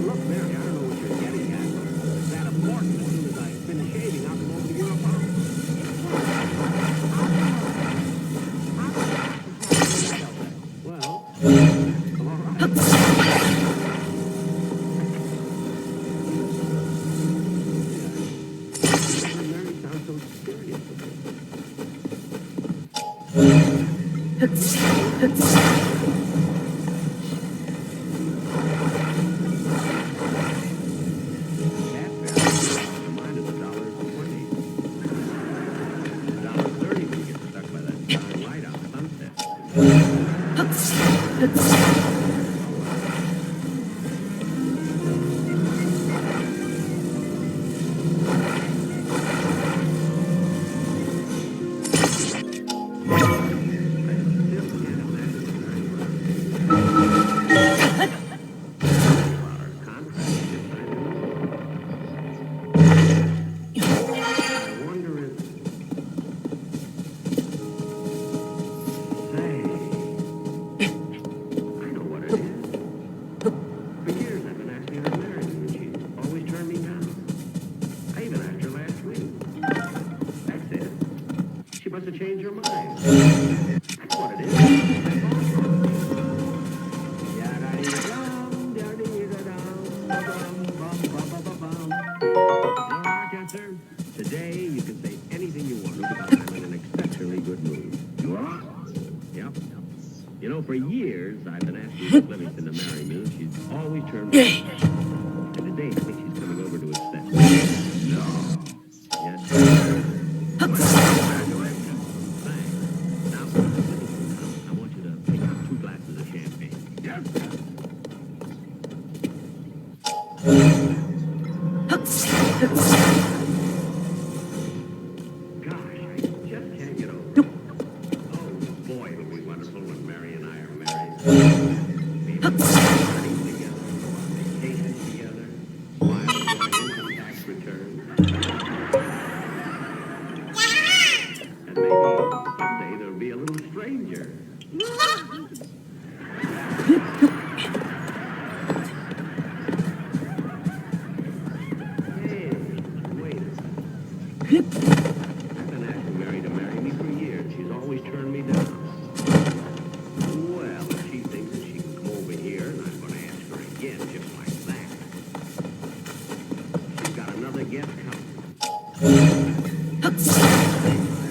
Look, Mary, I don't know what you're getting at. It's that important. As soon as I finish shaving, I'll come over to your apartment. Well, all right. Mary sounds so serious. Mine is $1.20. $1.30 when you get stuck by that darn light out sunset. To change your mind. That's what it is. Today you can say anything you want because I'm in an exceptionally good mood. You are? Yep. You know, for years I've been asking Miss Livingston to marry me, and she's always turned me down. And today I think she's coming over to accept me. No. Yes. I want you to pick up 2 glasses of champagne. Yes, Gosh, I just can't get over it. Oh, boy, it'll be wonderful when Mary and I are married. Maybe parties together, vacations together, while enjoying income tax returns. And maybe someday there'll be a little stranger. Hey, wait a second. I've been asking Mary to marry me for years. She's always turned me down. Well, if she thinks that she can come over here, and I'm going to ask her again just like that. She's got another guest coming.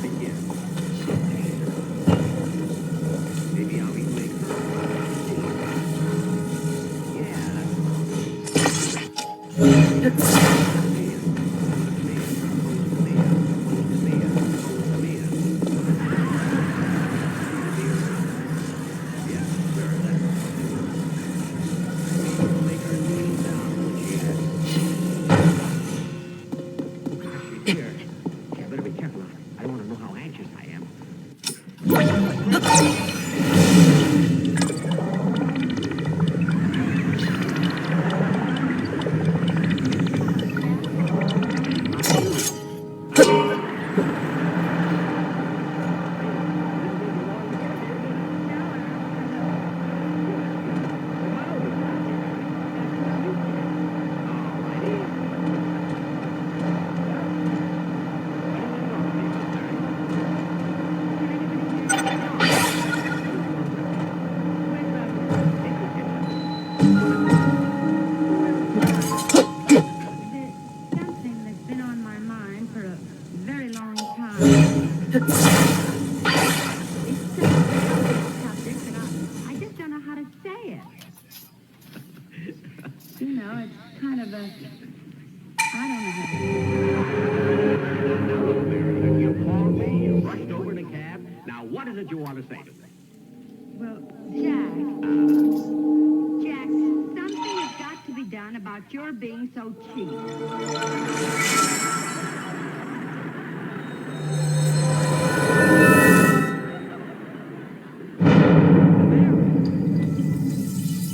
Again. Maybe I'll even make her. Here. Yeah, better be careful. mind for a very long time. It's such a subject that I just don't know how to say it. You know, it's kind of a... I don't know how to say it. Now, Mary, you called me, you rushed over in a cab. Now, what is it you want to say to me? Well, Jack, something has got to be done about your being so cheap.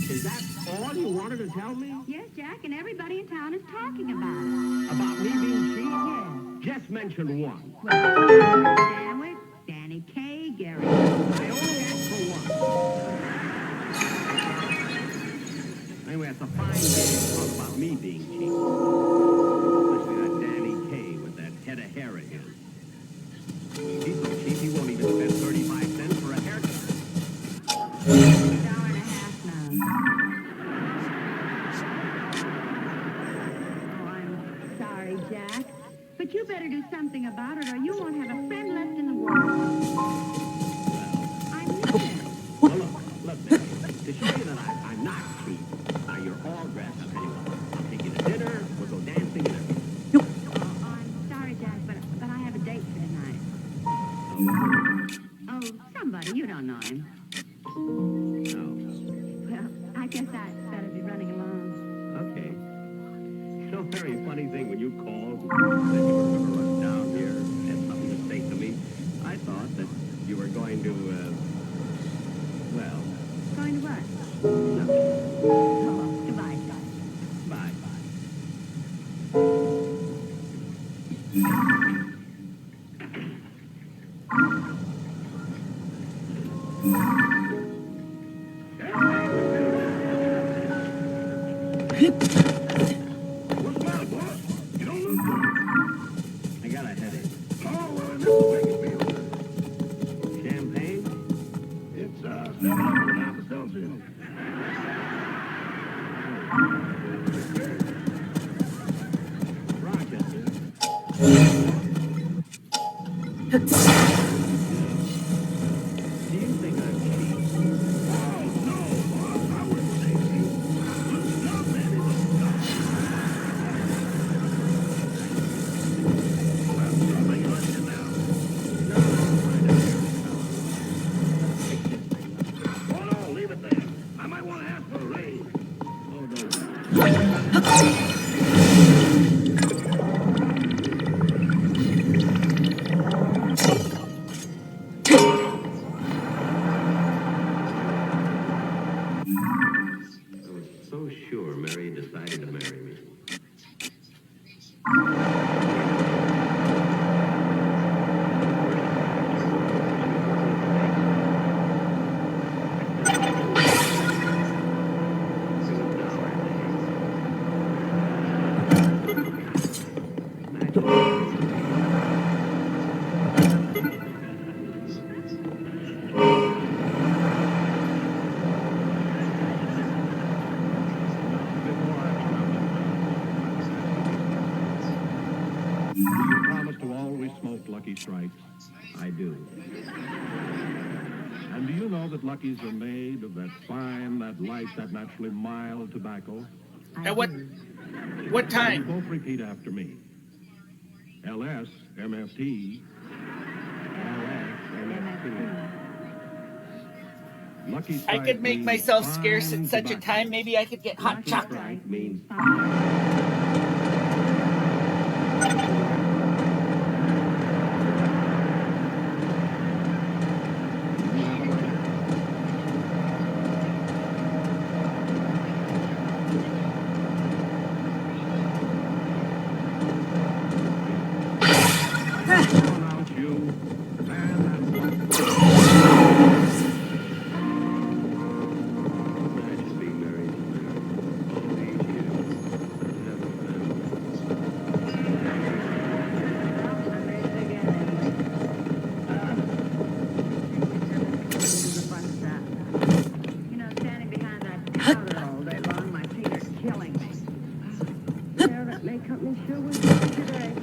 Is that all you wanted to tell me? Yes, Jack, and everybody in town is talking about it. About me being cheap? Yes. Just mention one. Well, Sandwich, Danny Kaye, Gary. I only asked for one. Anyway, it's a fine day to talk about me being cheap. Especially that Danny Kaye with that head of hair of his. He's so cheap he won't even spend 35 cents for a haircut. $1.50 now. Oh, I'm sorry, Jack. But you better do something about it or you won't have a friend left in the world. I mean it. Well, look, Mary, to show you that I'm not cheap, you're all dressed up anyway. I'll take you to dinner, we'll go dancing and everything. Oh, I'm sorry, Jack, but I have a date for tonight. Oh, somebody. You don't know him. No. Well, I guess I'd better be running along. Okay. So very funny thing when you called that you were going to run down here and had something to say to me. I thought that you were going to, well... Going to what? Nothing. Oh, goodbye, Jack. Bye. What's the matter, boss? You don't look good. I got a headache. Oh, well, this will make it feel good. Champagne? It's, 7-Up and a half a Celsius. Rochester. Do you think I'm cheap? Oh, no, boss. I wouldn't say so. But now, man, it's a stop. Well, something like it now. Oh, no, leave it there. I might want to ask for a raise. Oh, no. I was so sure Mary decided to marry me. Do you promise to always smoke Lucky Strikes? I do. And do you know that Luckies are made of that fine, that light, that naturally mild tobacco? At what You time? both repeat after me. LS, MFT, LS, MFT. Lucky I Strike could make means myself scarce at fine such a tobacco. time. Maybe I could get hot Lucky chocolate. Strike means Come on out, you. Man, that's I should be married all these years. You know, standing behind that counter all day long, my feet are killing me. Well, that May Company sure was good today.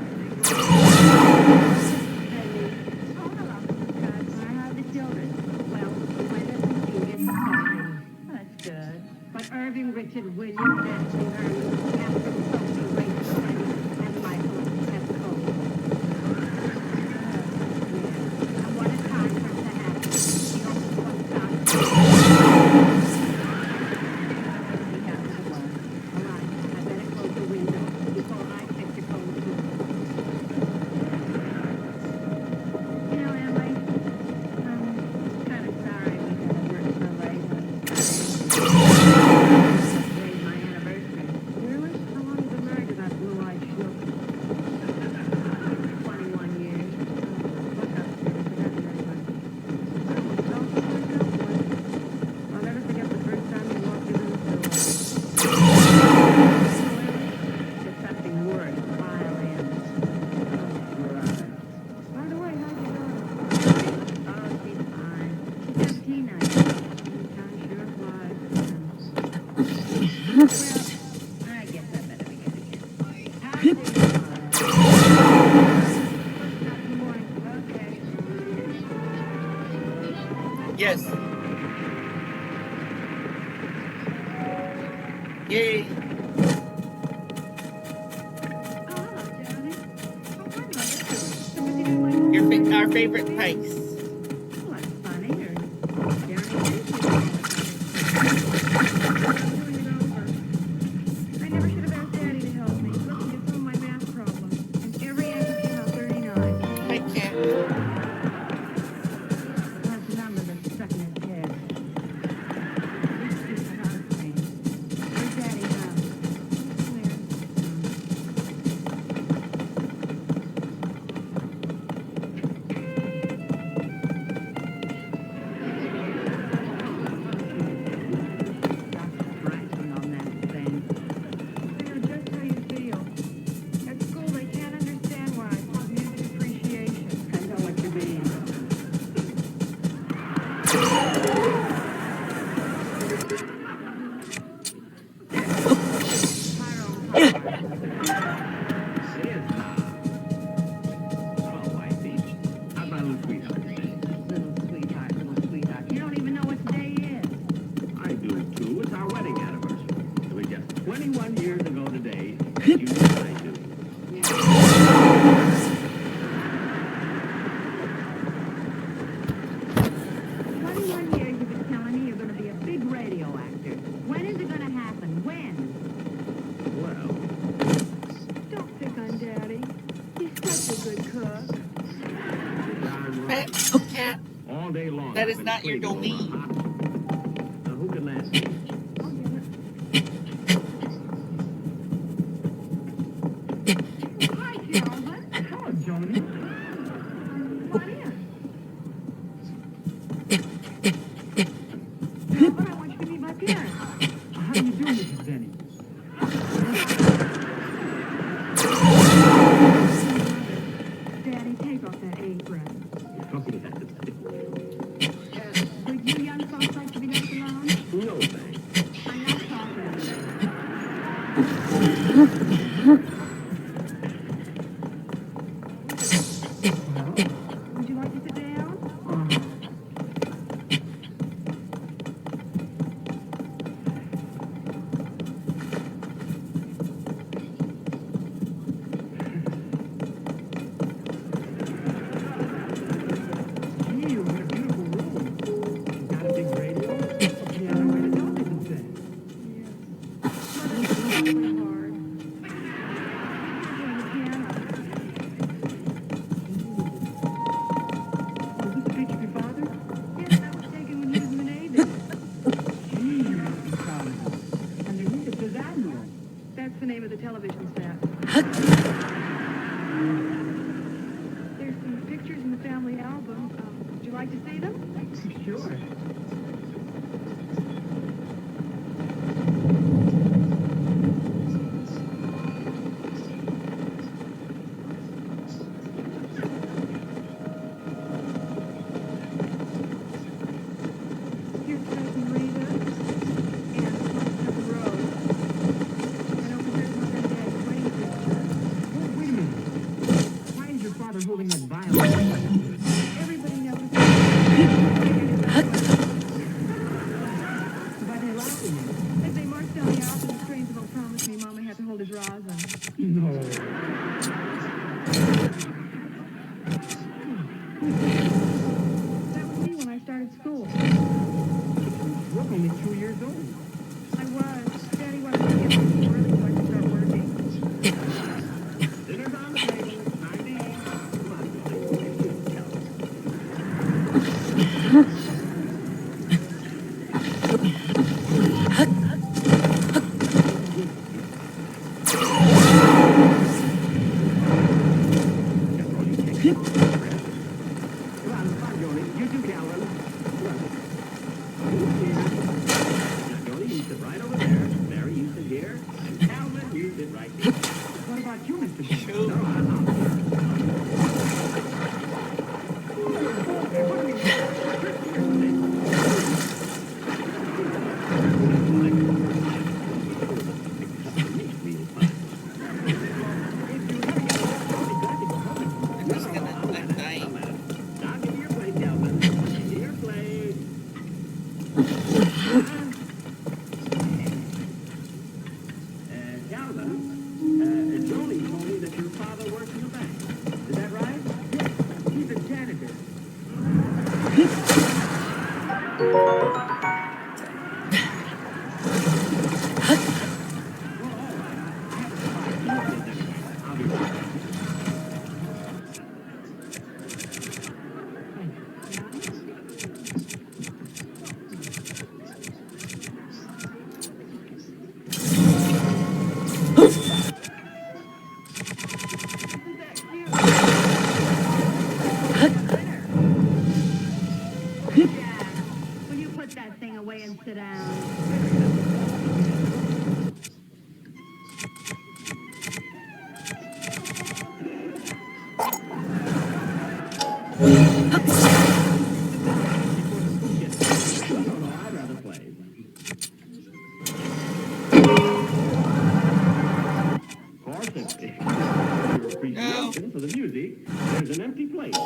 Yes. Yay. Our favorite place. Cat, all day long. that is not your domain. Now, who can last me? Hi, Calvin. Hello, Joni. Come in. Calvin, I want you to meet my parents. How do you do, Mrs. Denny? Daddy, take off that apron. Would you young folks like to be left alone? No, thanks. I'm not talking to you. Would you like to sit down? That's the name of the television set. There's some pictures in the family album. Would you like to see them? Sure. Here's Cousin Rita and Close Up the Road. And over there's Mother and Dad's wedding picture. Oh, wait a minute. Why is your father holding that violin? Everybody knows. Why are they laughing at? As they marched down the aisle to the strains of Oh Promise Me, Mama had to hold his rosin. No. That was me when I started school. We're only 2 years old. I was. Daddy wanted me to get home early so I could start working. Dinner's on the table. Time to eat. Come on, Billy. Come on, Joni. You too, Calvin. Come on. Now, Joni, you sit right over there. Mary, you sit here. And Calvin, you sit right here. What about you, Mr. Denny? Shoot. I'm just gonna like dying. Now give me your plate, Calvin. Give me your plate. sit down. I'd rather play. For your appreciation for the music, there's an empty place.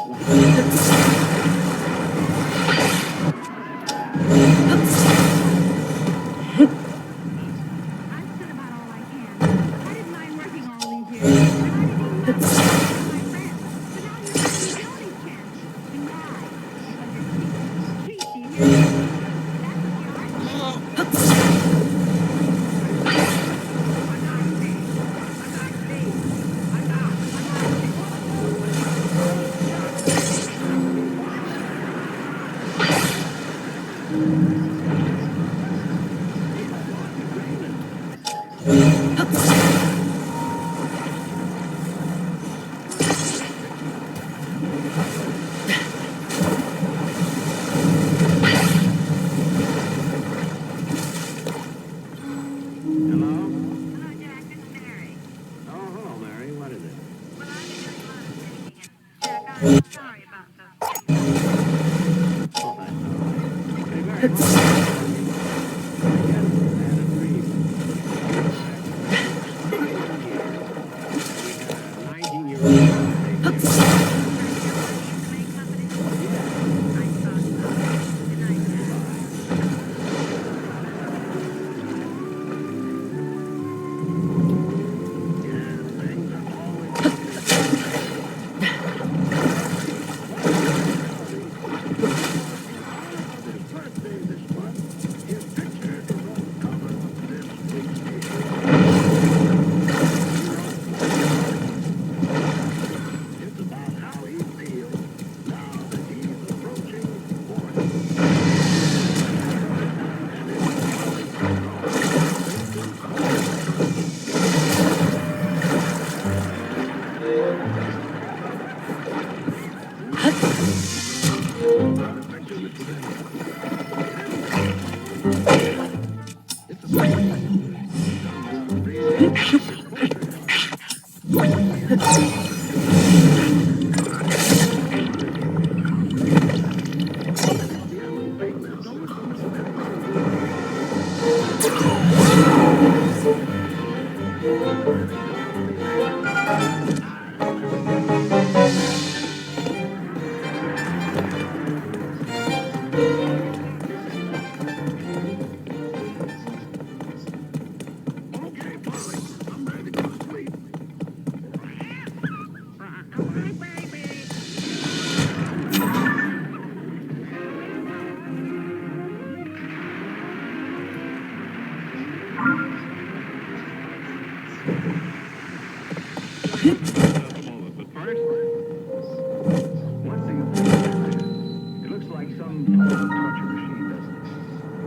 It looks like some form of torture machine, doesn't it?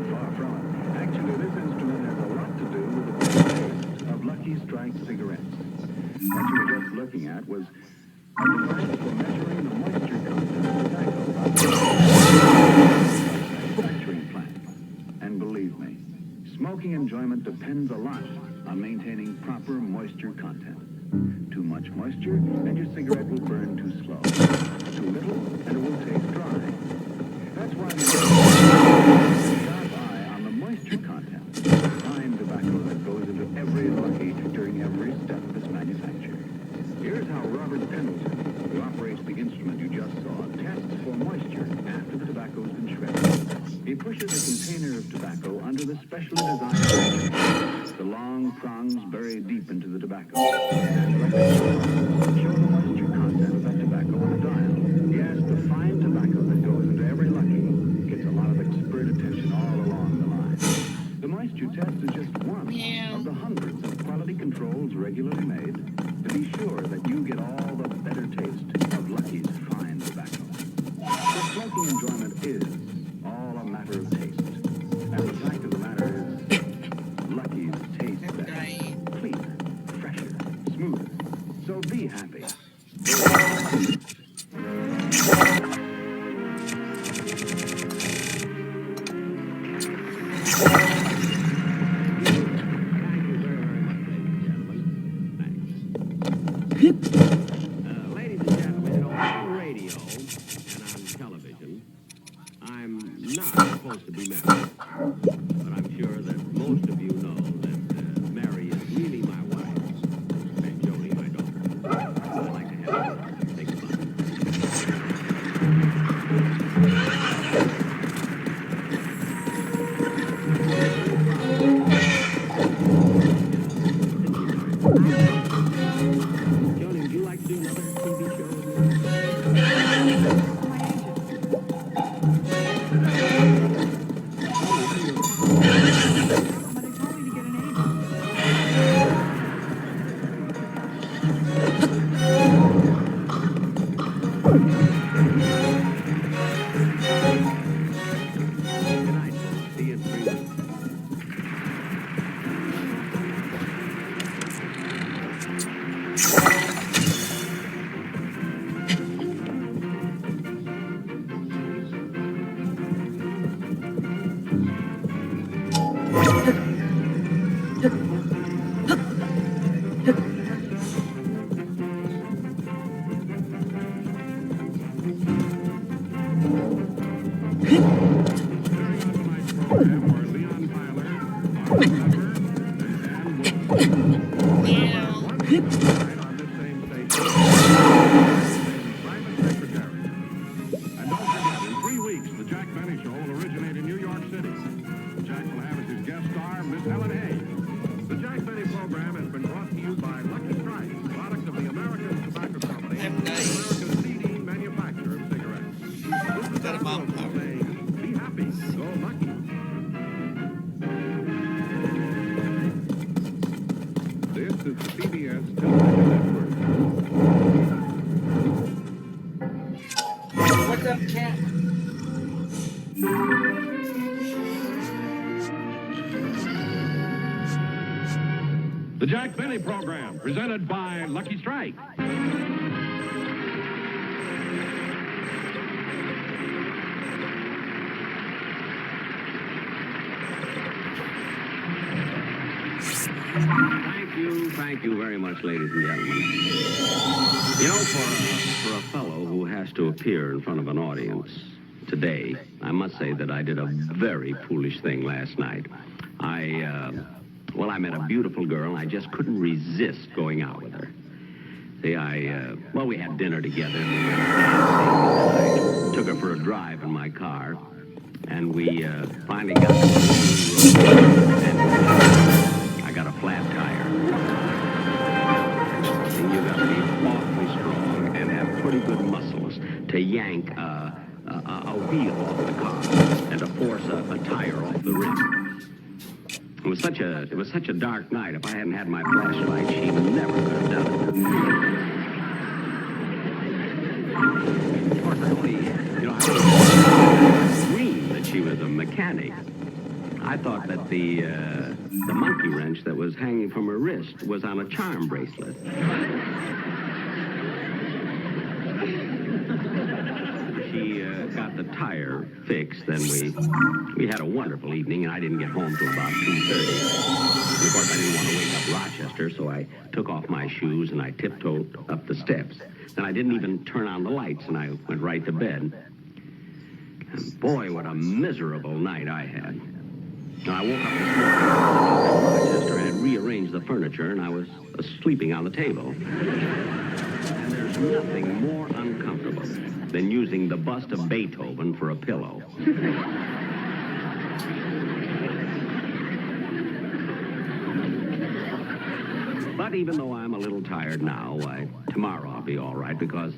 Far from it. Actually, this instrument has a lot to do with the taste of Lucky Strike cigarettes. What you were just looking at was a device for measuring the moisture content of tobacco manufacturing plant. And believe me, smoking enjoyment depends a lot on maintaining proper moisture content. Too much moisture, and your cigarette will burn too slow. Too little, and it will taste dry. That's why you keep a sharp eye on the moisture content. Fine tobacco that goes into every Lucky during every step of its manufacture. Here's how Robert Pendleton, who operates the instrument you just saw, tests for moisture after the tobacco's been shredded. He pushes a container of tobacco under the specially designed pressure. The long prongs bury deep into the tobacco. Show the moisture content of that tobacco on a dial. Yes, the fine tobacco that goes into every Lucky gets a lot of expert attention all along the line. The moisture test is just one of the hundreds of quality controls regularly made to be sure that you get all the better taste of Lucky's fine tobacco. But smoking enjoyment is all a matter of taste. And the fact of the matter is, Lucky's tastes better, cleaner, fresher, smoother. So be happy. radio and on television, I'm not supposed to be married. But I'm sure that most of you know that Mary is really my wife, and Jody my daughter. I'd like to have her think about it. Jody, would you like to do another TV show with me? What's up, cat? The Jack Benny Program, presented by Lucky Strike. Thank you very much, ladies and gentlemen. You know, for a fellow who has to appear in front of an audience today, I must say that I did a very foolish thing last night. I met a beautiful girl, and I just couldn't resist going out with her. See, we had dinner together, and we went dancing, and I took her for a drive in my car, and we finally got to the road, and I got a flat tire. And you got to be awfully strong and have pretty good muscles to yank a wheel off the car and to force a tire off the rim. It was such a dark night. If I hadn't had my flashlight, she never could have done it. Of course, I dreamed that she was a mechanic. I thought that the monkey wrench that was hanging from her wrist was on a charm bracelet. She got the tire fixed, and we had a wonderful evening, and I didn't get home till about 2:30. Of course, I didn't want to wake up Rochester, so I took off my shoes and I tiptoed up the steps. And I didn't even turn on the lights, and I went right to bed. And boy, what a miserable night I had. And I woke up this morning, Rochester had rearranged the furniture, and I was sleeping on the table. And there's nothing more uncomfortable than using the bust of Beethoven for a pillow. But even though I'm a little tired now, tomorrow I'll be all right, because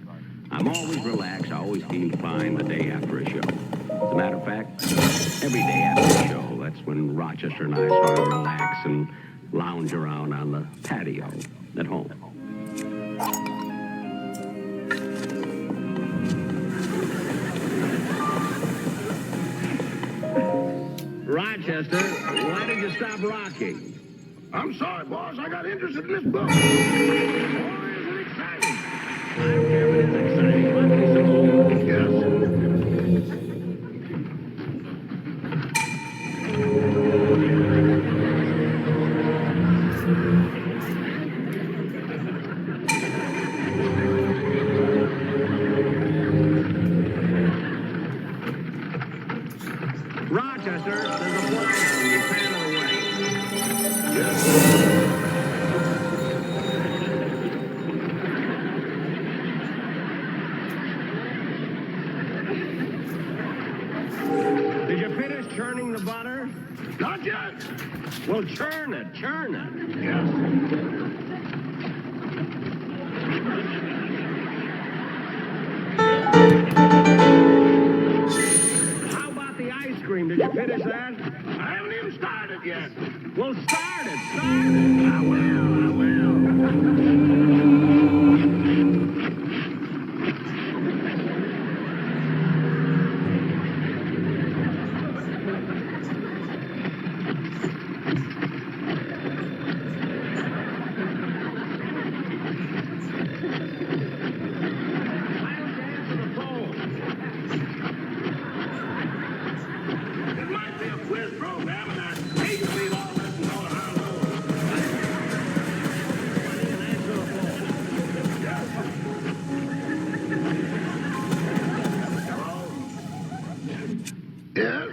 I'm always relaxed. I always feel fine the day after a show. As a matter of fact, every day after a show, that's when Rochester and I sort of relax and lounge around on the patio at home. Rochester, why did you stop rocking? I'm sorry, boss. I got interested in this book. Boy, is it exciting. I don't care if it is exciting. Let me some more. Yes. churning the butter? Not yet. Well, churn it, churn it. Yes. How about the ice cream? Did you finish that? I haven't even started yet. Well, start it, start it. I will. It might be a quiz program, and I hate to leave all this and all around. Yes?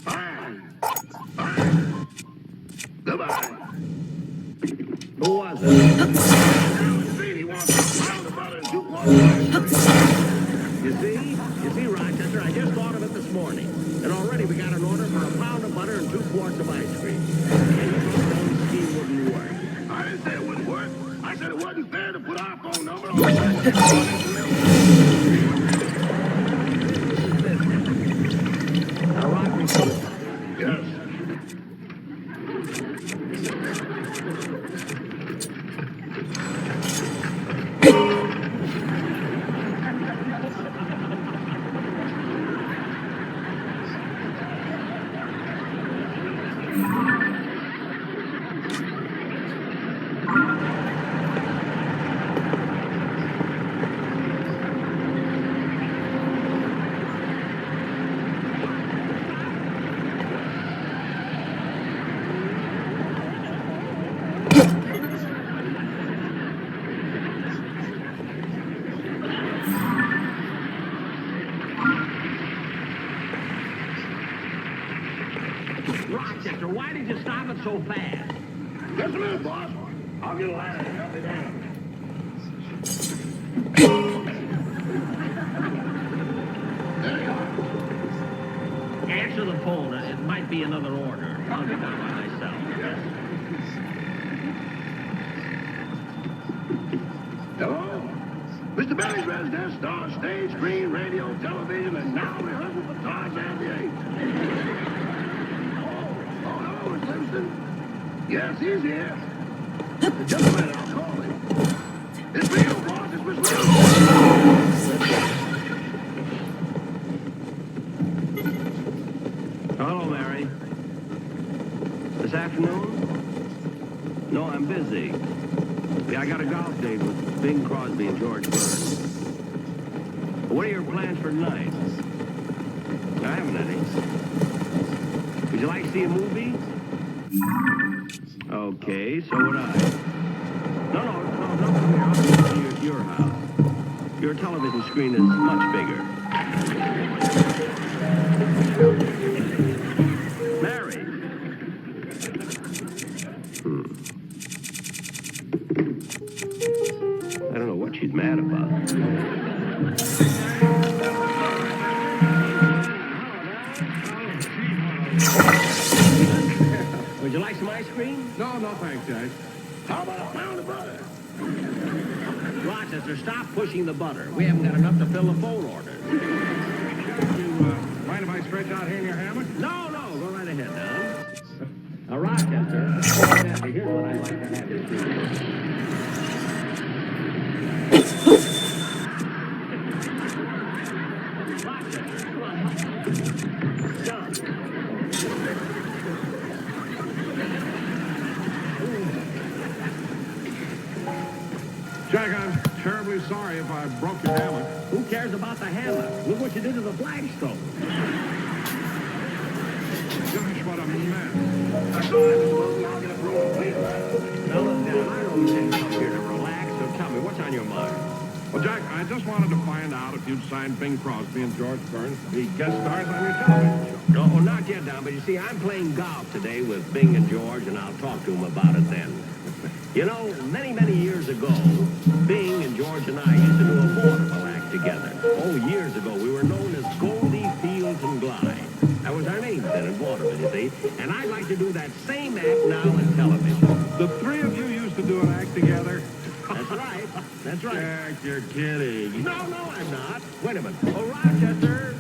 Fine. Fine. Goodbye. Who was it? He wants a pound of butter and 2 quarts of ice cream. You see, Rochester, I just thought of it this morning. And already we got an order for a pound of butter and 2 quarts of ice cream. And you thought the old scheme wouldn't work. I didn't say it wouldn't work. I said it wasn't fair to put our phone number on the Now, Rochester. Yes. Rochester, why did you stop it so fast? Just a minute, boss. I'll get a ladder and help you down. There you are. Answer the phone. It might be another order. I'll be down by myself. Yes. Hello? Mr. Benny's residence, star, stage, screen, radio, television, and now rehearsal for Tarzan the Apes. Oh, hello, Miss Livingston. Yes, he's here. Just a minute, I'll call him. It's me, old boss. It's Miss Livingston. Hello, Mary. This afternoon? No, I'm busy. Yeah, I got a golf date with Bing Crosby and George Burns. What are your plans for tonight? I haven't any. Would you like to see a movie? Okay, so would I. No, come here. I'll come to your house. Your television screen is much bigger. Mary. I don't know what she's mad about. Would you like some ice cream? No, thanks, Jake. How about a pound of butter? Rochester, stop pushing the butter. We haven't got enough to fill the phone order. You mind if I stretch out here in your hammock? No, go right ahead now. Now, Rochester, here's what I'd like to have you do. Jack, I'm terribly sorry if I broke your hammock. Who cares about the hammock? Look what you did to the flagstone. Gosh, what a mess. Now, look, now, I don't intend to come here to relax, so tell me, what's on your mind? Well, Jack, I just wanted to find out if you'd signed Bing Crosby and George Burns to be guest stars on your television show. No, not yet, Don, but you see, I'm playing golf today with Bing and George, and I'll talk to them about it then. You know, many years ago, Bing and George and I used to do a vaudeville act together. Oh, years ago, we were known as Goldie Fields and Glide. That same act now in television. The three of you used to do an act together? That's right. That's right. Jack, you're kidding. No, I'm not. Wait a minute. Oh, Rochester.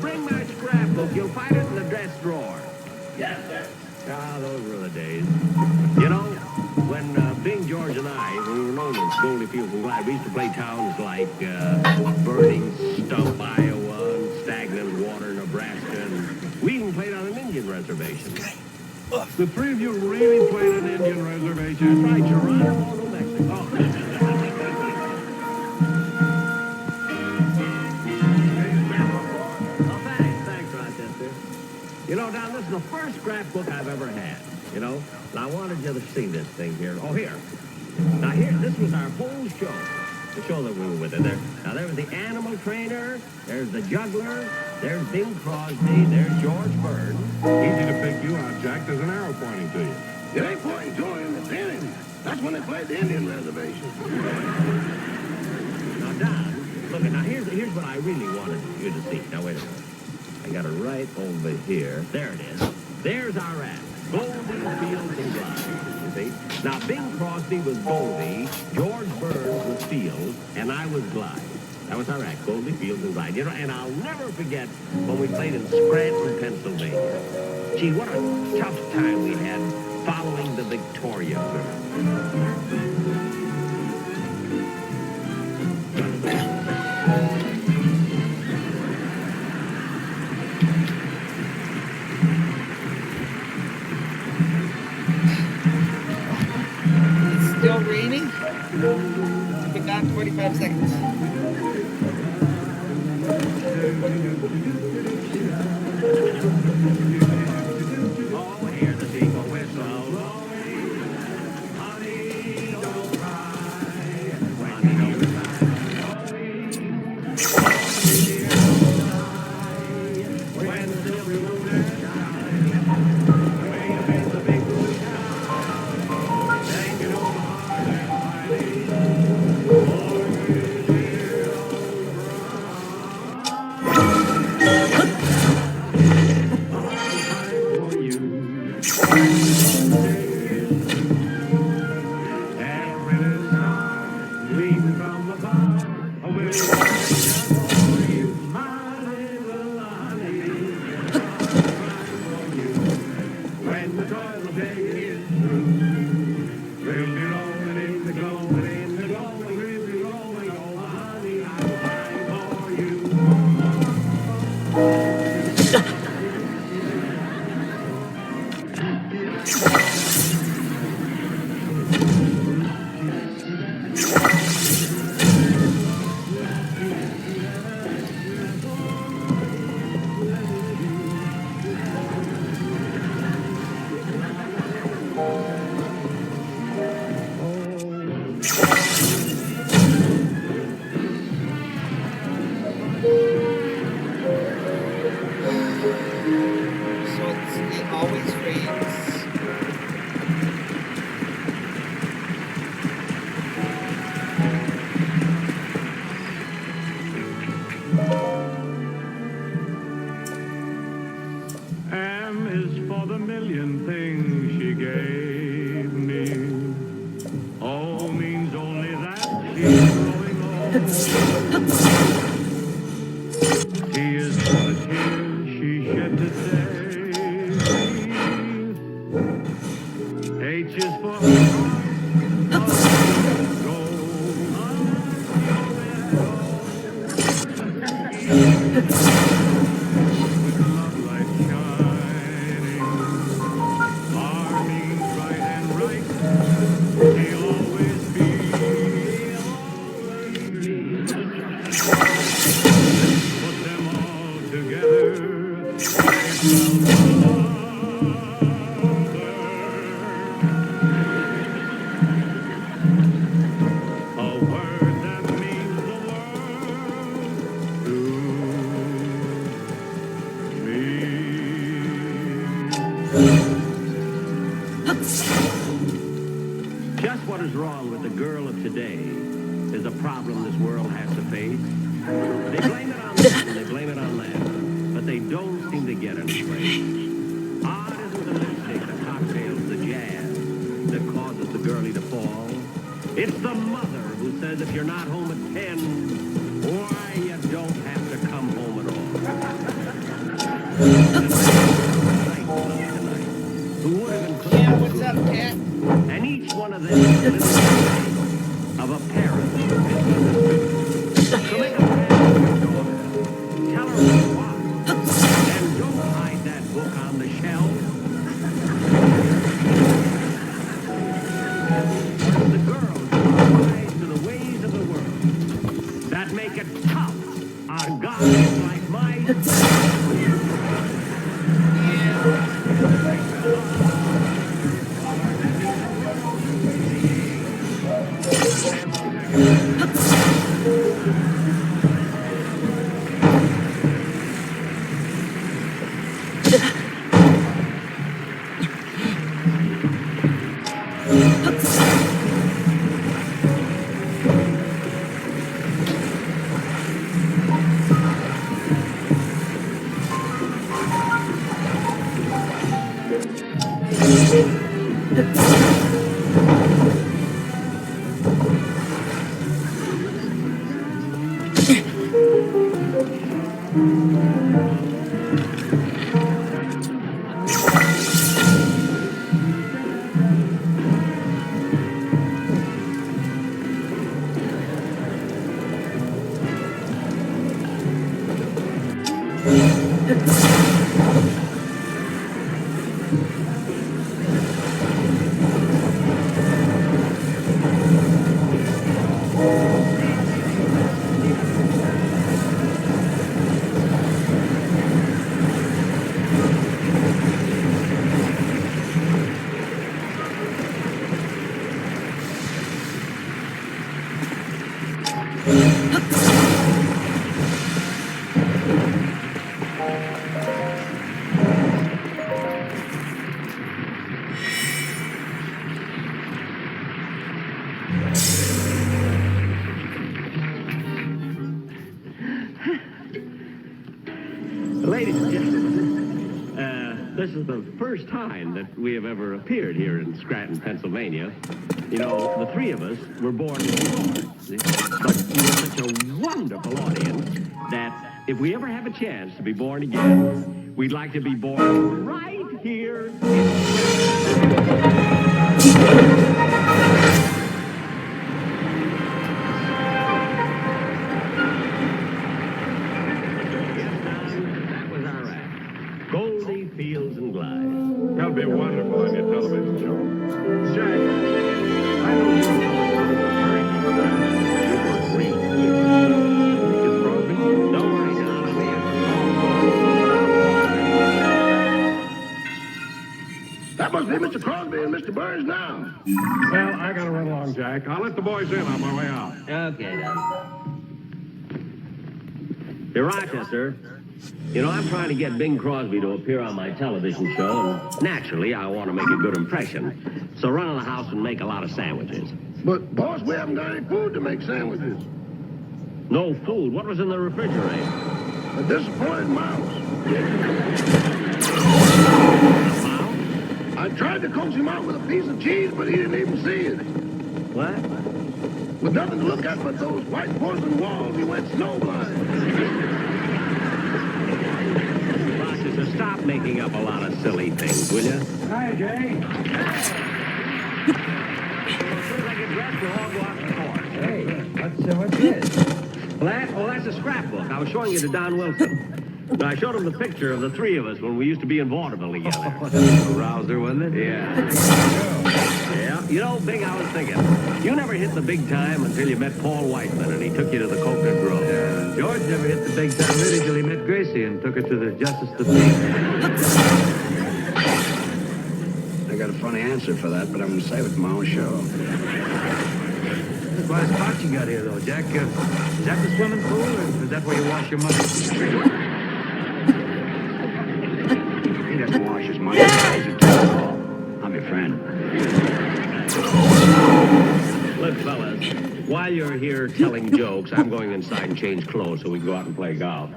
Bring my scrapbook. You'll find it in the dress drawer. Yes, sir. Ah, those were the days. You know, when Bing, George, and I, when we were known as Goldie Fields and Glide, we used to play towns like Burning Stump, Iowa, and Stagnant Water, Nebraska, and we even played on an Indian reservation. The three of you really played an Indian reservation? That's right, Geronimo, New Mexico. Thanks, Rochester. You know, Don, this is the first scrapbook I've ever had, you know? And I wanted you to see this thing here. Oh, here. Now, this was our whole show. The show that we were with. There was the animal trainer, there's the juggler, there's Bing Crosby, there's George Burns. Easy to pick you out, Jack. There's an arrow pointing to you. It ain't pointing to him, it's in him. That's when they played the Indian reservation. Now, Don, look, now here's what I really wanted you to see. Now, wait a minute. I got it right over here. There it is. There's our act. Goldie, Fields, and Glide. You see? Now, Bing Crosby was Goldie, George Burns was Fields, and I was Glide. That was our act, Goldie, Fields, and Glide. You know, and I'll never forget when we played in Scranton, Pennsylvania. Gee, what a tough time we had following the Victoria girl. Still raining? But not 45 seconds. Oh, hear the eagle whistle. Honey, don't cry. Honey, don't cry. When the silver moon is shining, way up in the big blue sky, hanging over my heart and hiding. M is for the million things she gave me. O means only that she's growing old. T is for the tears she shed to save me. H is for her heart of gold. Just what is wrong with the girl of today is a problem this world has to face. They blame it on this and they blame it on that, but they don't seem to get any place. Odd isn't the the girlie to fall. It's the mother who says if you're not home at 10, why, you don't have to come home at all. Who would have included Yeah, what's up, Cat? and each one of them is a little story of a parent misunderstood. So make a plan with your daughter. Tell her what you want. And don't hide that book on the shelf. The girls are wise to the ways of the world that make it tough on guys like Ladies and gentlemen, this is the first time that we have ever appeared here in Scranton, Pennsylvania. You know, the three of us were born in New York, but you were such a wonderful audience that if we ever have a chance to be born again, we'd like to be born right here in Goldie Fields and Glides. That'll be wonderful on your television show. Jack, I know you very good at that. You work great. Is Crosby? Don't worry, Don. I'll be That must be Mr. Crosby and Mr. Burns now. Well, I gotta run along, Jack. I'll let the boys in on my way out. Okay, Don. Hey, Rochester. You know, I'm trying to get Bing Crosby to appear on my television show, and naturally, I want to make a good impression. So run in the house and make a lot of sandwiches. But, boss, we haven't got any food to make sandwiches. No food? What was in the refrigerator? A disappointed mouse. I tried to coax him out with a piece of cheese, but he didn't even see it. What? With nothing to look at but those white porcelain walls, he went snowblind. Rochester, stop making up a lot of silly things, will you? Hi, Jay. As soon as I get dressed, we'll all go out to the course. Hey, what's this? Well, that's a scrapbook. I was showing you to Don Wilson. I showed him the picture of the three of us when we used to be in vaudeville together. Oh, that was a rouser, wasn't it? Yeah. Yeah. You know, Bing, I was thinking, you never hit the big time until you met Paul Whiteman and he took you to the Coconut Grove. George never hit the big time really till he met Gracie and took her to the Justice of the Peace. I got a funny answer for that, but I'm going to save it for my own show. What a spot you got here, though, Jack. Is that the swimming pool, or is that where you wash your money? He doesn't wash his money. I'm your friend. Look, fellas, while you're here telling jokes, I'm going inside and change clothes so we can go out and play golf.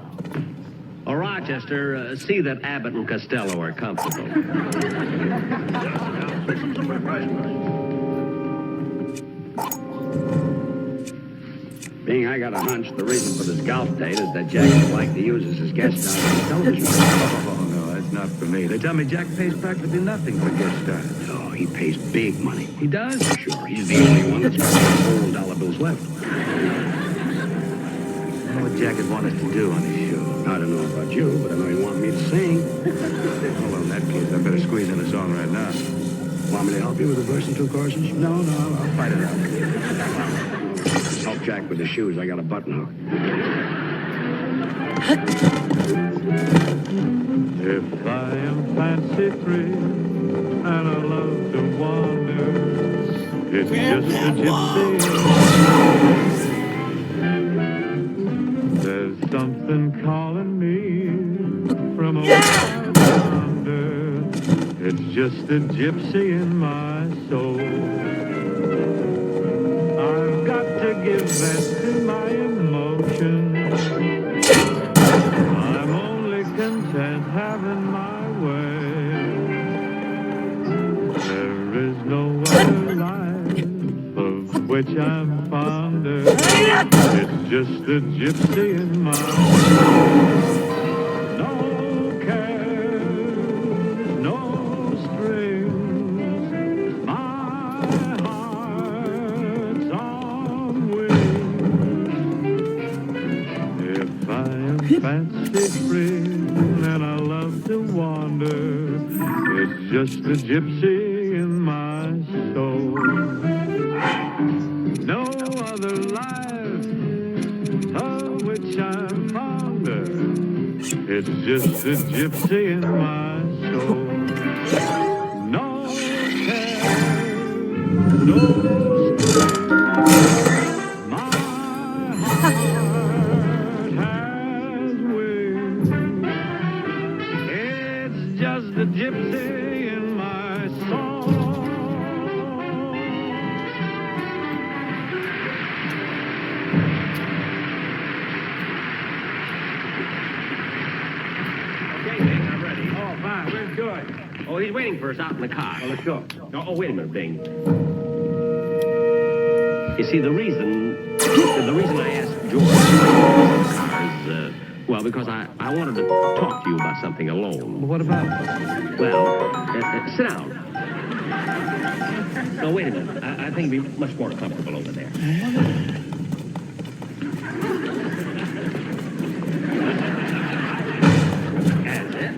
Oh, Rochester, see that Abbott and Costello are comfortable. Fix him some refreshments. Being I got a hunch, the reason for this golf date is that Jack would like to use us as guest stars on television. Oh, no, that's not for me. They tell me Jack pays practically nothing for guest stars. Oh, he pays big money. He does? Sure, he's the only one that's got some $1 bills left. I know what Jack would want us to do on his show. I don't know about you, but I know he'd want me to sing. Well, in that case, I better squeeze in a song right now. Want me to help you with the verse and two choruses? No, I'll fight it out. Help Jack with the shoes. I got a button hook. If I am fancy free and I love to wander, it's just a gypsy. There's something calling me from a wild yonder. It's just a gypsy in my soul. I've got to give vent to my emotions. I'm only content having my way. There is no other life of which I'm fonder. It's just a gypsy in my soul. No cares, no strings. My heart's on wings. If I am fancy free and I love to wander, it's just a gypsy in my soul. No other life of which I'm fonder. It's just a gypsy in my soul. No care, no strings. My heart has wings. It's just a gypsy in my soul. Okay, Bing, I'm ready. Oh, fine. Where's George? Oh, he's waiting for us out in the car. Well, let's go. Oh, wait a minute, Bing. You see, the reason I asked George about the cars, well, because I wanted to talk to you about something alone. Well, what about it? Well, sit down. No, wait a minute. I think it'd be much more comfortable over there. That's it.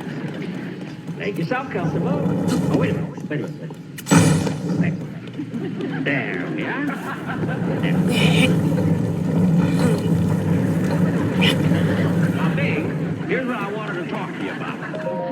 Make yourself comfortable. Oh, wait a minute. Wait a minute. There we are. Now, Bing, here's what I wanted to talk to you about.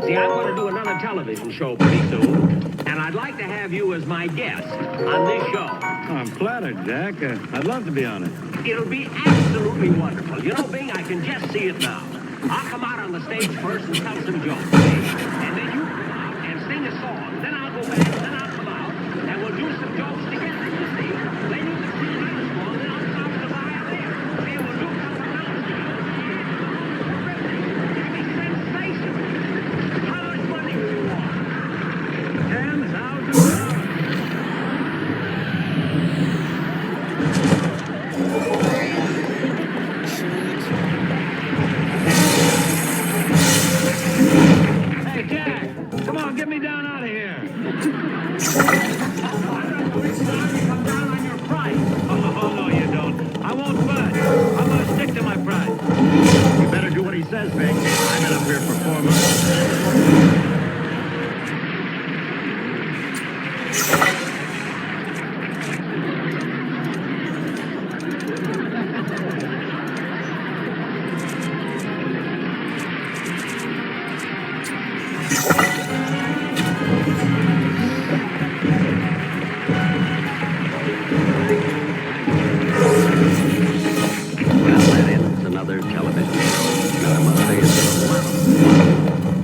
See, I'm going to do another television show pretty soon, and I'd like to have you as my guest on this show. I'm flattered, Jack. I'd love to be on it. It'll be absolutely wonderful. You know, Bing, I can just see it now. I'll come out on the stage first and tell some jokes, and then you come out and sing a song. Then I'll go back, then I'll come out, and we'll do some jokes together, you see. Then you can sing another song, then I'll come out with a violin. And we'll do something else together. It'll be sensational. How much money do you want? $10,000. Hey, Jack, come on, get me down out of here. Come down on your price. Oh, no, you don't. I won't budge. I'm going to stick to my price. You better do what he says, Vic. I've been up here for 4 months. Well, that ends another television show. Now, I must say it's been a lot of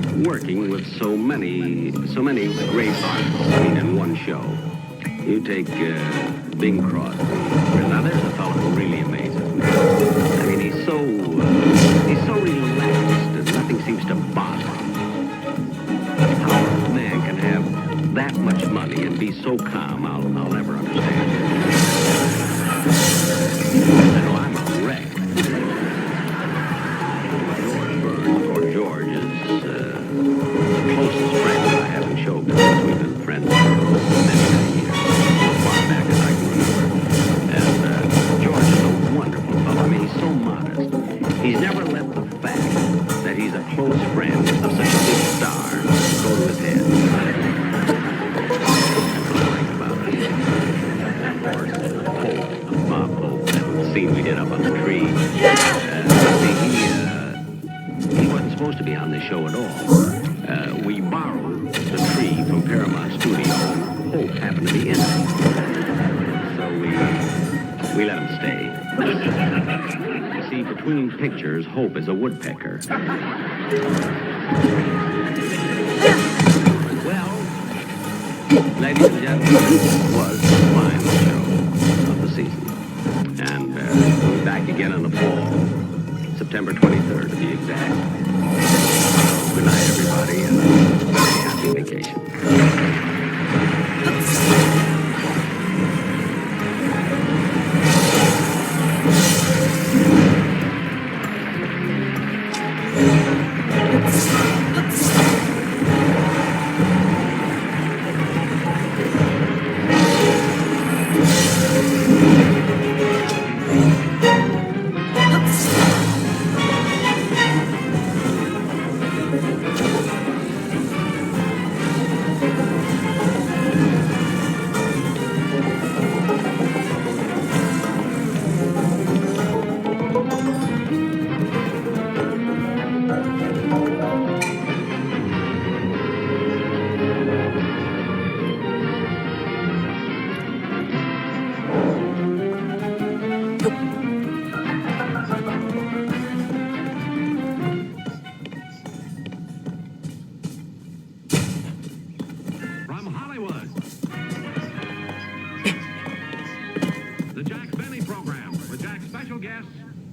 fun working with so many great artists in one show. You take Bing Crosby. Now, there's a fellow who really amazes me. I mean, he's so relaxed that nothing seems to bother him. How a man can have that much money and be so calm, I'll never understand. He's so modest. He's never let the fact that he's a close friend of such a big star go to his head. That's what I like about it. Of course, Hope, Bob Hope, that scene we did up on the tree. He wasn't supposed to be on this show at all. We borrowed the tree from Paramount Studio. Hope happened to be in it. So we let him stay. You see, between pictures, Hope is a woodpecker. Well, ladies and gentlemen, this was the final show of the season. And we'll be back again in the fall, September 23rd to be exact. Good night, everybody, and very happy vacation.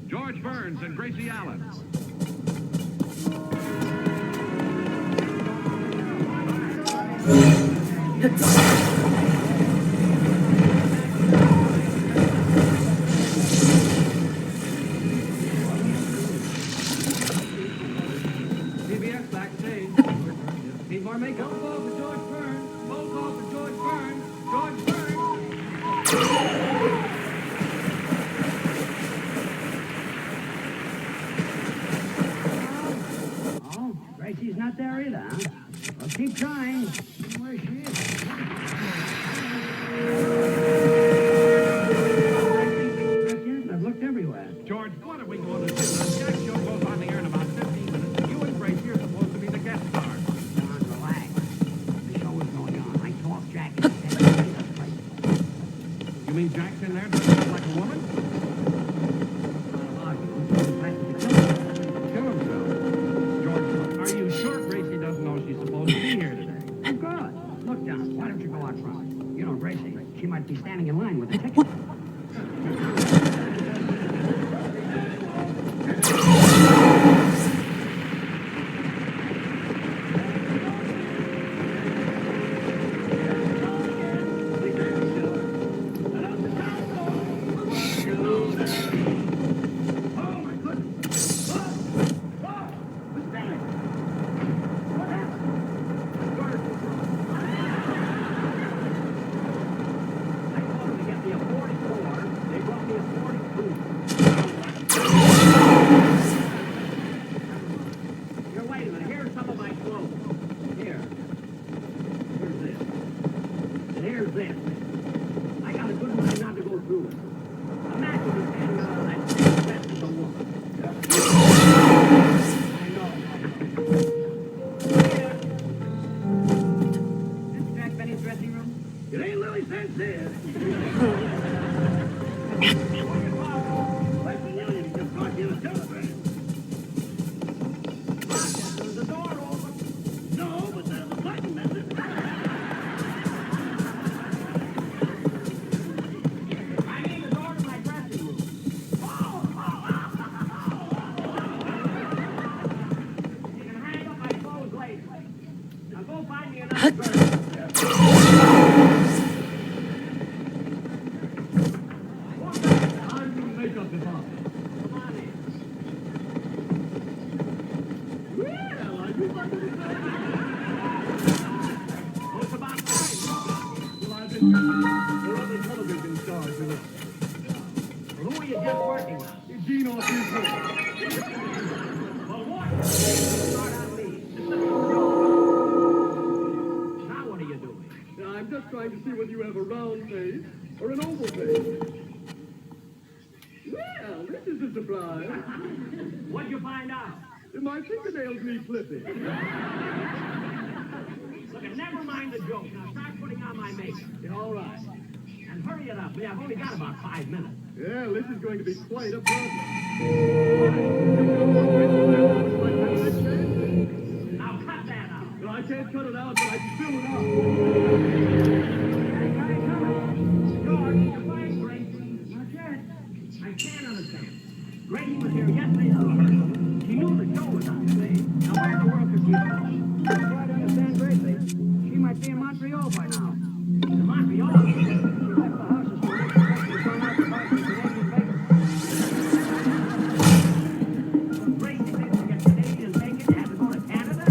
George Burns and Gracie Allen. CBS backstage. Need more makeup? Roll call for George Burns. Roll call for George Burns. George Burns. Gracie's not there either, huh? Well, keep trying. Where she is. I've looked everywhere. George, what are we going to do? The Jack show goes on the air in about 15 minutes. You and Gracie are supposed to be the guest stars. John, relax. The show is going on. I talked Jack. You mean Jack's in there dressed up like a woman? Kill himself. George, are you sure Gracie doesn't know she's supposed to be here today? Oh, good. Look, John, why don't you go out front? You know, Gracie, she might be standing in line with the ticket. It ain't Lily St. Cyr. Western Union just brought you a telegram. off these hooks. Well, what? Start on me. Now what are you doing? I'm just trying to see whether you have a round face or an oval face. Well, this is a surprise. What'd you find out? My fingernails need clipping. Look, never mind the joke. Now start putting on my makeup. Yeah, all right. And hurry it up. I've only got about 5 minutes. Yeah, this is going to be quite a problem. Now cut that out. Well, I can't cut it out, but I can fill it up. George, you find Gracie? Not yet. I can't understand. Gracie was here yesterday at the rehearsal. She knew the show was on today. Now where in the world could she go? I'm trying to understand Gracie. She might be in Montreal by now. In Montreal? She left the house this morning. She's gone out to buy some Canadian bacon. Gracie thinks to get Canadian bacon, you have to go to Canada?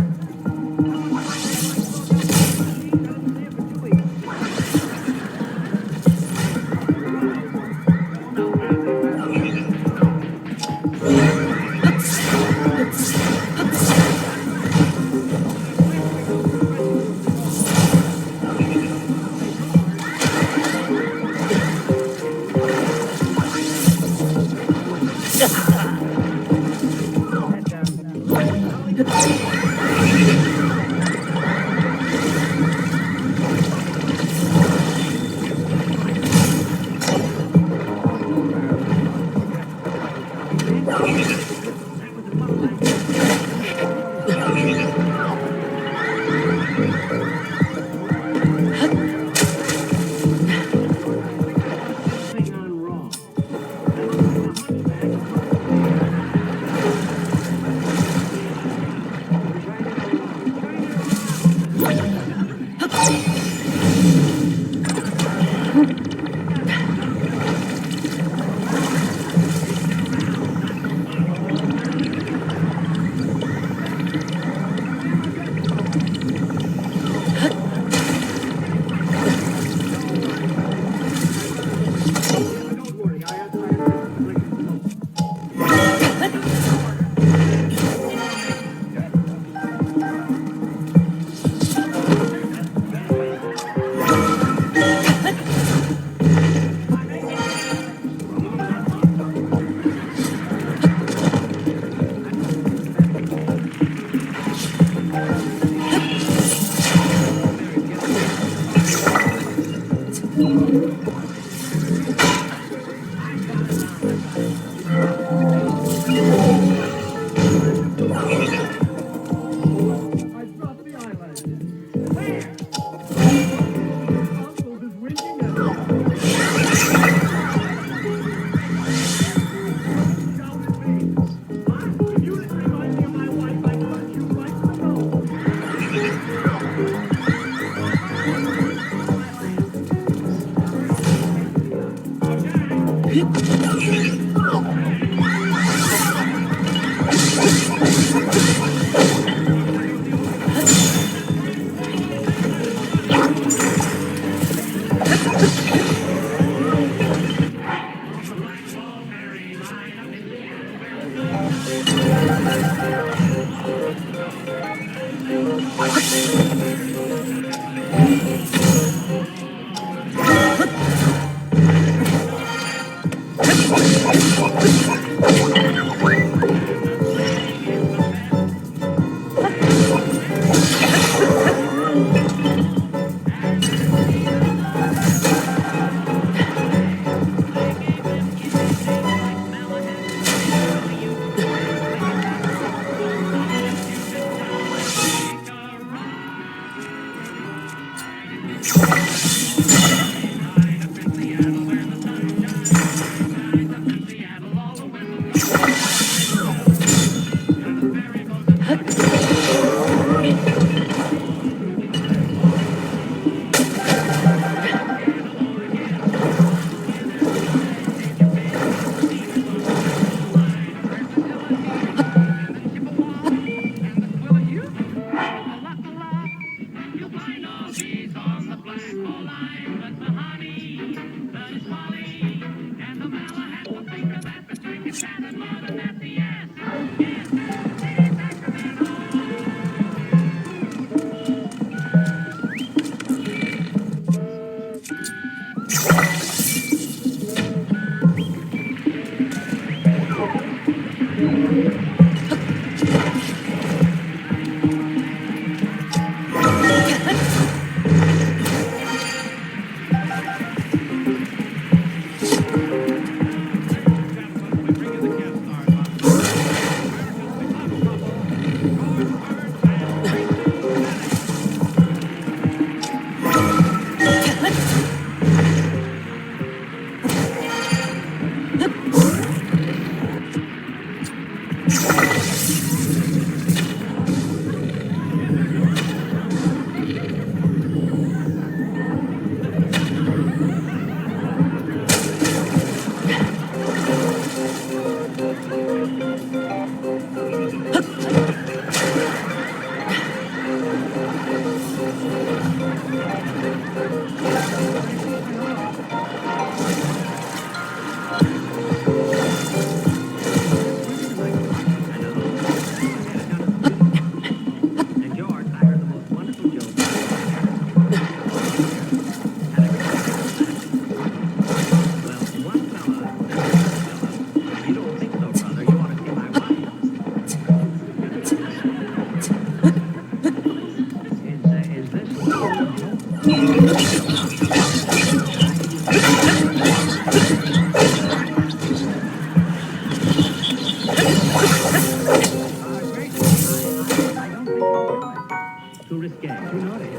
Too risque, too naughty.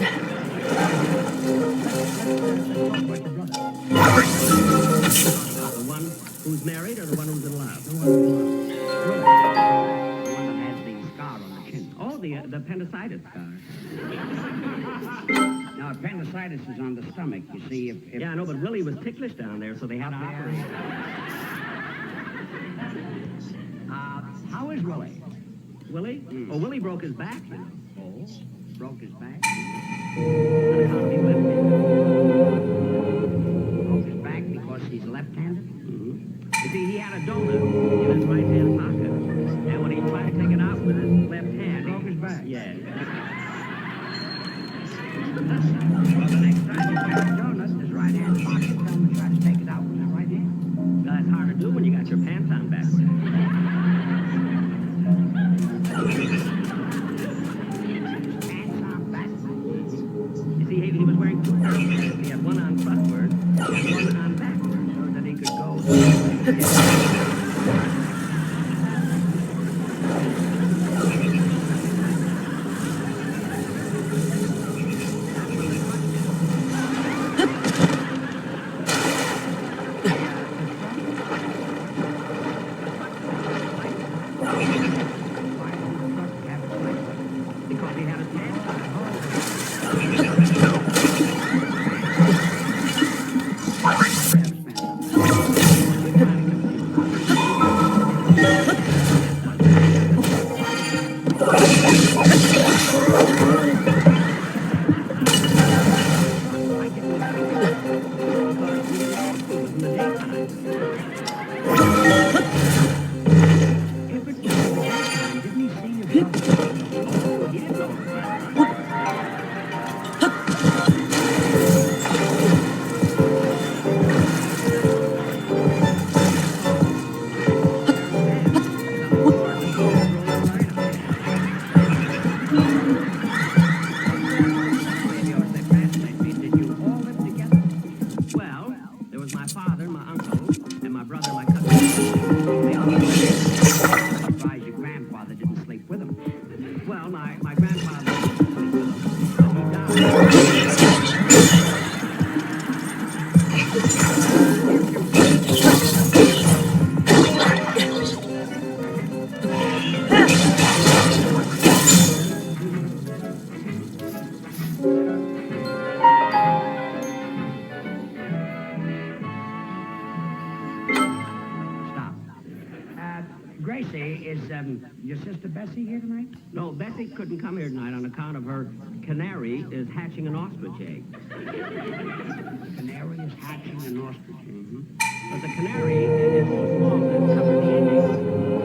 The one who's married or the one who's in love? The one who's in love. The one that has the scar on the chin. Oh, the appendicitis scar. Now, appendicitis is on the stomach. You see, if... Yeah, I know, but Willie was ticklish down there, so they had to operate. How is Willie? Willie? Oh, Willie broke his back, you know. Oh, broke his back? On account of being left-handed. Broke his back because he's left-handed? You see, he had a donut in his right-hand pocket, and when he tried to take it out with his left hand, Broke his back? Yeah. Well, the next time you have a donut in his right-hand pocket, tell him to try to take it out with his right hand. That's hard to do when you got your pants on backwards. You see, he was wearing two pants. He had one on frontward and one on backward, so that he could go. Because he had his pants Gracie, is your sister Bessie here tonight? No, Bessie couldn't come here tonight on account of her canary is hatching an ostrich egg. Canary is hatching an ostrich egg. But the canary is so small that it covered the egg.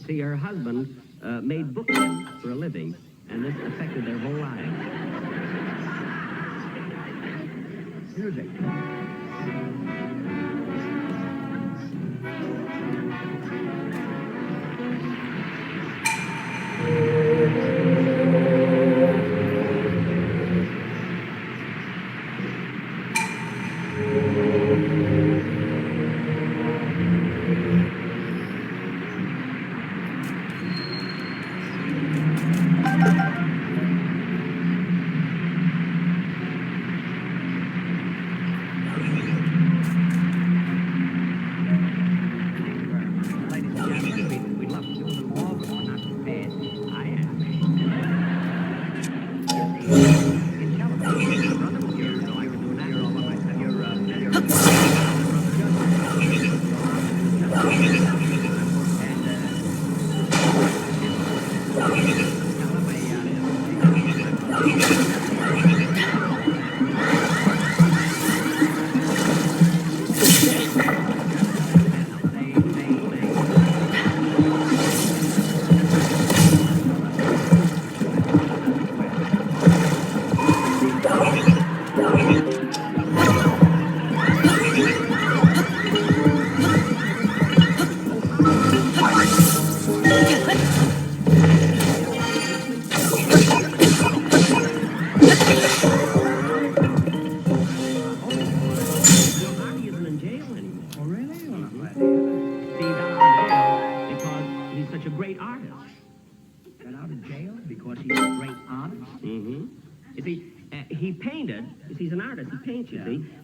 See, her husband made bookends for a living, and this affected their whole lives. Music.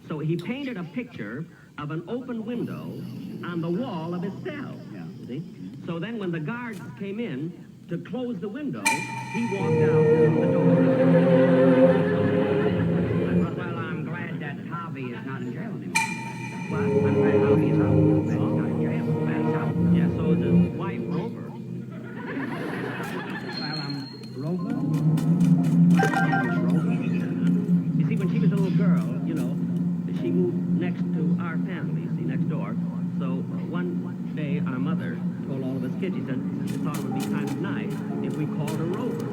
So he painted a picture of an open window on the wall of his cell. You see? So then when the guards came in to close the window, he walked out the door. Well, I'm glad that Harvey is not in jail anymore. What? I'm glad Harvey is out. He's not in jail. That's out. Yeah, so is his wife, Rover. Well, Rover? You see, when she was a little girl, you know, she moved next to our family, you see, next door. So one day, our mother told all of us kids, she said, she thought it would be kind of nice if we called her Rover.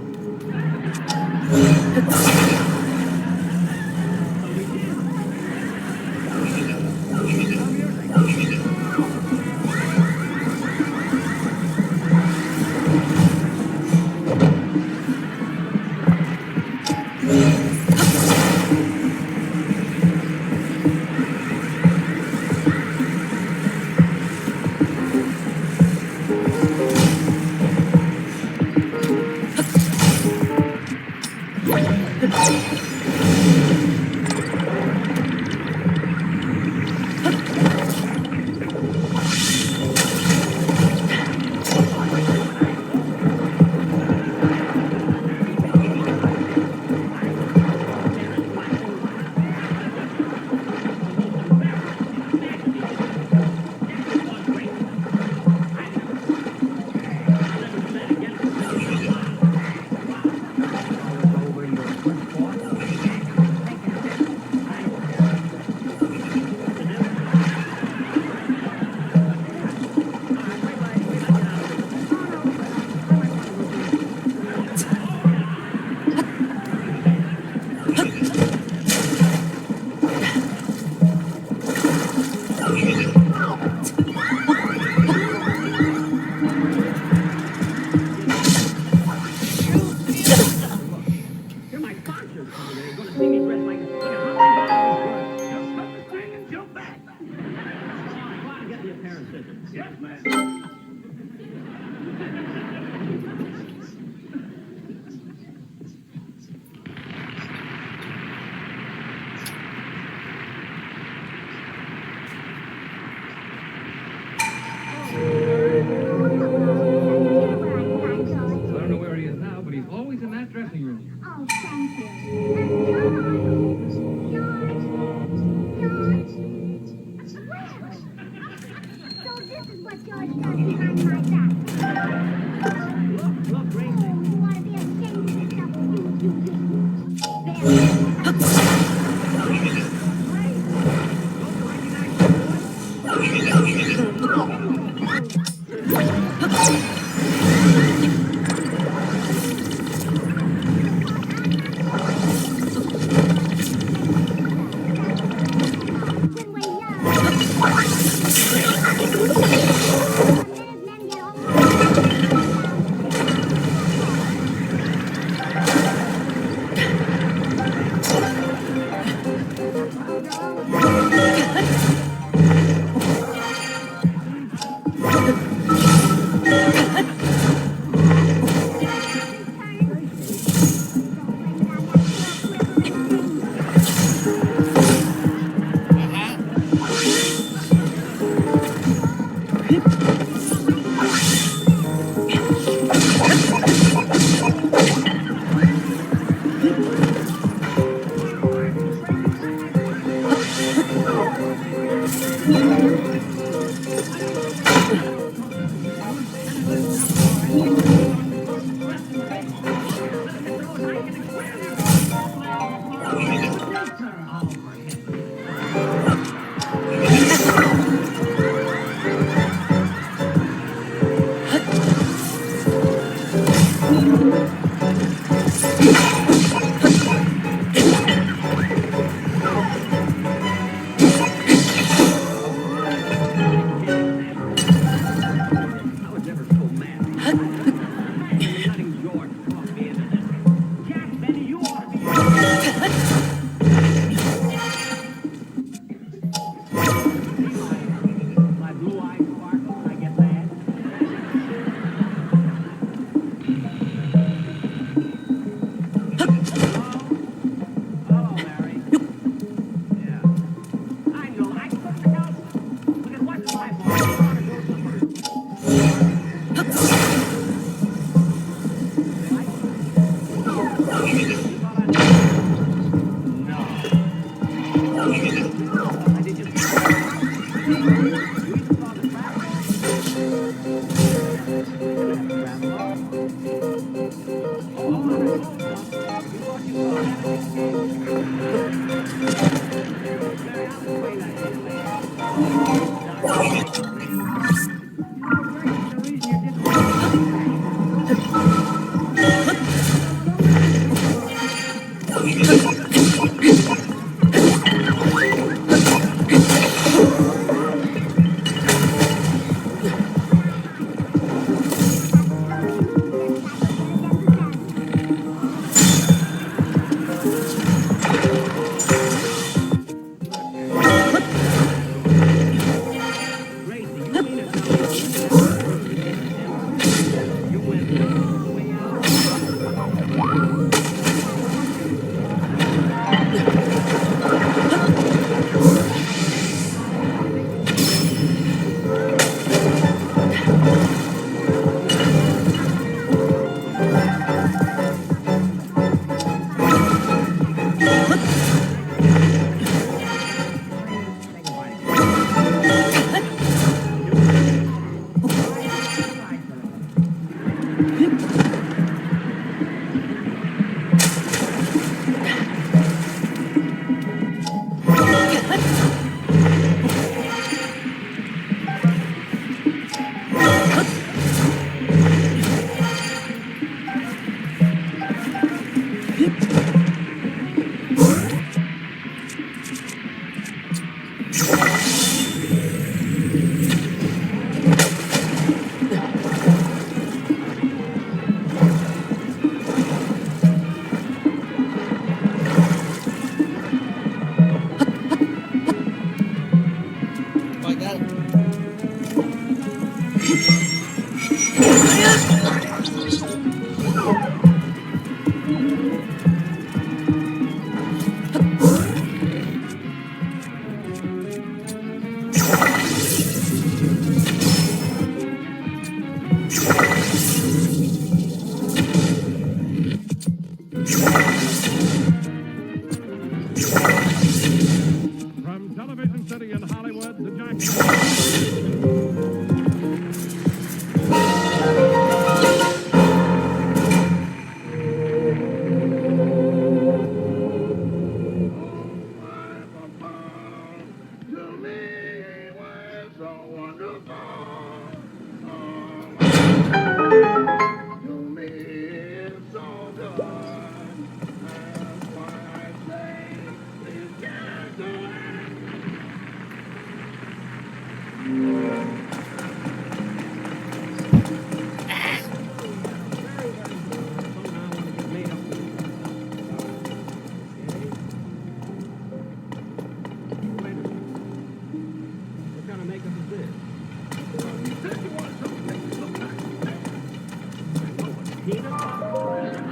peanut butter.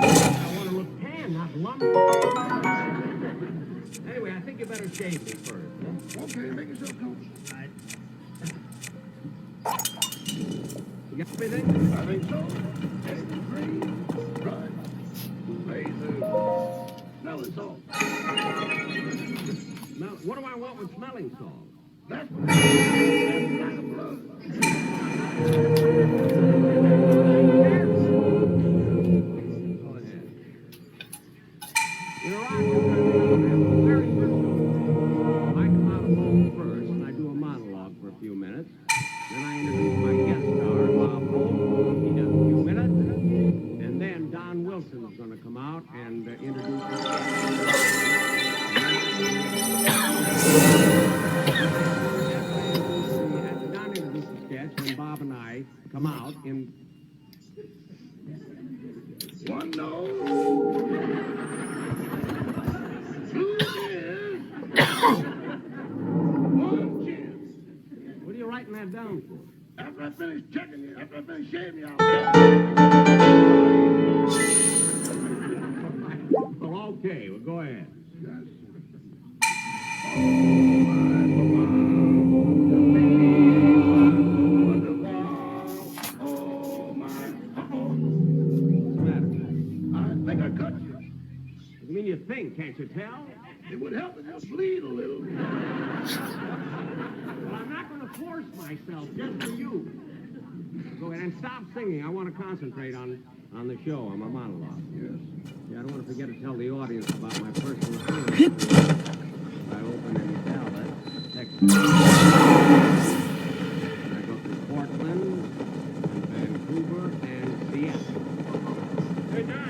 I want to look tan, not lump. Anyway, I think you better shave me first. Huh? Okay, make yourself comfortable. Right. You got everything? I think so. Eggs, green, right. Razor. Smelling salt. What do I want with smelling salt? That's what that's like a blood. Go ahead. You know, Roger, very first show. I come out of home first, and I do a monologue for a few minutes. Then I introduce my guest star, Bob Hope. He does a few minutes. And then Don Wilson's going to come out and introduce his guest. After Don introduces the sketch, then Bob and I come out in... One nose. Two ears. One chin. What are you writing that down for? After I finish checking you, after I finish shaving you, Well, okay, well, go ahead. You think, can't you tell? It would help if you bleed a little. Well, I'm not going to force myself just for you. Go ahead and stop singing. I want to concentrate on the show, on my monologue. Yes. Yeah, I don't want to forget to tell the audience about my personal appearance. I open in Dallas, Texas. I go to Portland, Vancouver, and Seattle. Good night.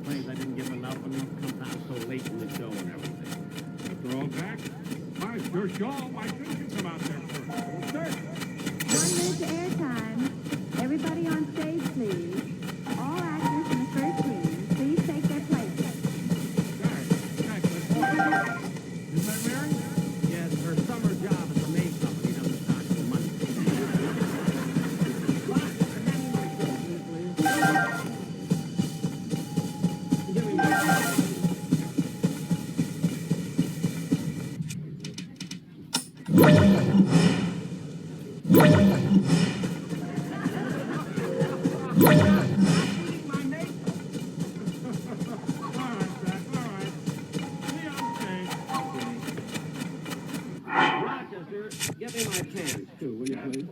Claims I didn't give enough and comes out so late in the show and everything. After all, Jack, my sure show. Why shouldn't you come out there first? Well, sir. 1 minute to airtime. Everybody on stage, please. All actors in the first scene, please take their places. Jack, let's walk. Isn't that Mary? Yes, her summer job at the maid company doesn't start till Monday. Get me my pants, too, will you please?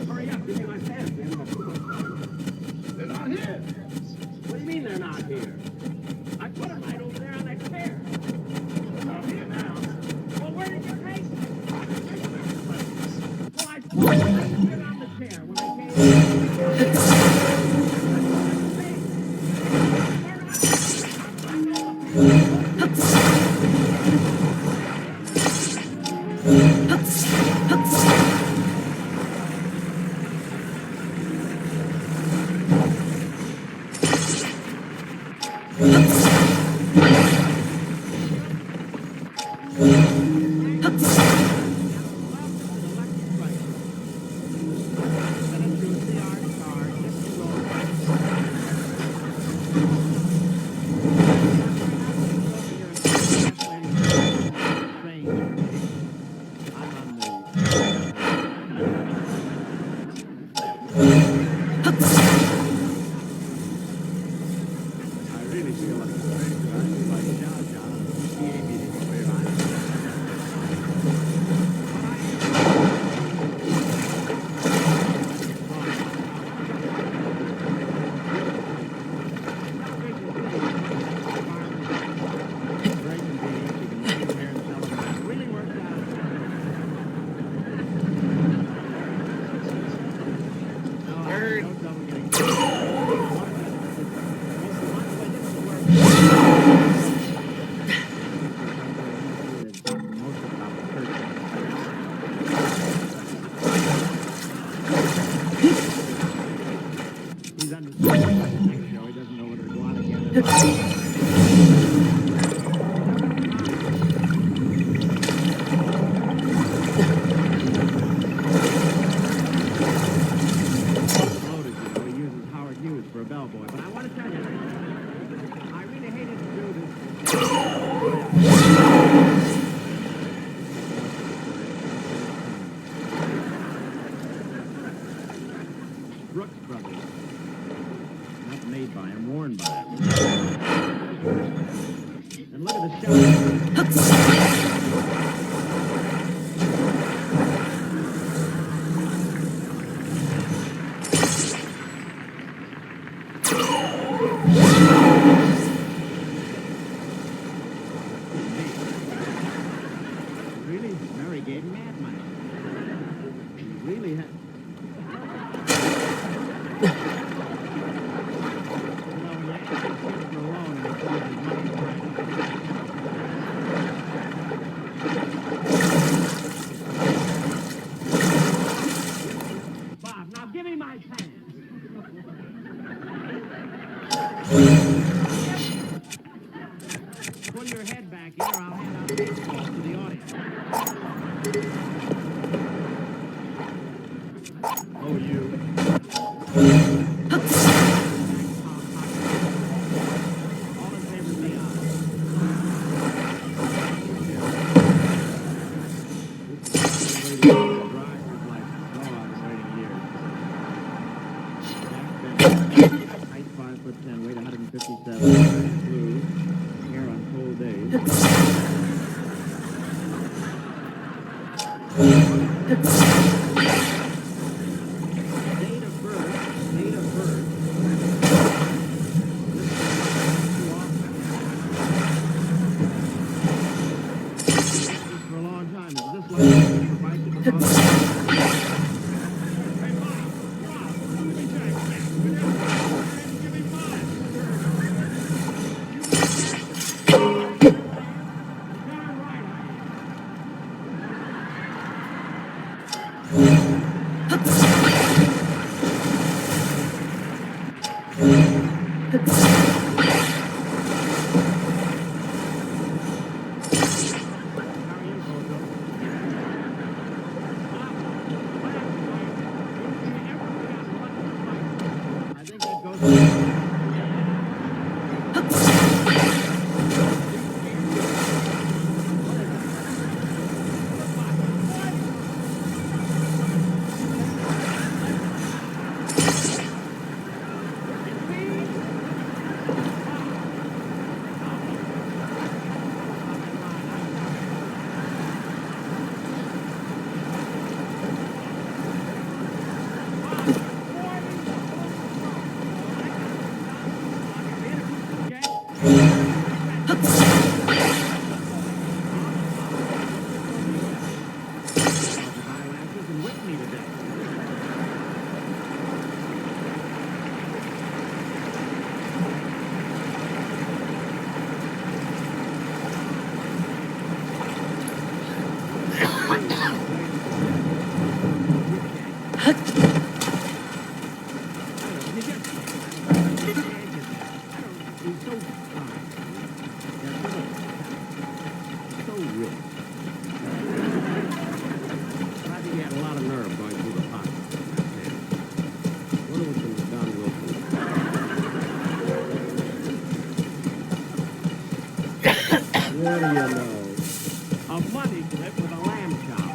Hurry up, give me my pants, man. They're not here. What do you mean they're not here? I put them right over there on that chair. They're not here now. Well, where did you take them? Well, I put them right here on the chair when I For a bellboy, but I want to tell you, I really hated to do this. Brooks Brothers. Not made by him, worn by him. And look at the shot. Really? Mary gave him mad money. He really had... Bob, now give me my pen. Pull your head back here, I'll hand out baseballs to the audience. Oh, you. All in favor of the driver's license. Oh, I've been waiting years. Height 5'10", weight 157. Blue. Hair on cold days. Date of birth. For a long time. Is this like for bicycle? What do you know? A money clip with a lamb chop.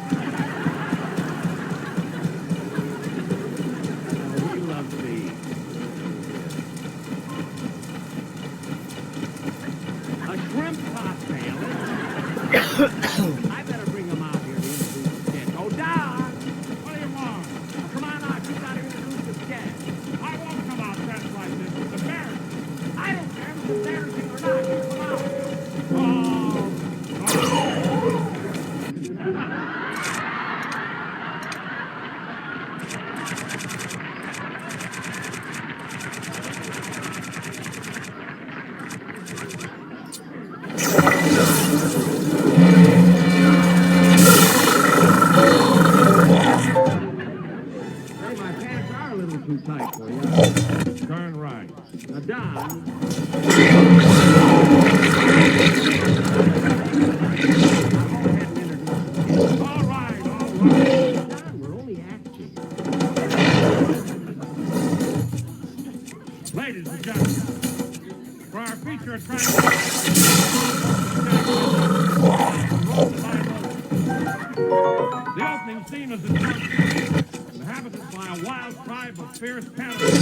Oh, he loves me. A shrimp cocktail. I better bring him out here to introduce the sketch. Oh, Don! What do you want? Oh, come on out. You gotta introduce the sketch. I won't come out dressed like this. It's embarrassing. I don't care if it's embarrassing or not. You come out. Oh, too tight for you. Turn right. Now, Don. All right. Don, we're only acting. Ladies and gentlemen, for our feature attraction, the opening scene is inhabited by a wild tribe of fierce cannibals.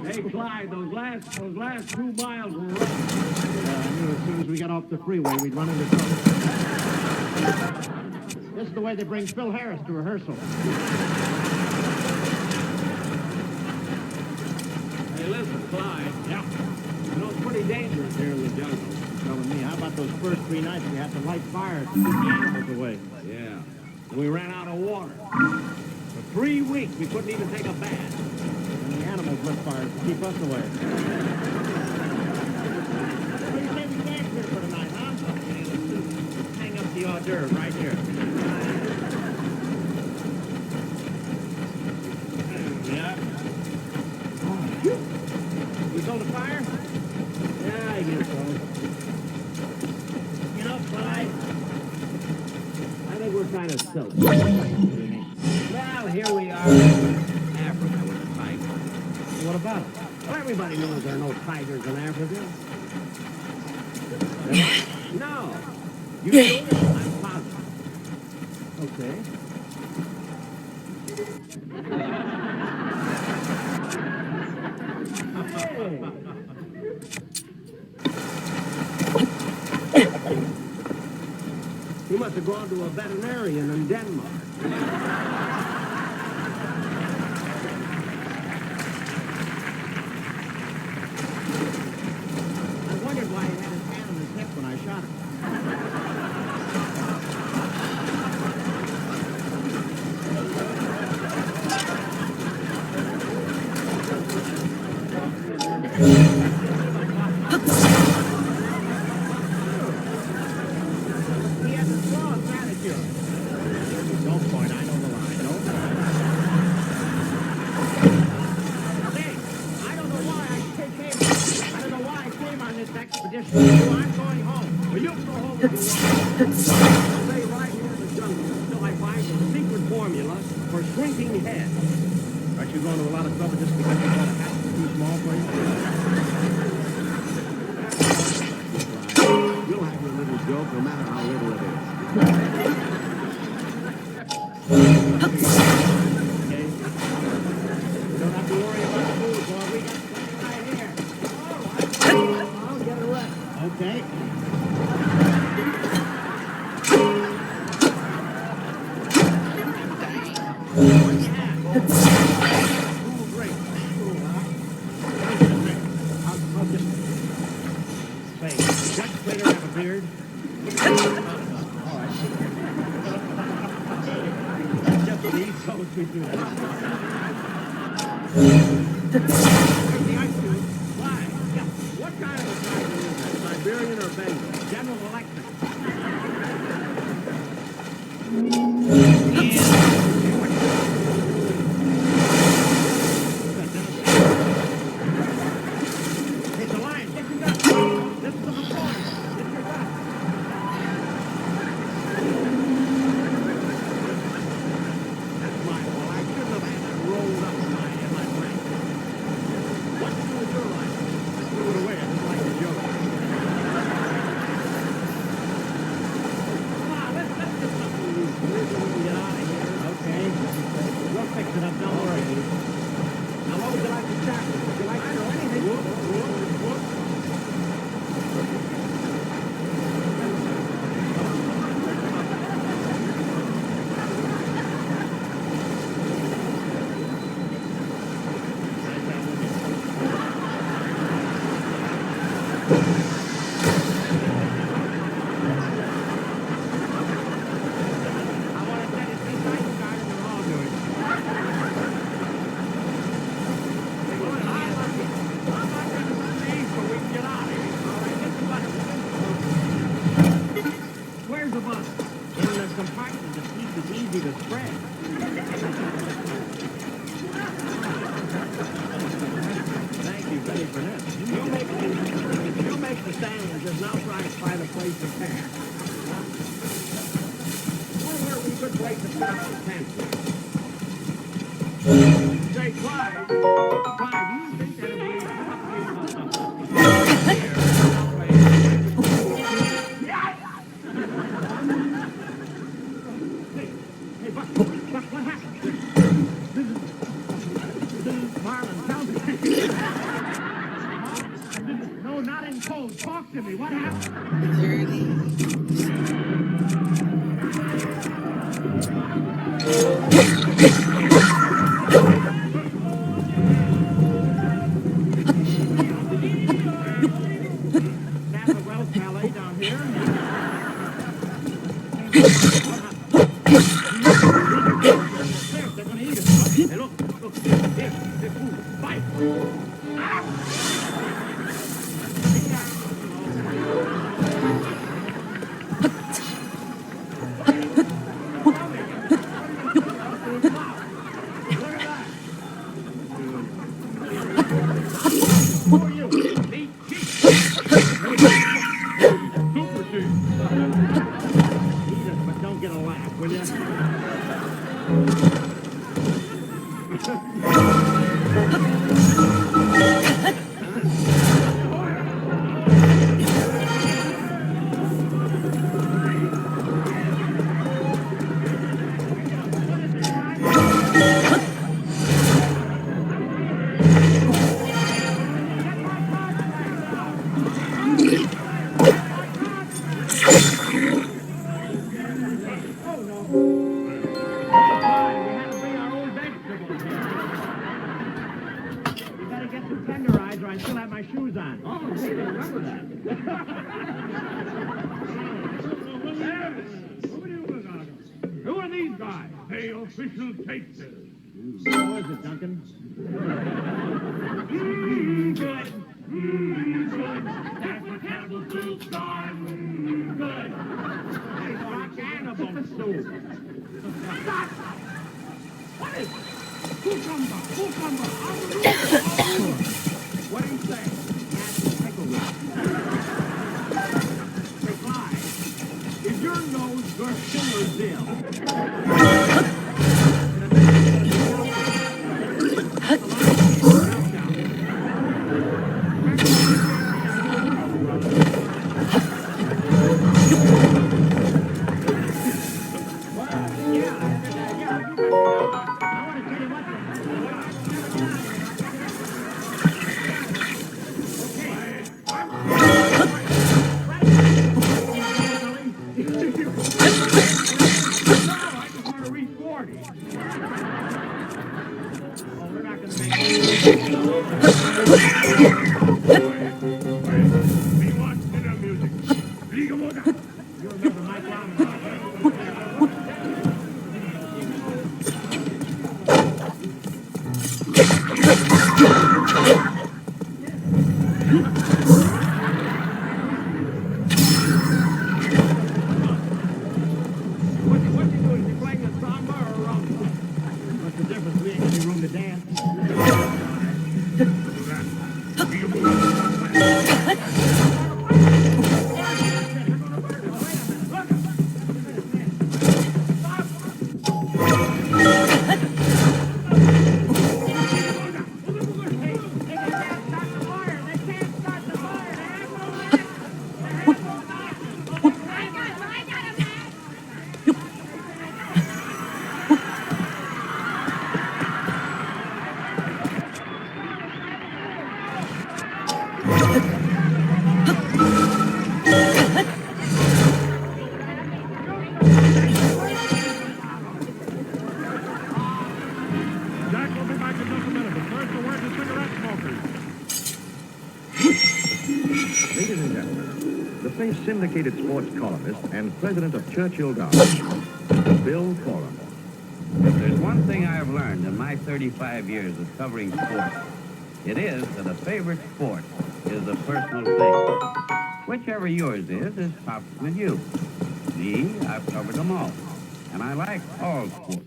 Hey, Clyde, those last 2 miles were rough. I knew as soon as we got off the freeway, we'd run into trouble. This is the way they bring Phil Harris to rehearsal. Hey, listen, Clyde. Yeah. You know, it's pretty dangerous here in the jungle. You're telling me. How about those first 3 nights we had to light fires to keep the animals away? Yeah. And we ran out of water. For 3 weeks, we couldn't even take a bath. And the animals lit fires to keep us away. What do you say we camp here for tonight, huh? Okay, let's hang up the hors d'oeuvre right here. Yeah. We built a fire? Yeah, I guess so. You know, Clyde, I think we're kind of silly. Well, here we are in Africa with a tiger. What about it? Well, everybody knows there are no tigers in Africa. No. You know it? I'm positive. Okay. You must have gone to a veterinarian in Denmark. I wondered why he had his hand on his hip when I shot him. I'm going home. Well, you go home if you want. I'll stay right here in the jungle until I find the secret formula for shrinking heads. Aren't you going to a lot of trouble just because you bought a hat that's too small for you? You'll have your little joke no matter how little it is. Okay? You don't have to worry about the food, boy. We got plenty right here. All right. I'll get a rest. Okay. Beard. All right. Just the East Coast we do that. Where's the ice cube? Why? Yeah. What kind of a tiger is that? Siberian or Bengal? General Electric. It's a lion. Get your gun. This is the reporter. USA syndicated sports columnist and president of Churchill Downs, Bill Corum. If there's one thing I've learned in my 35 years of covering sports, it is that a favorite sport is a personal thing. Whichever yours is tops with you. Me, I've covered them all. And I like all sports.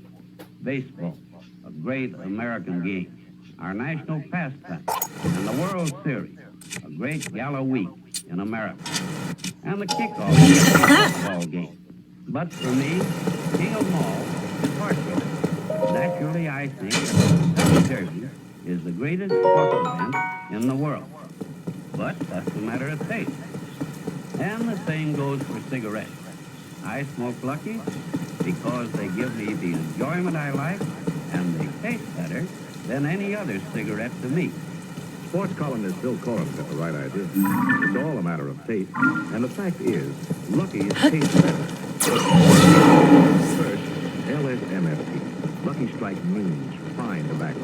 Baseball, a great American game. Our national pastime, and the World Series, a great gala week in America. And the kickoff football game. But for me, king of them all is horse racing. Naturally, I think that the Kentucky Derby is the greatest sports event in the world. But that's a matter of taste. And the same goes for cigarettes. I smoke Lucky's because they give me the enjoyment I like, and they taste better than any other cigarette to me. Sports columnist Bill Corum's got the right idea. It's all a matter of taste, and the fact is, Lucky's taste better. First, LSMFT. Lucky Strike means fine tobacco.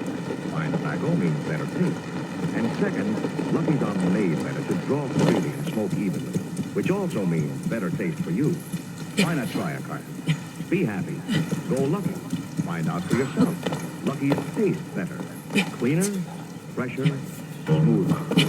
Fine tobacco means better taste. And second, Lucky's are made better to draw freely and smoke evenly, which also means better taste for you. Why not try a carton? Be happy. Go Lucky. Find out for yourself. Lucky's taste better. Cleaner, fresher, smoother.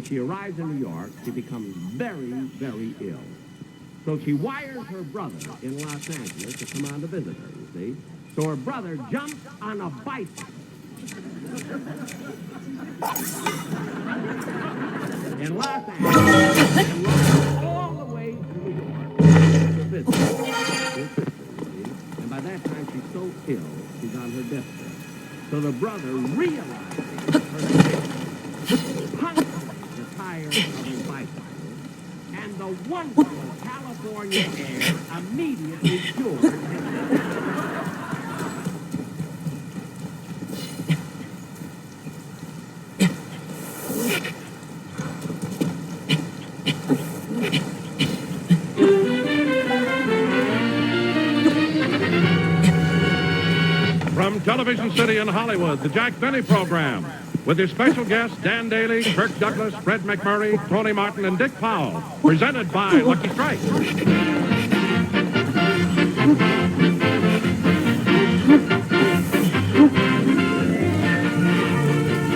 She arrives in New York, she becomes very, very ill. So she wires her brother in Los Angeles to come on to visit her, you see. So her brother jumps on a bicycle in Los Angeles and rides all the way to New York to visit her sister, you see. And by that time, she's so ill, she's on her deathbed. So the brother realizes her condition, punches of his bicycle, and the wonderful California air immediately cured his Television City in Hollywood, the Jack Benny program, with your special guests Dan Daly, Kirk Douglas, Fred McMurray, Tony Martin, and Dick Powell, presented by Lucky Strike.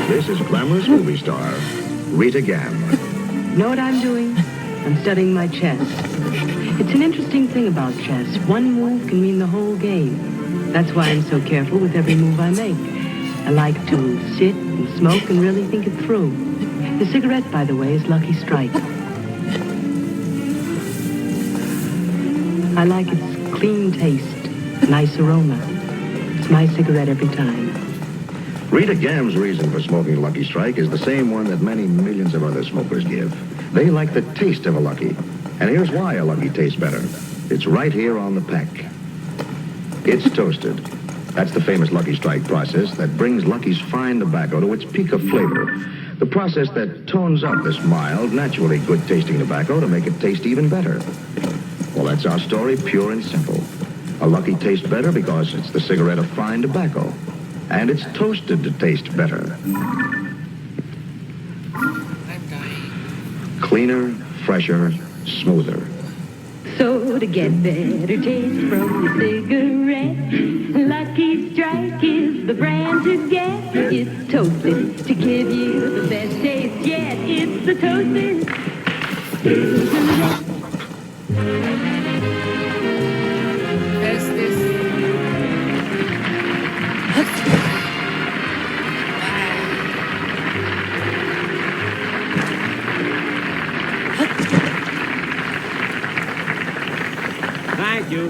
This is glamorous movie star Rita Gam. Know what I'm doing? I'm studying my chess. It's an interesting thing about chess. One move can mean the whole game. That's why I'm so careful with every move I make. I like to sit and smoke and really think it through. The cigarette, by the way, is Lucky Strike. I like its clean taste, nice aroma. It's my cigarette every time. Rita Gam's reason for smoking Lucky Strike is the same one that many millions of other smokers give. They like the taste of a Lucky. And here's why a Lucky tastes better. It's right here on the pack. It's toasted. That's the famous Lucky Strike process that brings Lucky's fine tobacco to its peak of flavor. The process that tones up this mild, naturally good-tasting tobacco to make it taste even better. Well, that's our story, pure and simple. A Lucky tastes better because it's the cigarette of fine tobacco. And it's toasted to taste better. Cleaner, fresher, smoother. So to get better taste from your cigarette, Lucky Strike is the brand to get. It's toasted to give you the best taste yet. It's the toasted cigarette.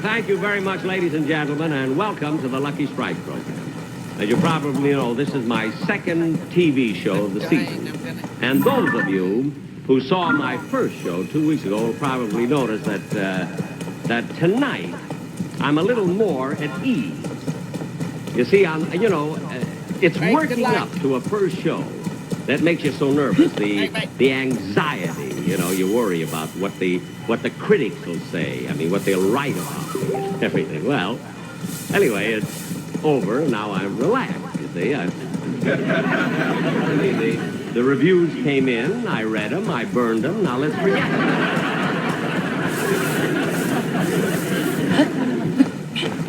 Thank you very much, ladies and gentlemen, and welcome to the Lucky Strike program. As you probably know, this is my second TV show of the season. And those of you who saw my first show 2 weeks ago will probably notice that tonight I'm a little more at ease. You see, it's working up to a first show that makes you so nervous. The anxiety, you worry about what the critics will say. I mean, what they'll write about me and everything. Well, anyway, it's over. Now I'm relaxed, you see. The reviews came in. I read them. I burned them. Now let's forget them.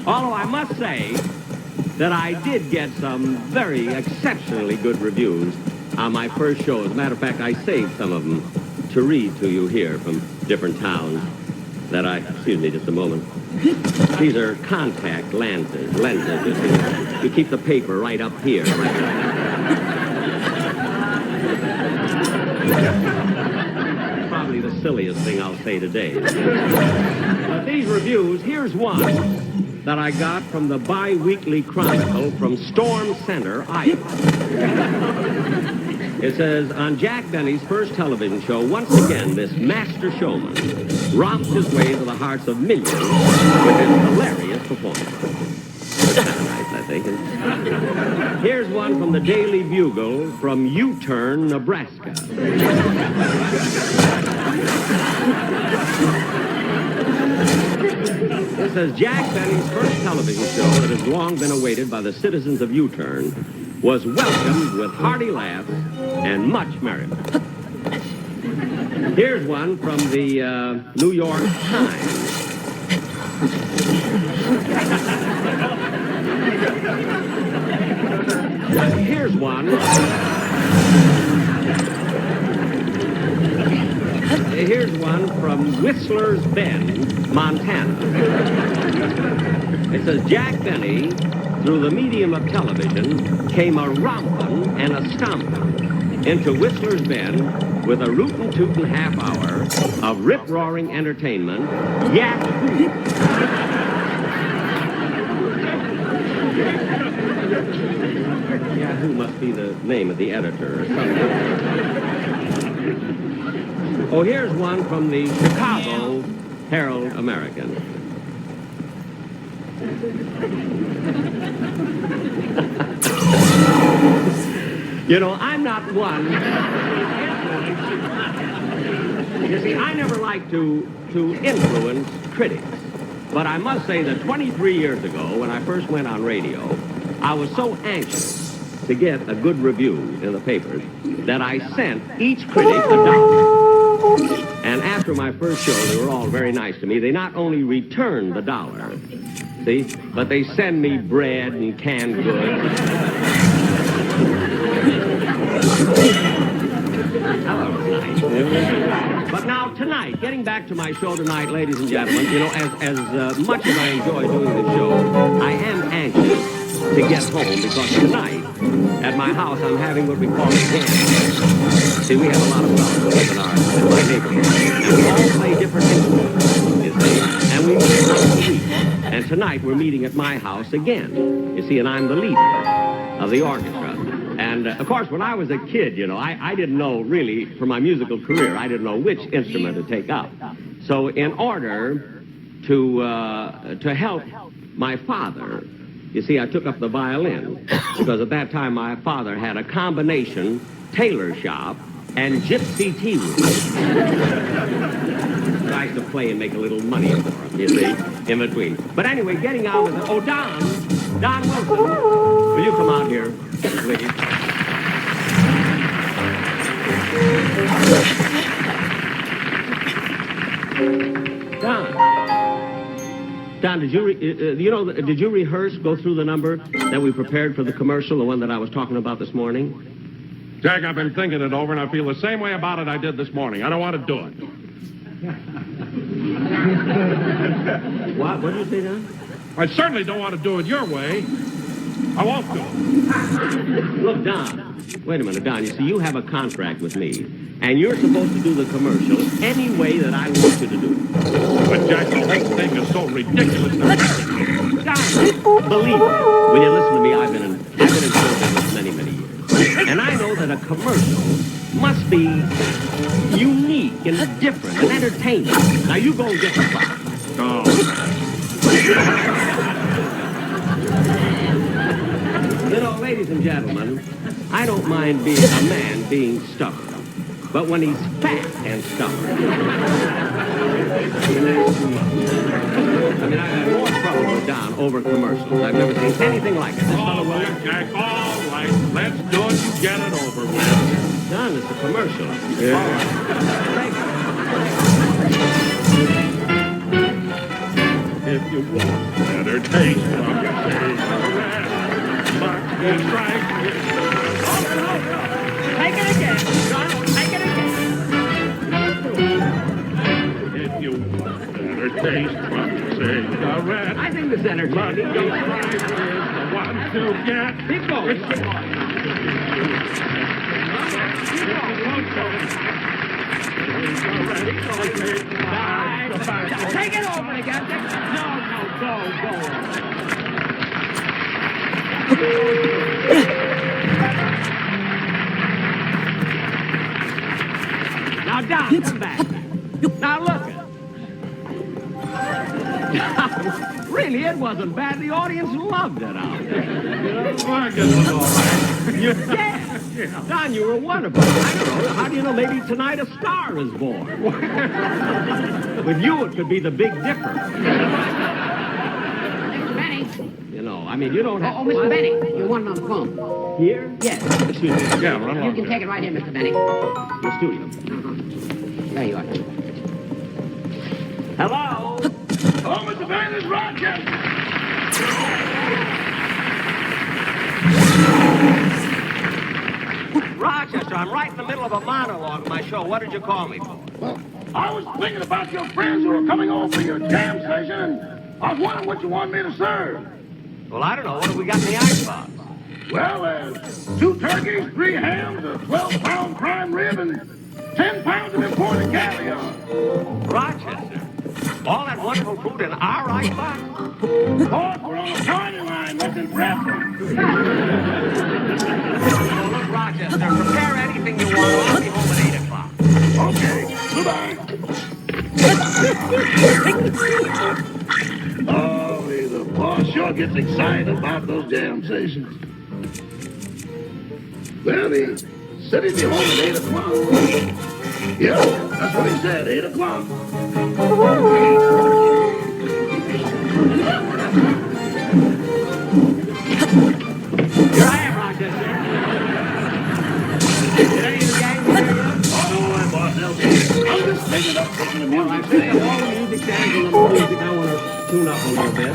Although I must say that I did get some very exceptionally good reviews on my first show. As a matter of fact, I saved some of them to read to you here from different towns excuse me just a moment. These are contact lenses. You keep the paper right up here. Probably the silliest thing I'll say today. But these reviews, here's one that I got from the Bi-Weekly Chronicle from Storm Center, Iowa. It says, on Jack Benny's first television show, once again, this master showman romped his way into the hearts of millions with his hilarious performance. That's nice, I think. Here's one from the Daily Bugle from U-Turn, Nebraska. It says, Jack Benny's first television show that has long been awaited by the citizens of U-Turn was welcomed with hearty laughs and much merriment. Here's one from the New York Times. Here's one. Here's one from Whistler's Bend, Montana. It says, Jack Benny, through the medium of television, came a rompin' and a stompin' into Whistler's Bend with a rootin' tootin' half hour of rip-roaring entertainment. Yahoo! Yahoo must be the name of the editor or something. Oh, here's one from the Chicago Herald American. I'm not one. You see, I never like to influence critics. But I must say that 23 years ago, when I first went on radio, I was so anxious to get a good review in the papers that I sent each critic $1. And after my first show, they were all very nice to me. They not only returned the $1, see, but they send me bread and canned goods. That was nice. But now tonight, getting back to my show tonight, ladies and gentlemen, you know, as much as I enjoy doing the show, I am anxious to get home because tonight, at my house, I'm having what we call a jam. See, we have a lot of fellows in my neighborhood, and we all play different instruments, you see, and we meet once a week. And tonight, we're meeting at my house again, you see, and I'm the leader of the orchestra. And, of course, when I was a kid, you know, I didn't know, really, for my musical career, I didn't know which instrument to take up. So in order to help my father, you see, I took up the violin, because at that time my father had a combination tailor shop and gypsy tea room. So I used to play and make a little money for him, you see, in between. But anyway, getting out with it. Oh, Don Wilson, will you come out here, please? Don, did you rehearse, go through the number that we prepared for the commercial, the one that I was talking about this morning? Jack, I've been thinking it over, and I feel the same way about it I did this morning. I don't want to do it. What did you say, Don? I certainly don't want to do it your way. I won't do it. Look, Don, wait a minute, Don. You see, you have a contract with me, and you're supposed to do the commercial any way that I want you to do it. But, Jack, the whole thing is so ridiculous. Don, believe me. Will you listen to me? I've been in show business many, many years. And I know that a commercial must be unique and different and entertaining. Now, you go and get the plot. You know, ladies and gentlemen, I don't mind being a man being stubborn. But when he's fat and stubborn, I mean, I've had more trouble with Don over commercials. I've never seen anything like it. All right, Jack, all right. Let's do it and get it over with. Don, it's a commercial. Yeah. All right. If you want better taste from your cigarette, but you strike Take it again, John. Take it again. If you want better taste from your cigarette, I think this entertaining. but you strike is the one to get. Keep going. Take it over again. No, go. Now, Don, come back. Now, look. Really, it wasn't bad. The audience loved it out there. I guess it was all right. Yeah. Don, you were wonderful. I don't know. How do you know? Maybe tonight a star is born. With you, it could be the Big Dipper. Mr. Benny. You know, I mean, you don't have... Oh, Mr. Benny, you want it on the phone. Here? Yes. Excuse me. Yeah, run along. You can take it right here, Mr. Benny. The studio. There you are. Hello? Hello, Mr. Benny, this is Rochester. Rochester, I'm right in the middle of a monologue of my show. What did you call me for? Well, I was thinking about your friends who were coming over for your jam session. I was wondering what you want me to serve. Well, I don't know. What have we got in the icebox? Well, there's 2 turkeys, 3 hams, a 12-pound prime rib, and 10 pounds of imported caviar. Rochester, all that wonderful food in our icebox? Of course, we're on a party line. That's impressive. Well, look, Rochester, prepare anything you want. I'll be home at 8 o'clock. Okay, goodbye. Oh, the boss sure gets excited about those jam sessions. Well, he said he'd be home at 8 o'clock. Yeah, that's what he said, 8 o'clock. have all the music stands and the music. I want to tune up a little bit.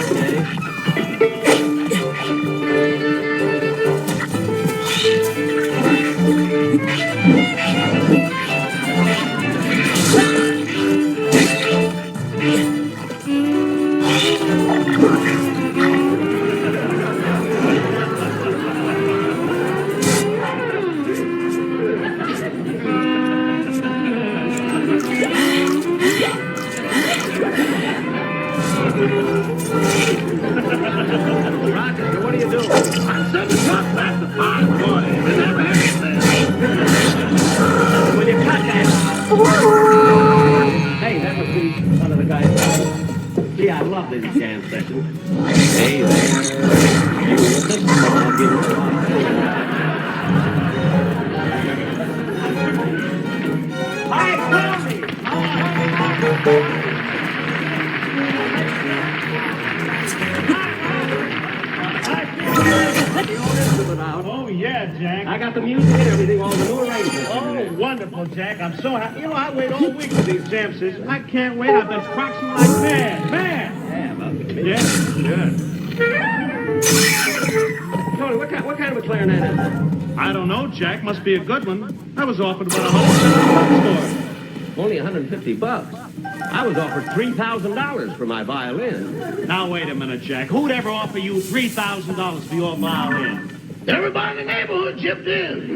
Okay. Rochester, what are you doing? I'm sending truck back to Fine Boy. And never anything. Will you cut that? Hey, that must be one of the guys. Gee, I love these jam sessions. Hey there. You with us? I'll give you Hi, Tommy! Oh, yeah, Jack. I got the music and everything, all the new arrangements. Oh, wonderful, Jack. I'm so happy. You know, I wait all week for these jam sessions. I can't wait. I've been practicing like mad. Mad. Yeah, about Yeah, good. Tony, what kind of a clarinet is that? I don't know, Jack. Must be a good one. I was offered about $150 for it. Only $150. I was offered $3,000 for my violin. Now, wait a minute, Jack. Who'd ever offer you $3,000 for your violin? Everybody in the neighborhood chipped in.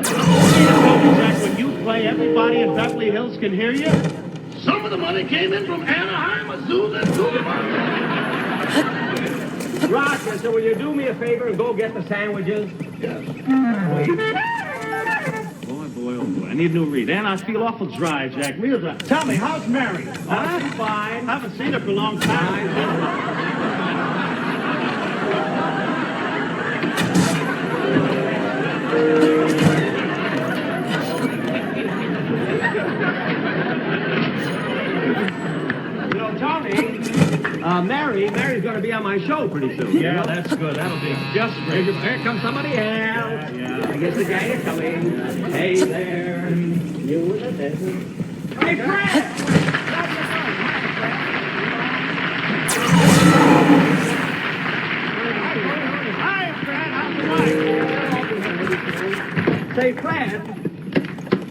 Jack, when you play, everybody in Beverly Hills can hear you? Some of the money came in from Anaheim, Azusa, and Coolabah. Rochester, will you do me a favor and go get the sandwiches? Yes. Boy, oh boy. I need a new read. And I feel awful dry, Jack. Real dry. Tell me, how's Mary? Huh? She's fine. Haven't seen her for a long time. You know, Tony, Mary's going to be on my show pretty soon. Yeah, that's good. That'll be just great. Here comes somebody else. Yeah. I guess the guy is coming. Hey there. You with the business. Hey, Fred! Hi, Fred. How's the wife? Say, Fred.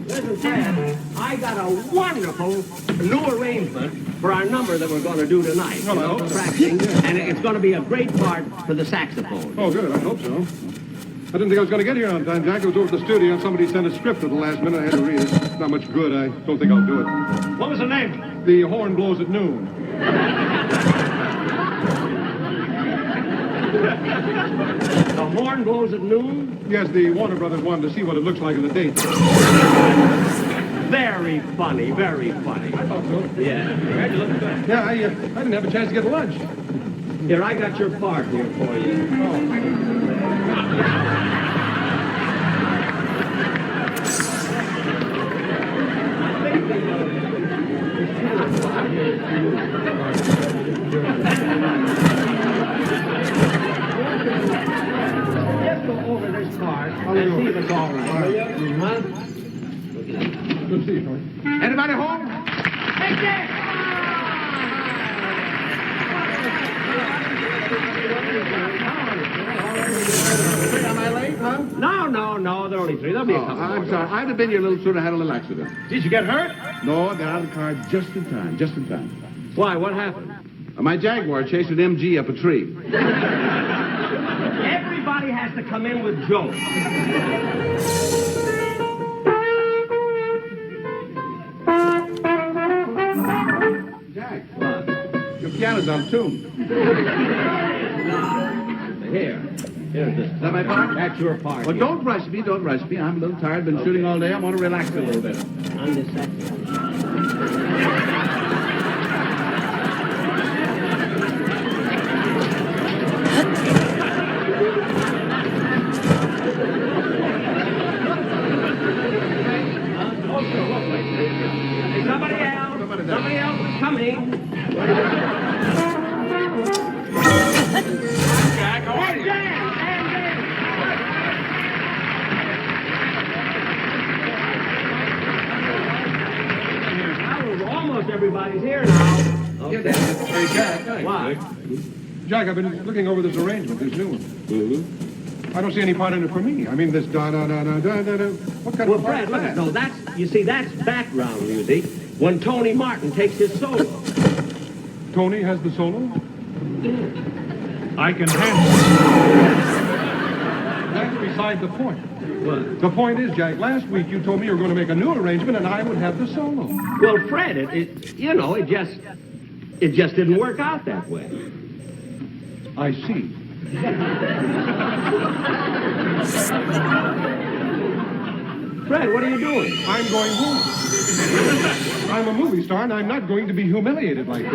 Listen, Fred. I got a wonderful new arrangement for our number that we're going to do tonight. Hello. Practicing, and it's going to be a great part for the saxophone. Oh, good. I hope so. I didn't think I was going to get here on time, Jack. I was over at the studio and somebody sent a script at the last minute. I had to read it. It's not much good. I don't think I'll do it. What was the name? The horn blows at noon. The horn blows at noon? Yes, the Warner Brothers wanted to see what it looks like in the date. Very funny, very funny. I thought so. Yeah. Yeah, I didn't have a chance to get lunch. Here, I got your part here for you. Just go over this part and see if it's all right. Good to see you, Tony. Anybody home? Hey, Jack! Am I late, huh? No, there are only three. There'll be a couple I'm more. sorry. I'd have been here a little sooner. I had a little accident. Did you get hurt? No, I got out of the car just in time. Just in time. Why, what happened? My Jaguar chased an MG up a tree. Everybody has to come in with jokes. Jack, your piano's on tune. Here's this. Is that my part? That's your part. Well, don't rush me. Don't rush me. I'm a little tired. Been shooting all day. I want to relax a little bit. On this saxophone. Somebody else is coming. Jack, how are you? Hey, Jack. What? Jack, I've been looking over this arrangement, this new one. Mm-hmm. I don't see any part in it for me. I mean, this da-da-da-da-da-da-da. What kind Well, of part Fred, is look, that? no, that's background music when Tony Martin takes his solo. Tony has the solo? I can handle That's beside the point. What? The point is, Jack, last week you told me you were going to make a new arrangement and I would have the solo. Well, Fred, it just didn't work out that way. I see. Fred, what are you doing? I'm going home. I'm a movie star and I'm not going to be humiliated like this.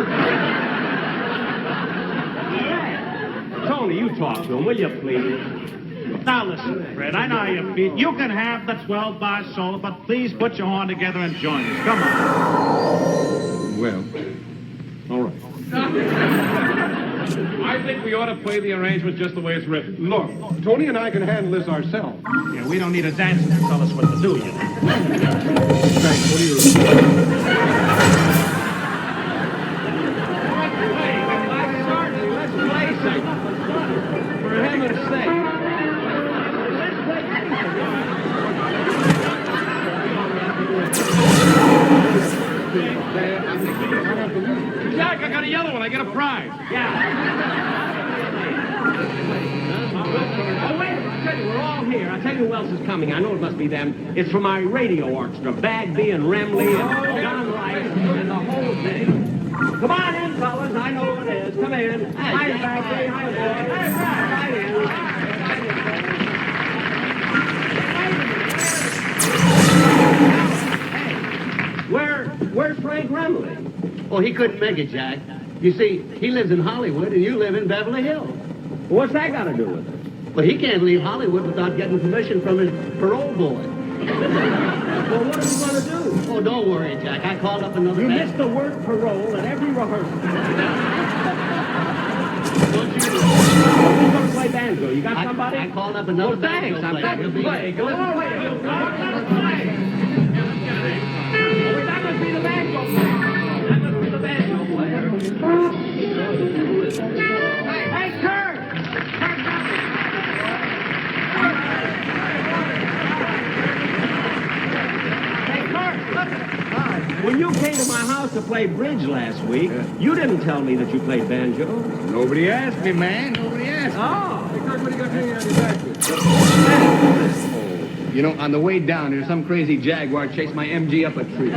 Tony, you talk to him, will you, please? Now listen, Fred, I know how you feel. You can have the 12-bar solo, but please put your horn together and join us. Come on. Well, all right. I think we ought to play the arrangement just the way it's written. Look, Tony and I can handle this ourselves. Yeah, we don't need a dancer to tell us what to do, you know. Thanks, what do you... Let's play something. For heaven's sake. Jack, I got a yellow one. I get a prize. Oh, wait, I tell you, we're all here. I tell you who else is coming. I know it must be them. It's from our radio orchestra. Bagby and Remley and John Rice and the whole thing. Come on in, fellas. I know who it is. Come in. Hi, Bagby. Hi, boy. Right in. Hey, where's Frank Remley? Oh, he couldn't make it, Jack. You see, he lives in Hollywood and you live in Beverly Hills. What's that got to do with it? Well, he can't leave Hollywood without getting permission from his parole board. Well, what are we going to do? Oh, don't worry, Jack. I called up another You band. missed the word parole at every rehearsal. Who's going to play banjo? You got somebody? I called up another Well, thanks. banjo I'm player. glad you play. Go on, wait. That must be the banjo player. That must be the banjo player. Hey, Kurt! When you came to my house to play bridge last week, you didn't tell me that you played banjo. Nobody asked me, man. Nobody asked me. Oh. Hey, Kurt, what do you got hanging on your back here? You know, on the way down here, some crazy jaguar chased my MG up a tree.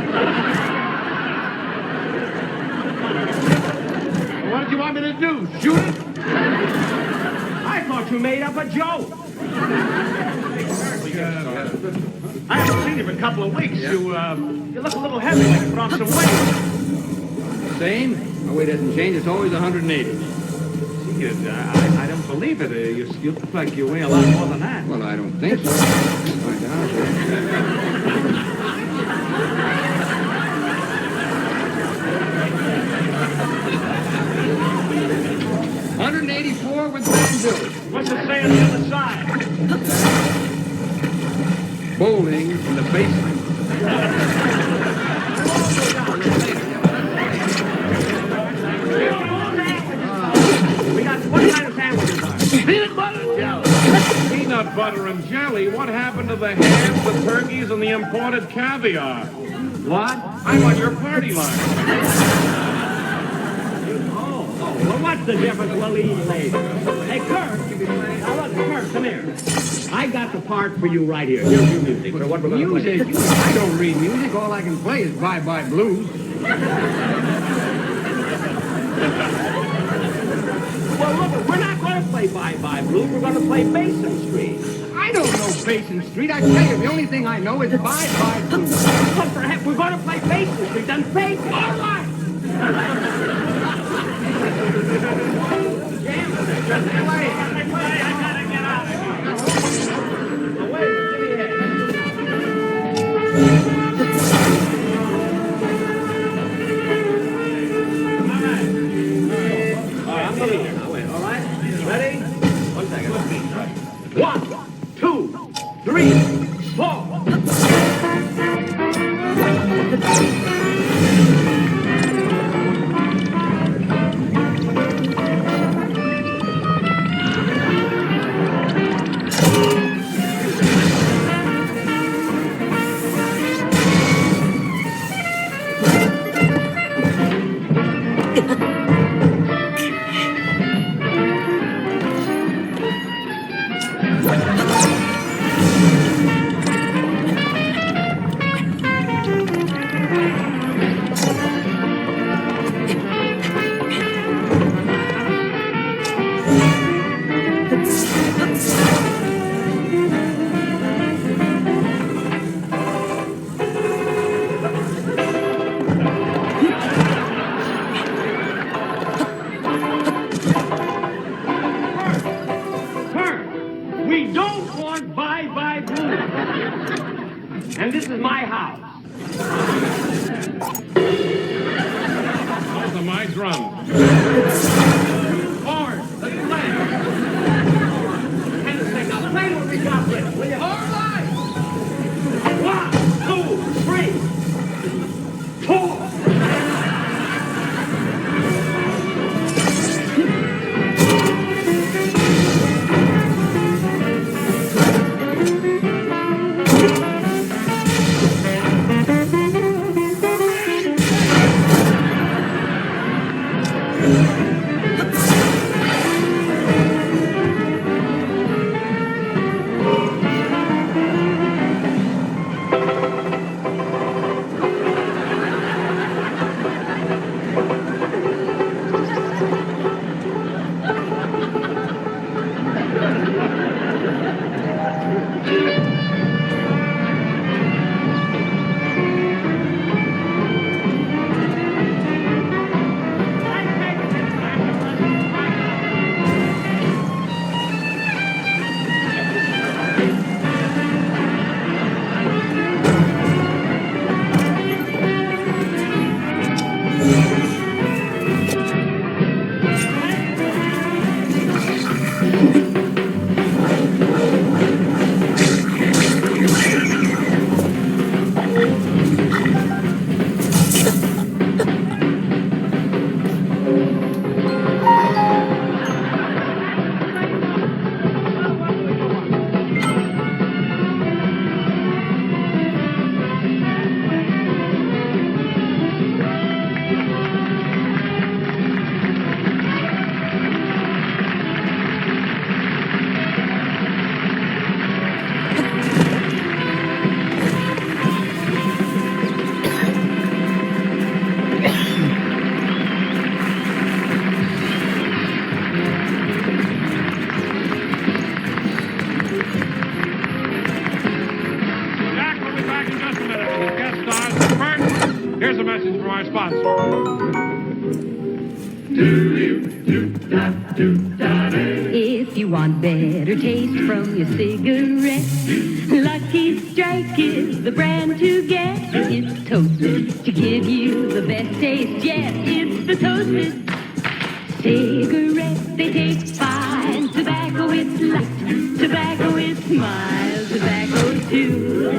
What did you want me to do? Shoot it? I thought you made up a joke. I haven't seen you for a couple of weeks. You look a little heavy, like you put on some weight. Same? My weight hasn't changed. It's always 180. I don't believe it. You look like you weigh a lot more than that. Well, I don't think so. Find out. 184 with banjo. What's it say on the other side? Bowling in the basement. What kind of sandwiches are there? Peanut butter and jelly. Peanut butter and jelly? What happened to the hams, the turkeys, and the imported caviar? What? I'm on your party line. Well, what's the difference? We'll eat later. Hey, Kurt. Now, look, Kurt, come here. I got the part for you right here. Here's your music for what we're going to play. Music? I don't read music. All I can play is Bye Bye Blues. Well, look, we're not going to play Bye Bye Blue. We're going to play Basin Street. I don't know Basin Street. I tell you, the only thing I know is Bye Bye Blues. Well, perhaps we're going to play Basin Street. Then face it. All right. Ready? 1 second. 1, 2, 3, 4. And this is my house. Those are my drums. Forward, let's play. And sing. Now play what we got with it, will you? All right. 1, 2, 3, 4. Here's a message from our sponsor. If you want better taste from your cigarette, Lucky Strike is the brand to get. It's toasted to give you the best taste yet. It's the toasted cigarette. They taste fine. Tobacco is light. Tobacco is mild. Tobacco too.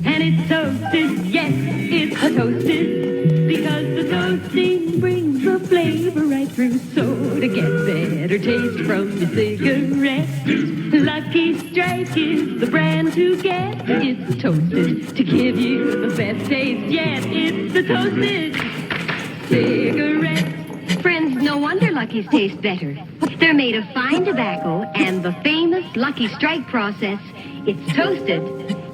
And it's toasted, yes, it's toasted, because the toasting brings the flavor right through. So to get better taste from your cigarette, Lucky Strike is the brand to get. It's toasted to give you the best taste yet. It's the toasted cigarette. Friends, no wonder Lucky's taste better. They're made of fine tobacco and the famous Lucky Strike process. It's toasted.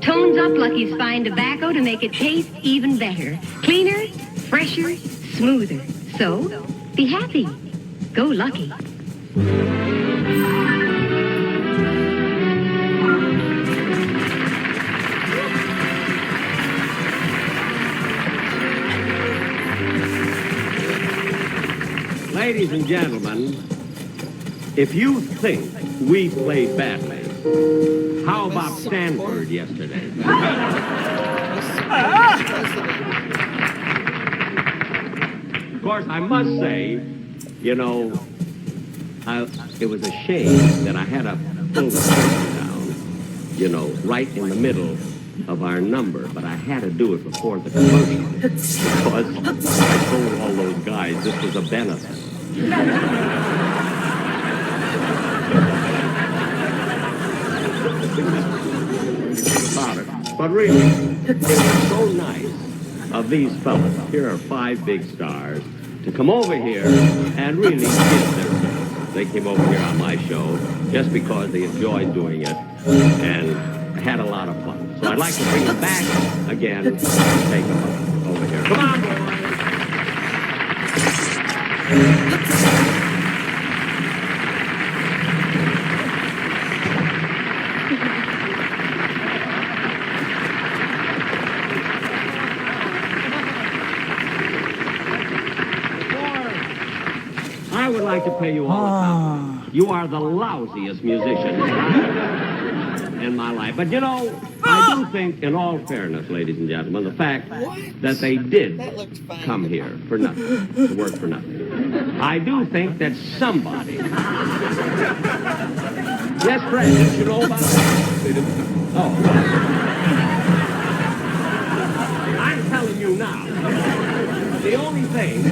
Tones up Lucky's fine tobacco to make it taste even better. Cleaner, fresher, smoother. So, be happy. Go Lucky. Ladies and gentlemen, if you think we played badly, how about Stanford yesterday? Of course, I must say, you know, it was a shame that I had to pull the curtain down, you know, right in the middle of our number, but I had to do it before the commercial because I told all those guys this was a benefit. About it. But really, it was so nice of these fellas. Here are 5 big stars to come over here and really give their service. They came over here on my show just because they enjoyed doing it and had a lot of fun. So I'd like to bring them back again and take them over here. Come on, boys. I would like to pay you all a compliment. You are the lousiest musicians. in my life. But, you know, I do think, in all fairness, ladies and gentlemen, the fact that they did come here for nothing, to work for nothing. I do think that somebody... Yes, Fred, did you know about that? Oh. I'm telling you now. The only thing,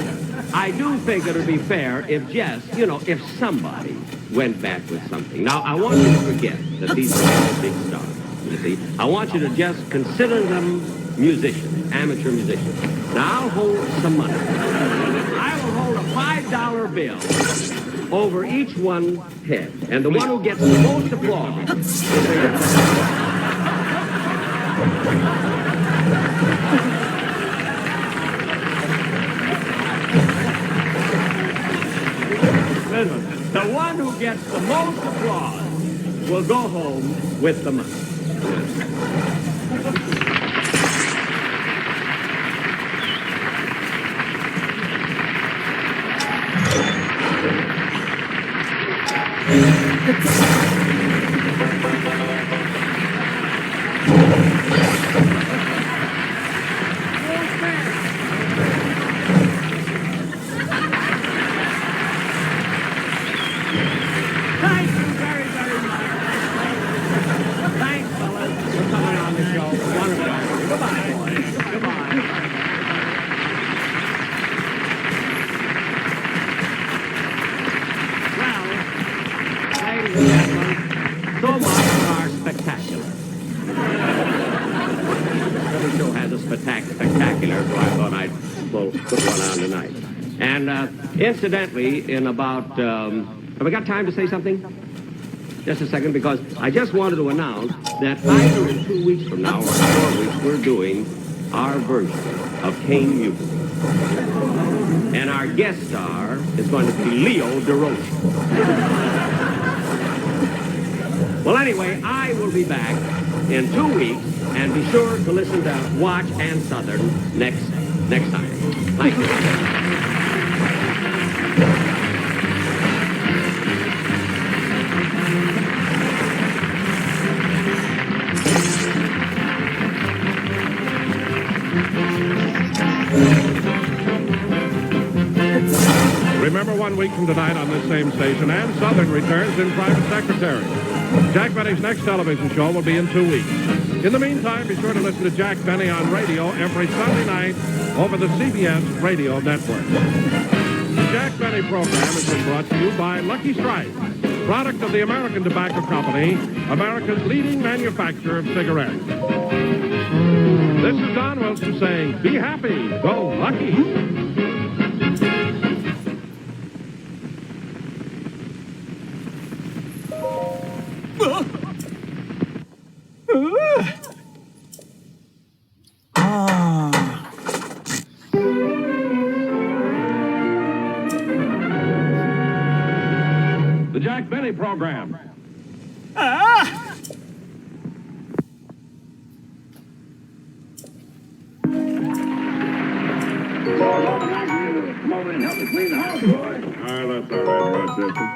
I do think it would be fair if just, you know, if somebody went back with something. Now, I want you to forget that these are all big stars, you see. I want you to just consider them musicians, amateur musicians. Now, I'll hold some money. I will hold a $5 bill over each one's head. And the one who gets the most applause is the one who gets the most applause will go home with the money. Incidentally, in about, have I got time to say something? Just a second, because I just wanted to announce that either in 2 weeks from now or 4 weeks, we're doing our version of Kane Music. And our guest star is going to be Leo DeRoche. Well, anyway, I will be back in 2 weeks, and be sure to listen to Watch and Southern next time. Thank you. Remember 1 week from tonight on this same station, and Southern returns in Private Secretary. Jack Benny's next television show will be in 2 weeks. In the meantime, be sure to listen to Jack Benny on radio every Sunday night over the CBS radio network. The Jack Benny program has been brought to you by Lucky Strike, product of the American Tobacco Company, America's leading manufacturer of cigarettes. This is Don Wilson saying, be happy, go lucky. The Jack Benny program. Come over and help me clean the house, boy. That's all right, Rochester.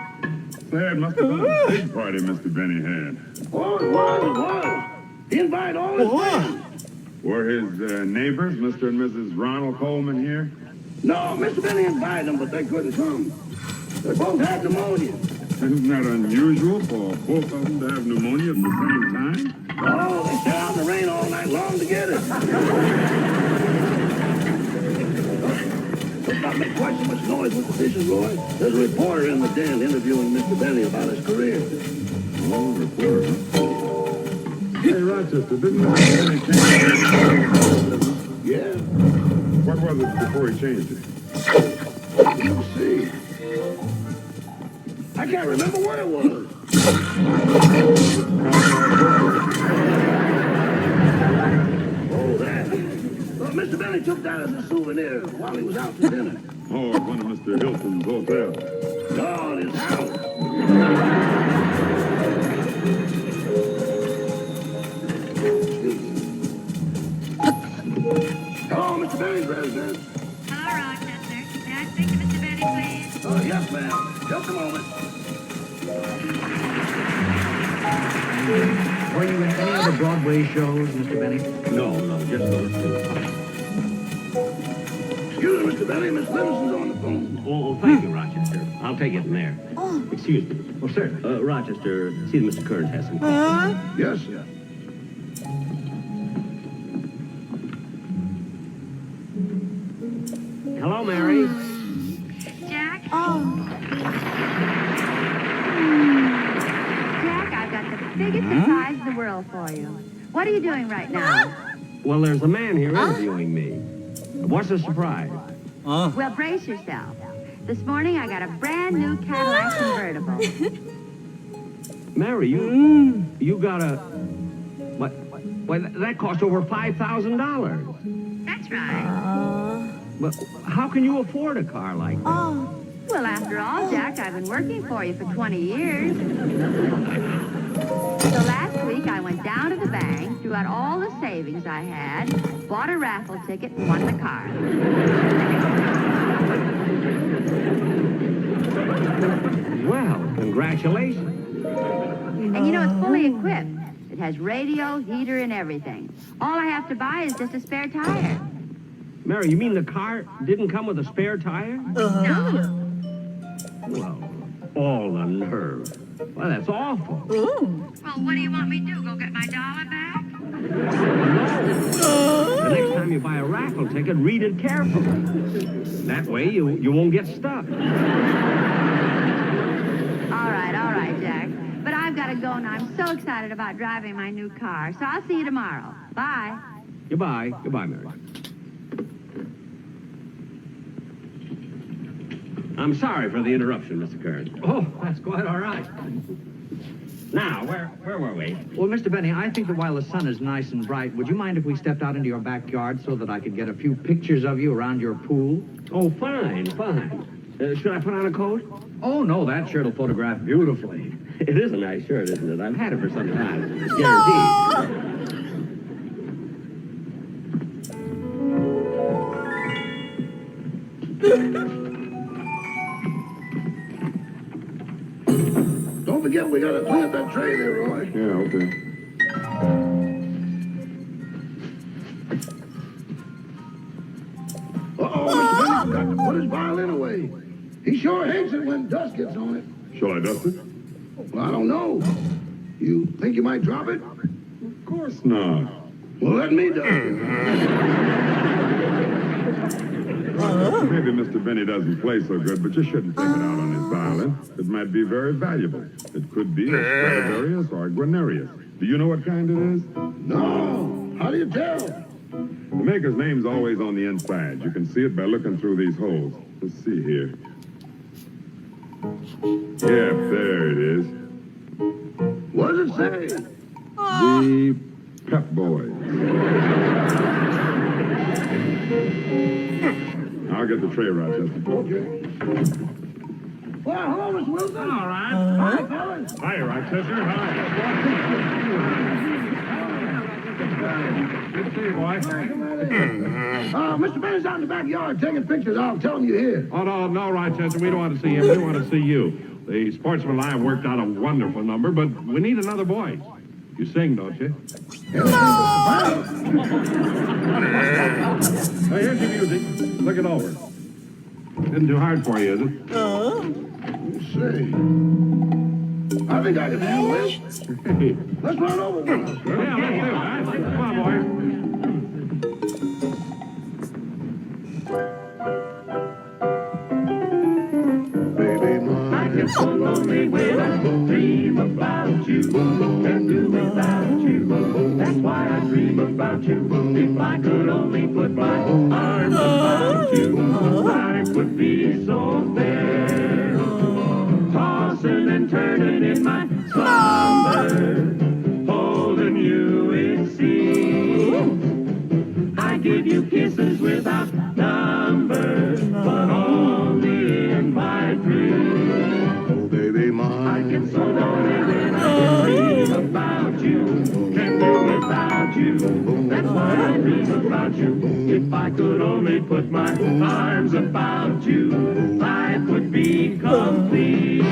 Say, it must have been a big party Mr. Benny had. Oh, it was. He invited all his friends. Were his neighbors, Mr. and Mrs. Ronald Coleman, here? No, Mr. Benny invited them, but they couldn't come. They both had pneumonia. Isn't that unusual for both of them to have pneumonia at the same time? Oh, they sat out in the rain all night long to get it. Let's not make quite so much noise with the dishes, Roy. There's a reporter in the den interviewing Mr. Benny about his career. Oh, reporter, huh? Hey, Rochester, didn't Mr. Benny change it? Yeah. What was it before he changed it? Let's see. I can't remember what it was. Oh, that. Well, Mr. Benny took that as a souvenir while he was out to dinner. Oh, at one of Mr. Hilton's hotels. No, at his house. Hello, Mr. Benny's residence. Hello, Rochester. May I speak to Mr. Benny, please? Yes, ma'am. Just a moment. Were you in any other Broadway shows, Mr. Benny? No, just those two. Excuse me, Mr. Benny. Miss Livingston's on the phone. Oh, thank you, Rochester. I'll take it in there. Oh. Excuse me. Oh, sir. Rochester, see that Mr. Kern has some coffee. Yes, sir. Hello, Mary. Jack? Jack, I've got the biggest surprise in the world for you. What are you doing right now? Well, there's a man here interviewing me. What's the surprise? Well, brace yourself. This morning I got a brand new Cadillac convertible. Mary, you got a... What? Why, that cost over $5,000. That's right. But how can you afford a car like that? Well, after all, Jack, I've been working for you for 20 years. So last week I went down to the bank, drew out all the savings I had, bought a raffle ticket, and won the car. Well, congratulations. And you know, it's fully equipped. It has radio, heater, and everything. All I have to buy is just a spare tire. Mary, you mean the car didn't come with a spare tire? No. Well, all the nerve. Well, that's awful. Well, what do you want me to do? Go get my $1 back? The next time you buy a raffle ticket, read it carefully. That way you won't get stuck. All right, Jack. But I've got to go now. I'm so excited about driving my new car. So I'll see you tomorrow. Bye. Goodbye, Mary. I'm sorry for the interruption, Mr. Kern. Oh, that's quite all right. Now, where were we? Well, Mr. Benny, I think that while the sun is nice and bright, would you mind if we stepped out into your backyard so that I could get a few pictures of you around your pool? Oh, fine. Should I put on a coat? Oh, no, that shirt will photograph beautifully. It is a nice shirt, isn't it? I've had it for some time. Guaranteed. Don't forget, we gotta clean up that tray there, Roy. Yeah, okay. Uh-oh, Mr. Benny forgot to put his violin away. He sure hates it when dust gets on it. Shall I dust it? Well, I don't know. You think you might drop it? Of course not. Well, let me dust it. Maybe Mr. Benny doesn't play so good, but you shouldn't take it out on his violin. It might be very valuable. It could be a Stradivarius or a Guarnerius. Do you know what kind it is? No. How do you tell? The maker's name's always on the inside. You can see it by looking through these holes. Let's see here. Yeah, there it is. What does it say? The Pep Boys. I'll get the tray, Rochester. Okay. Well, hello, Mr. Wilson. All right. Hi, fellas. Hi, Rochester. Hi. Good to see you, boy. Mr. Benny's out in the backyard taking pictures. I'll tell him you're here. Oh, no, Rochester. We don't want to see him. We want to see you. The Sportsman Live worked out a wonderful number, but we need another voice. You sing, don't you? Hey, here's your music. Look it over. Isn't too hard for you, is it? Let's see. I think I can handle this. Let's run over one. Yeah, let's do it. Come on, boy. I get so lonely when I dream about you. Can't do without you. That's why I dream about you. If I could only put my arms about you, life would be so fair. Tossing and turning in my slumber, holding you it seems. I give you kisses without number, but only in my dreams. Oh, baby, mine. I get so lonely when I dream about you. Can't do without you. That's why I dream about you. If I could only put my arms about you, life would be complete.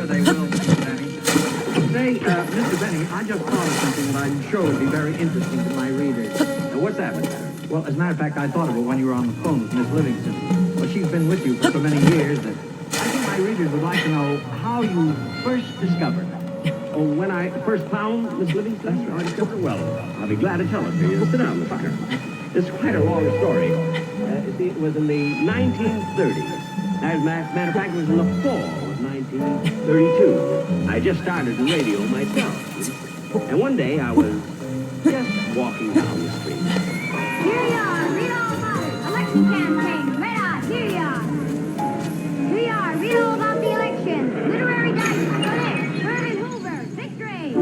sure they will, Mr. Benny. Say, Mr. Benny, I just thought of something that I'm sure would be very interesting to my readers. What's that, Mr.? Well, as a matter of fact, I thought of it when you were on the phone with Miss Livingston. Well, she's been with you for so many years that I think my readers would like to know how you first discovered her. Oh, when I first found Miss Livingston? That's right. I discovered her. Well, I'll be glad to tell it to you. Sit down, Mr. Kerr. It's quite a long story. You see, it was in the 1930s. As a matter of fact, it was in the fall of 1932. I just started in radio myself. And one day I was just walking down the street. Here you are. Read all about it. Election campaign. Right on. Here you are. Here you are. Read all about the election. Literary dice. Go there. Herman Hoover. Victory.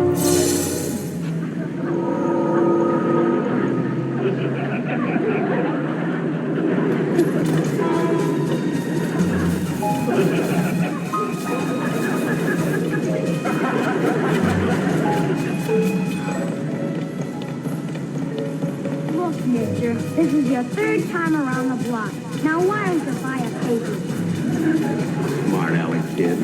Look, mister, this is your third time around the block. Now why don't you buy a paper? Smart aleck kid.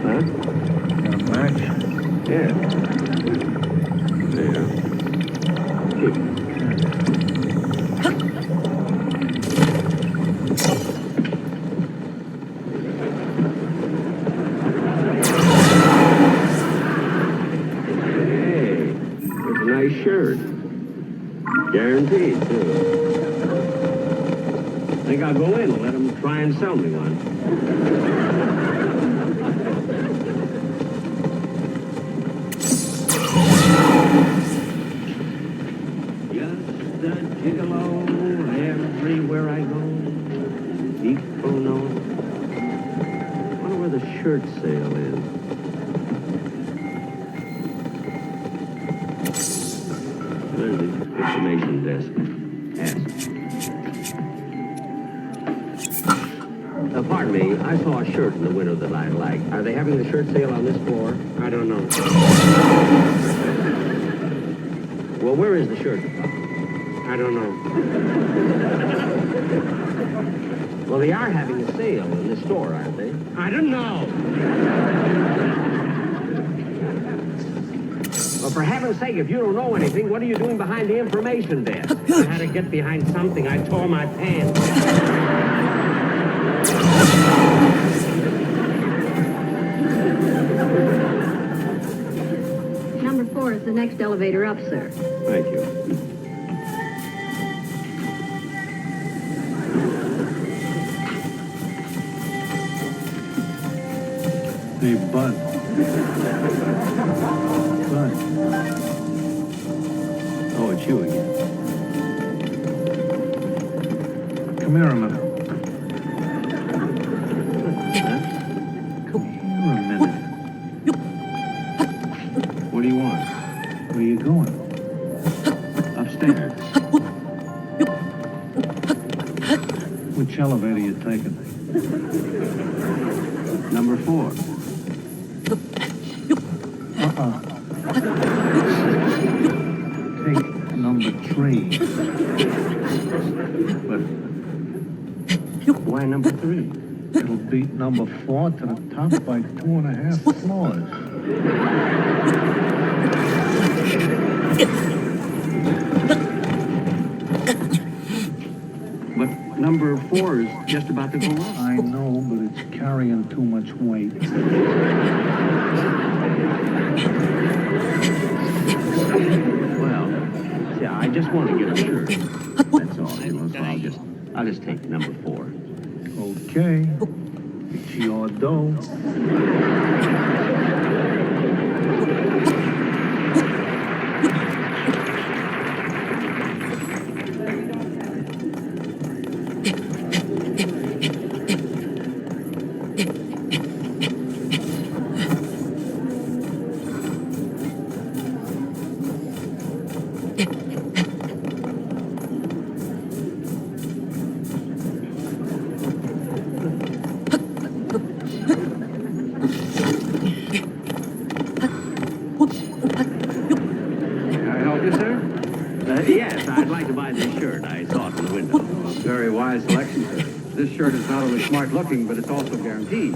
Huh? Got a match? Yeah. There. Hey, it's a nice shirt. Guaranteed, too. Think I'll go in and let them try and sell me one. Just a gigolo everywhere I go. People know. Wonder where the shirt sale is. There's the information desk. Ask. Pardon me, I saw a shirt in the window that I like. Are they having the shirt sale on this floor? I don't know. Well, where is the shirt department? I don't know. Well, they are having a sale in this store, aren't they? I don't know. Well, for heaven's sake, if you don't know anything, what are you doing behind the information desk? I had to get behind something. I tore my pants. Number 4 is the next elevator up, sir. Thank you. Hey, Bud. Bud. Oh, it's you again. Come here a minute. Come here a minute. What do you want? Where you going? Upstairs. Which elevator you taking? Number 4. Take number 3. But why number 3? It'll beat number 4 to the top by 2.5 floors. But number 4 is just about to go up. I know, but it's carrying too much weight. Well, see, I just want to get a shirt. That's all, you know, so I'll just take number 4. Okay. It's your dough. Yes, I'd like to buy this shirt. I saw it in the window. Very wise selection, sir. This shirt is not only smart looking, but it's also guaranteed.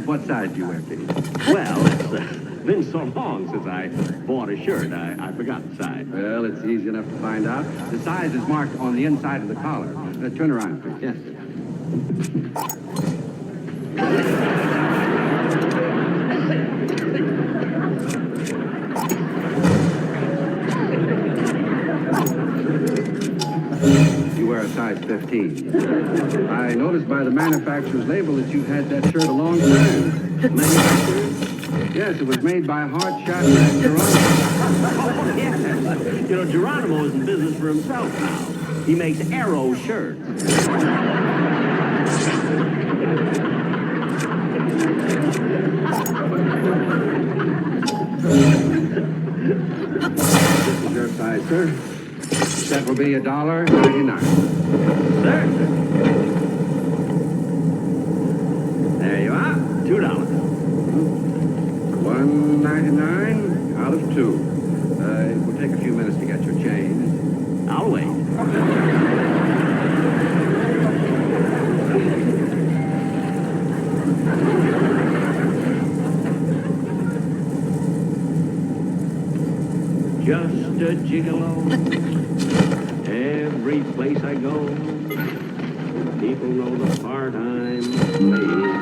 What size do you wear, please? Well, it's been so long since I bought a shirt, I forgot the size. Well, it's easy enough to find out. The size is marked on the inside of the collar. Turn around, please. Yes. You wear a size 15. I noticed by the manufacturer's label that you've had that shirt a long time. Manufacturer? Yes, it was made by Hard Shot Man Geronimo. Oh, yes. You know, Geronimo is in business for himself now. He makes Arrow shirts. This is your size, sir. That will be $1.99. Sir. There you are. $2. $1.99 out of 2. It will take a few minutes to get your change. I'll wait. Just a gigolo. Every place I go, people know the part I'm playing.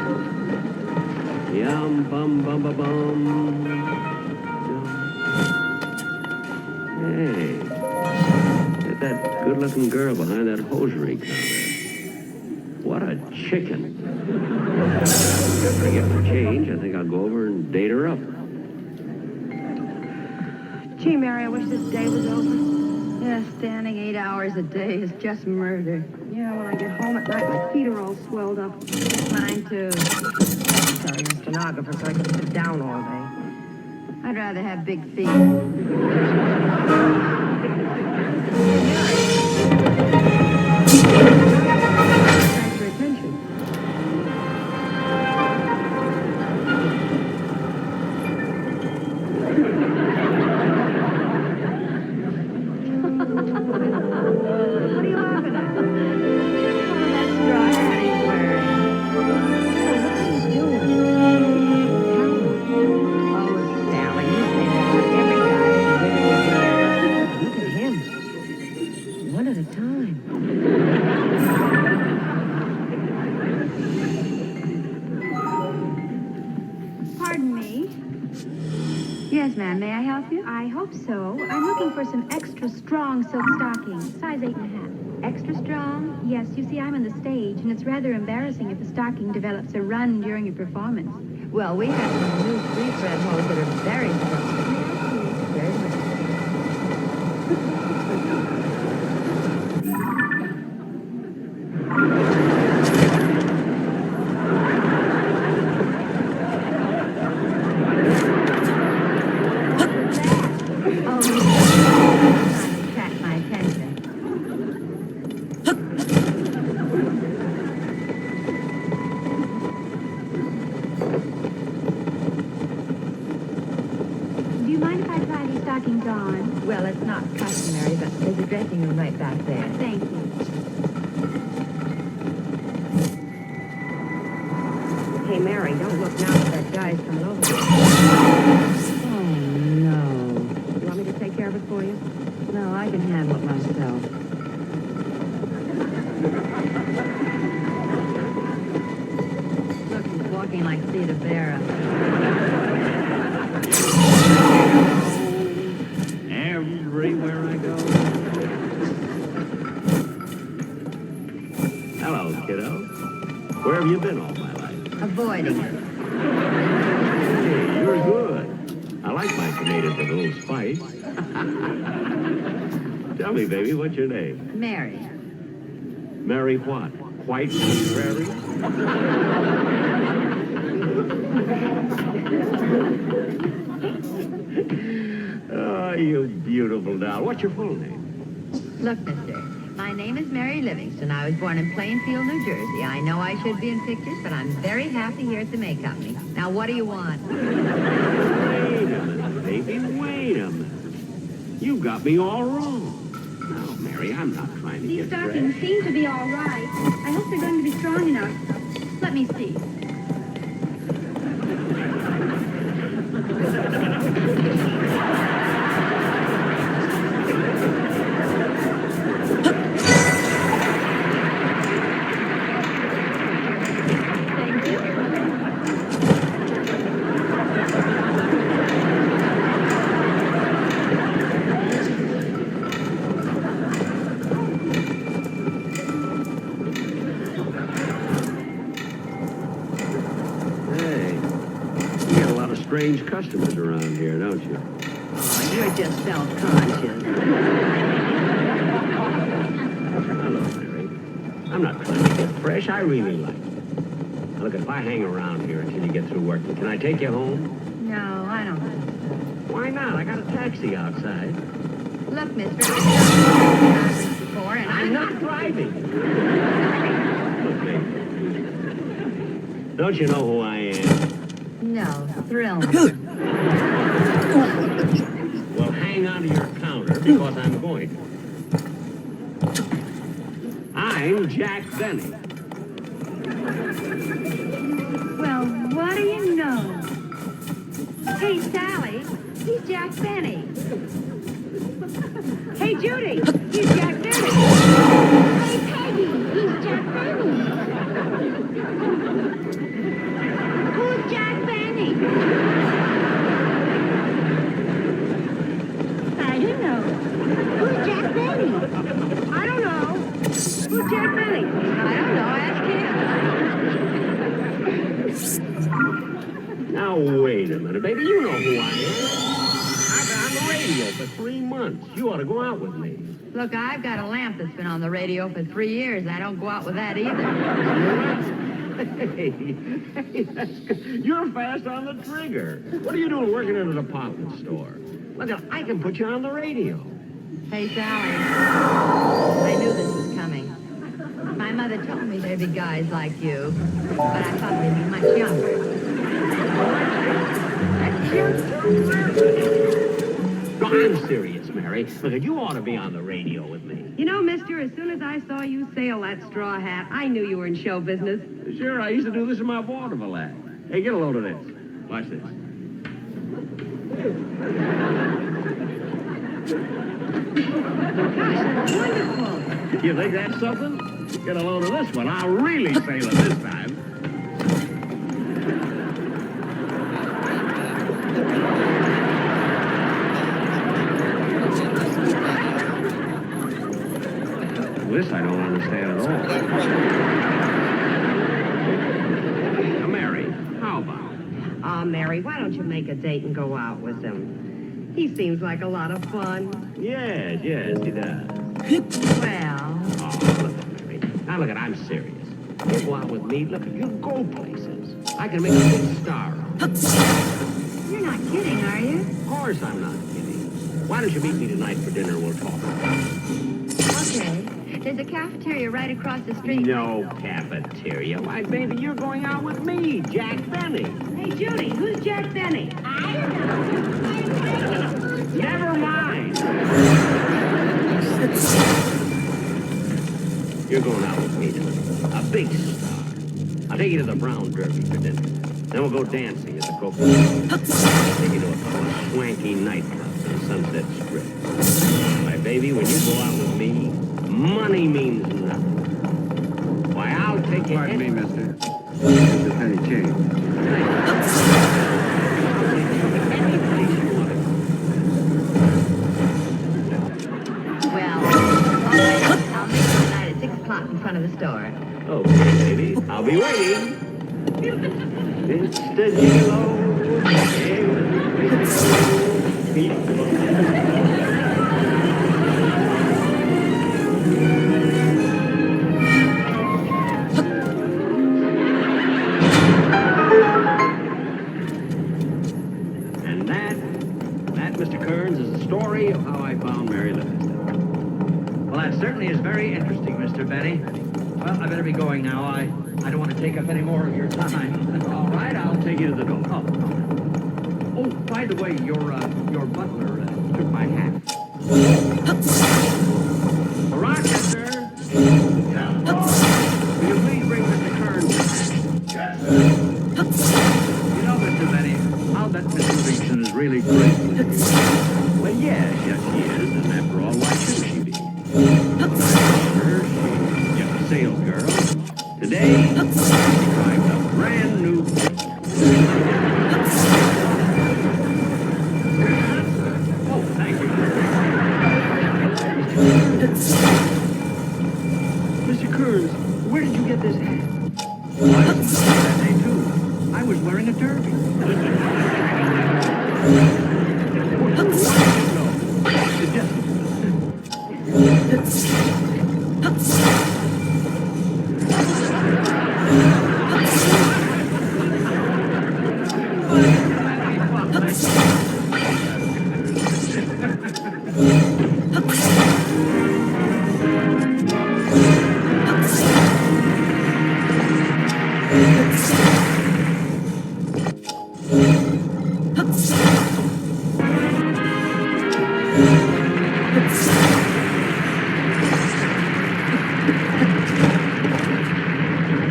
Yum bum bum bum bum. Hey, get that good-looking girl behind that hosiery counter. What a chicken. After I get my change, I think I'll go over and date her up. Gee, Mary, I wish this day was over. Yeah, standing 8 hours a day is just murder. Yeah, when I get home at night, my feet are all swelled up. Mine, too. Sorry, I'm a stenographer, so I can sit down all day. I'd rather have big feet. Thanks for attention. What are you laughing at? Oh, that straw hat he's wearing. What's he doing? Oh, Sally, you say that to every guy. Look at him. One at a time. Pardon me. Yes, ma'am. May I help you? I hope so. I'm looking for some extra strong silk stockings, size 8.5. Extra strong? Yes, you see, I'm on the stage, and it's rather embarrassing if the stocking develops a run during your performance. Well, we have some new three-thread hose that are very strong. Very much. Attract my attention. Do you mind if I try these stockings on? Well, it's not customary, but there's a dressing room right back there. Thank you. Hey, Mary, don't look now that that guy's coming over. Oh, no. You want me to take care of it for you? No, I can handle it myself. Look, he's walking like Theta Vera. Everywhere I go. Hello, kiddo. Where have you been all my life? Avoiding it. Hey, you're good. I like my tomatoes with a little spice. Tell me, baby, what's your name? Mary. Mary what? White Prairie? Oh, you beautiful doll. What's your full name? Look, mister, my name is Mary Livingston. I was born in Plainfield, New Jersey. I know I should be in pictures, but I'm very happy here at the May Company. Now, what do you want? Wait a minute, baby. Wait a minute. You got me all wrong. Now, Mary. I'm not trying to These get stockings fresh. seem to be all right. I hope they're going to be strong enough. Let me see. Hey, you got a lot of strange customers around here, don't you? Oh, you're just self-conscious. Hello, Mary. I'm not trying to get fresh. I really like it. Now, look, if I hang around here until you get through working, can I take you home? No, I don't think so. Why not? I got a taxi outside. Look, mister, I've before, and I'm not driving. Look, baby. Don't you know who I am? No, thrill me. Well, hang on to your counter because I'm going to. I'm Jack Benny. Well, what do you know? Hey, Sally, he's Jack Benny. Hey, Judy, he's Jack Benny. Hey, Peggy, he's Jack Benny. Who's Jack Benny? I don't know. Who's Jack Benny? I don't know. Who's Jack Benny? I don't know. Ask him. Now, wait a minute, baby. You know who I am. I've been on the radio for 3 months. You ought to go out with me. Look, I've got a lamp that's been on the radio for 3 years, and I don't go out with that either. Hey, that's good. You're fast on the trigger. What are you doing working in a department store? Look, I can put you on the radio. Hey, Sally, I knew this was coming. My mother told me there'd be guys like you, but I thought they'd be much younger. No, I'm serious, Mary. Look, you ought to be on the radio with me. You know, mister, as soon as I saw you sail that straw hat, I knew you were in show business. Sure, I used to do this in my vaudeville act. Hey, get a load of this. Watch this. Gosh, wonderful. You think that's something? Get a load of this one. I'll really sail it this time. This I don't understand at all. Now, Mary, how about it? Ah, Mary, why don't you make a date and go out with him? He seems like a lot of fun. Yes, he does. Well, Oh, look at Mary. Now, look at, I'm serious. You go out with me, look, you go places. I can make a big star out of it. you're not kidding, are you? Of course I'm not kidding. Why don't you meet me tonight for dinner and we'll talk? Okay. There's a cafeteria right across the street. No cafeteria. Why, baby, you're going out with me, Jack Benny. Hey, Judy, who's Jack Benny? I don't know. Never mind. You're going out with me tonight. A big star. I'll take you to the Brown Derby for dinner. Then we'll go dancing at the Coca-Cola. Take you to a couple of swanky nightclubs on Sunset Strip. My baby, when you go out with me, money means nothing. Why, I'll take you... Pardon me, mister. Here's a penny change. Well, all right, I'll meet you tonight at 6 o'clock in front of the store. Okay, baby. I'll be waiting. Mr. Gigolo. And that, Mr. Kearns, is the story of how I found Mary Livingston. Well, that certainly is very interesting, Mr. Benny. Well, I better be going now. I don't want to take up any more of your time. All right, I'll take you to the door. Oh, by the way, your butler took my hat. drives a brand new... Oh, thank you. Mr. Kurz, where did you get this hat? Well, I was in that day, too. I was wearing a derby.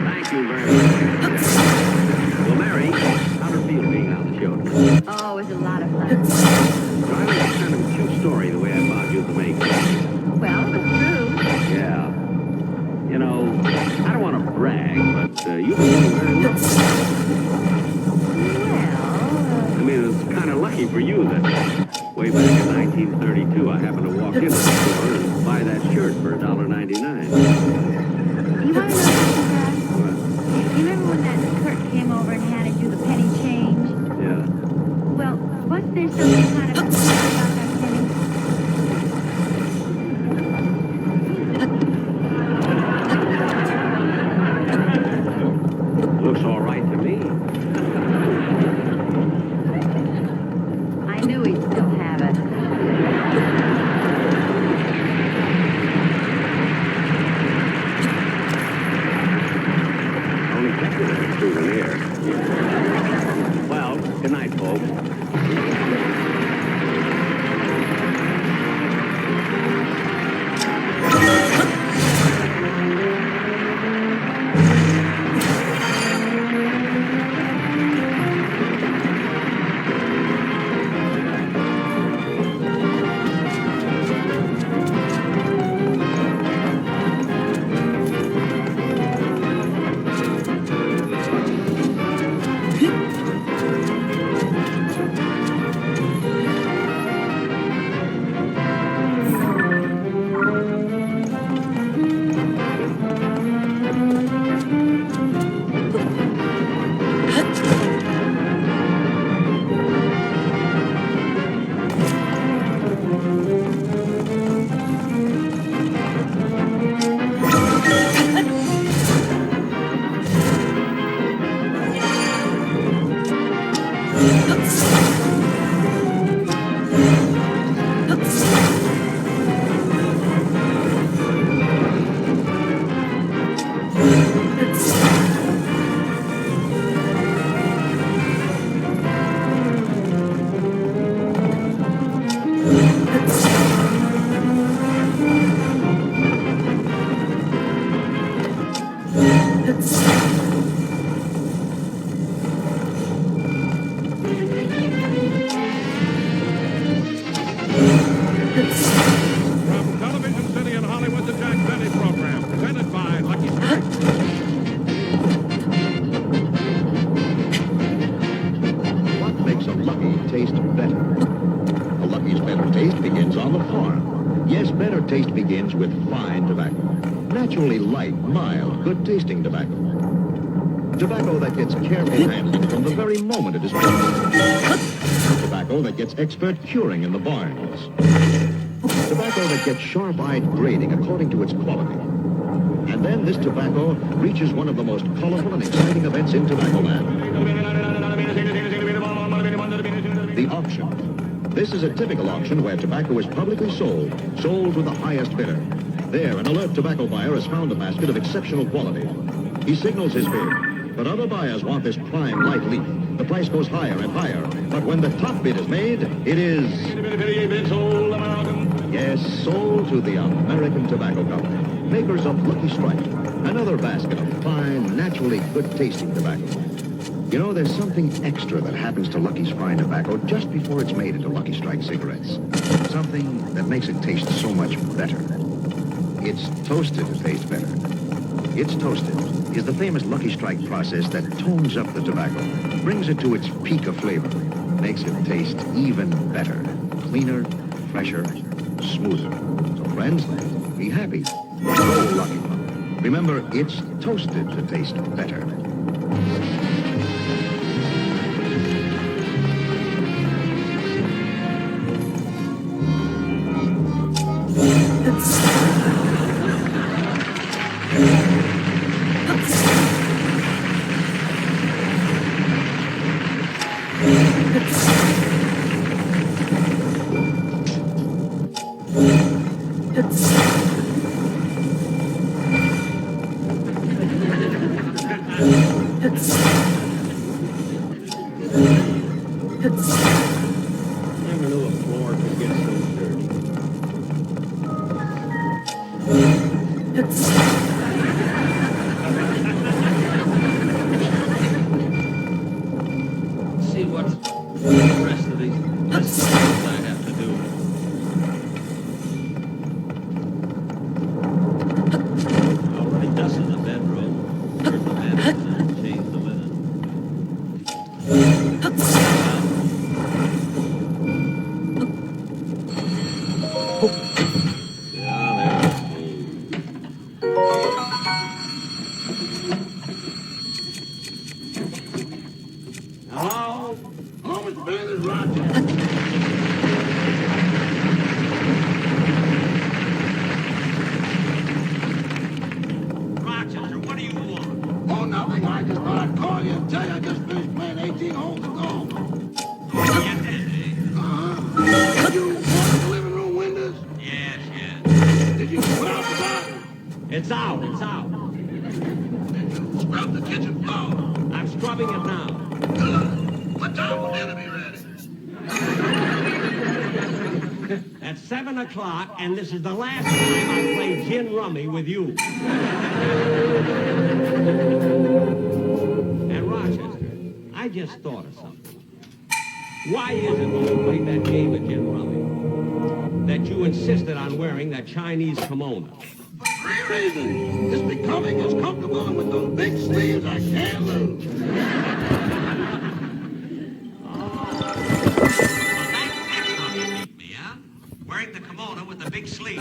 Thank you very much. Well, Mary, how'd it feel being out in the show? Oh, it was a lot of fun. Driving was kind of a cute story, the way I found you at the make. Well, it was true. Yeah. You know, I don't want to brag, but you've been doing very well. I mean, it's kind of lucky for you that way back in 1932, I happened to walk into the store and buy that shirt for $1.99. You want to know something, Dad? You remember when that clerk came over and handed you the penny change? Yeah. Well, wasn't there something kind of about that penny? Looks all right to me. I knew he'd still have it. Only kept it as a souvenir. Well, good night, folks. From Television City in Hollywood, the Jack Benny Program, presented by Lucky Strike. What makes a Lucky taste better? A Lucky's better taste begins on the farm. Yes, better taste begins with fine tobacco. Naturally light, mild, good-tasting tobacco. Tobacco that gets careful handling from the very moment it is planted. Tobacco that gets expert curing in the barns. Tobacco that gets sharp-eyed grading according to its quality. And then this tobacco reaches one of the most colorful and exciting events in tobacco land. The auction. This is a typical auction where tobacco is publicly sold to the highest bidder. There, an alert tobacco buyer has found a basket of exceptional quality. He signals his bid, but other buyers want this prime light leaf. The price goes higher and higher, but when the top bid is made, it is... Yes, sold to the American Tobacco Company, makers of Lucky Strike, another basket of fine, naturally good-tasting tobacco. You know, there's something extra that happens to Lucky's fine tobacco just before it's made into Lucky Strike cigarettes. Something that makes it taste so much better. It's toasted to taste better. It's Toasted is the famous Lucky Strike process that tones up the tobacco, brings it to its peak of flavor, makes it taste even better, cleaner, fresher, smoother. So friends, be happy. Go Lucky. Remember, it's toasted to taste better. Never knew a floor could get so dirty. See what the rest of these things I have to do. Already dusting the bedroom. Heard the man and changed the linen. Hello? Hello, Mr. Benny, this is Roger. Rochester, what do you want? Oh, nothing. I just thought I'd call you and tell you I just finished playing 18 holes of golf. You did, eh? Uh-huh. Did you open the living room windows? Yes, yes. Did you put out the garden? It's out, it's out. Did you scrub the kitchen floor? I'm scrubbing it now. Good. What time will dinner be ready? At 7 o'clock, and this is the last time I play gin rummy with you. And Rochester, I just thought of something. Why is it when we played that game of gin rummy that you insisted on wearing that Chinese kimono? For 3 reasons. It's becoming, it's comfortable, and with those big sleeves, I can't lose. Wearing the kimono with the big sleeve.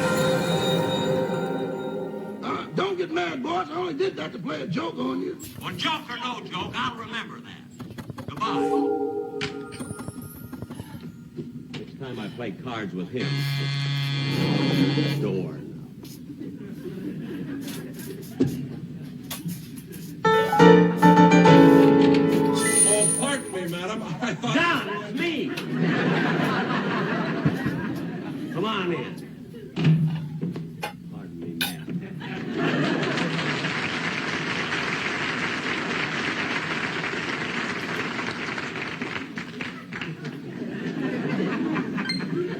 Don't get mad, boss. I only did that to play a joke on you. Well, joke or no joke, I'll remember that. Goodbye. Next time I play cards with him, door. Oh, pardon me, madam. I thought... Don, it's me. Come on in. Pardon me, ma'am.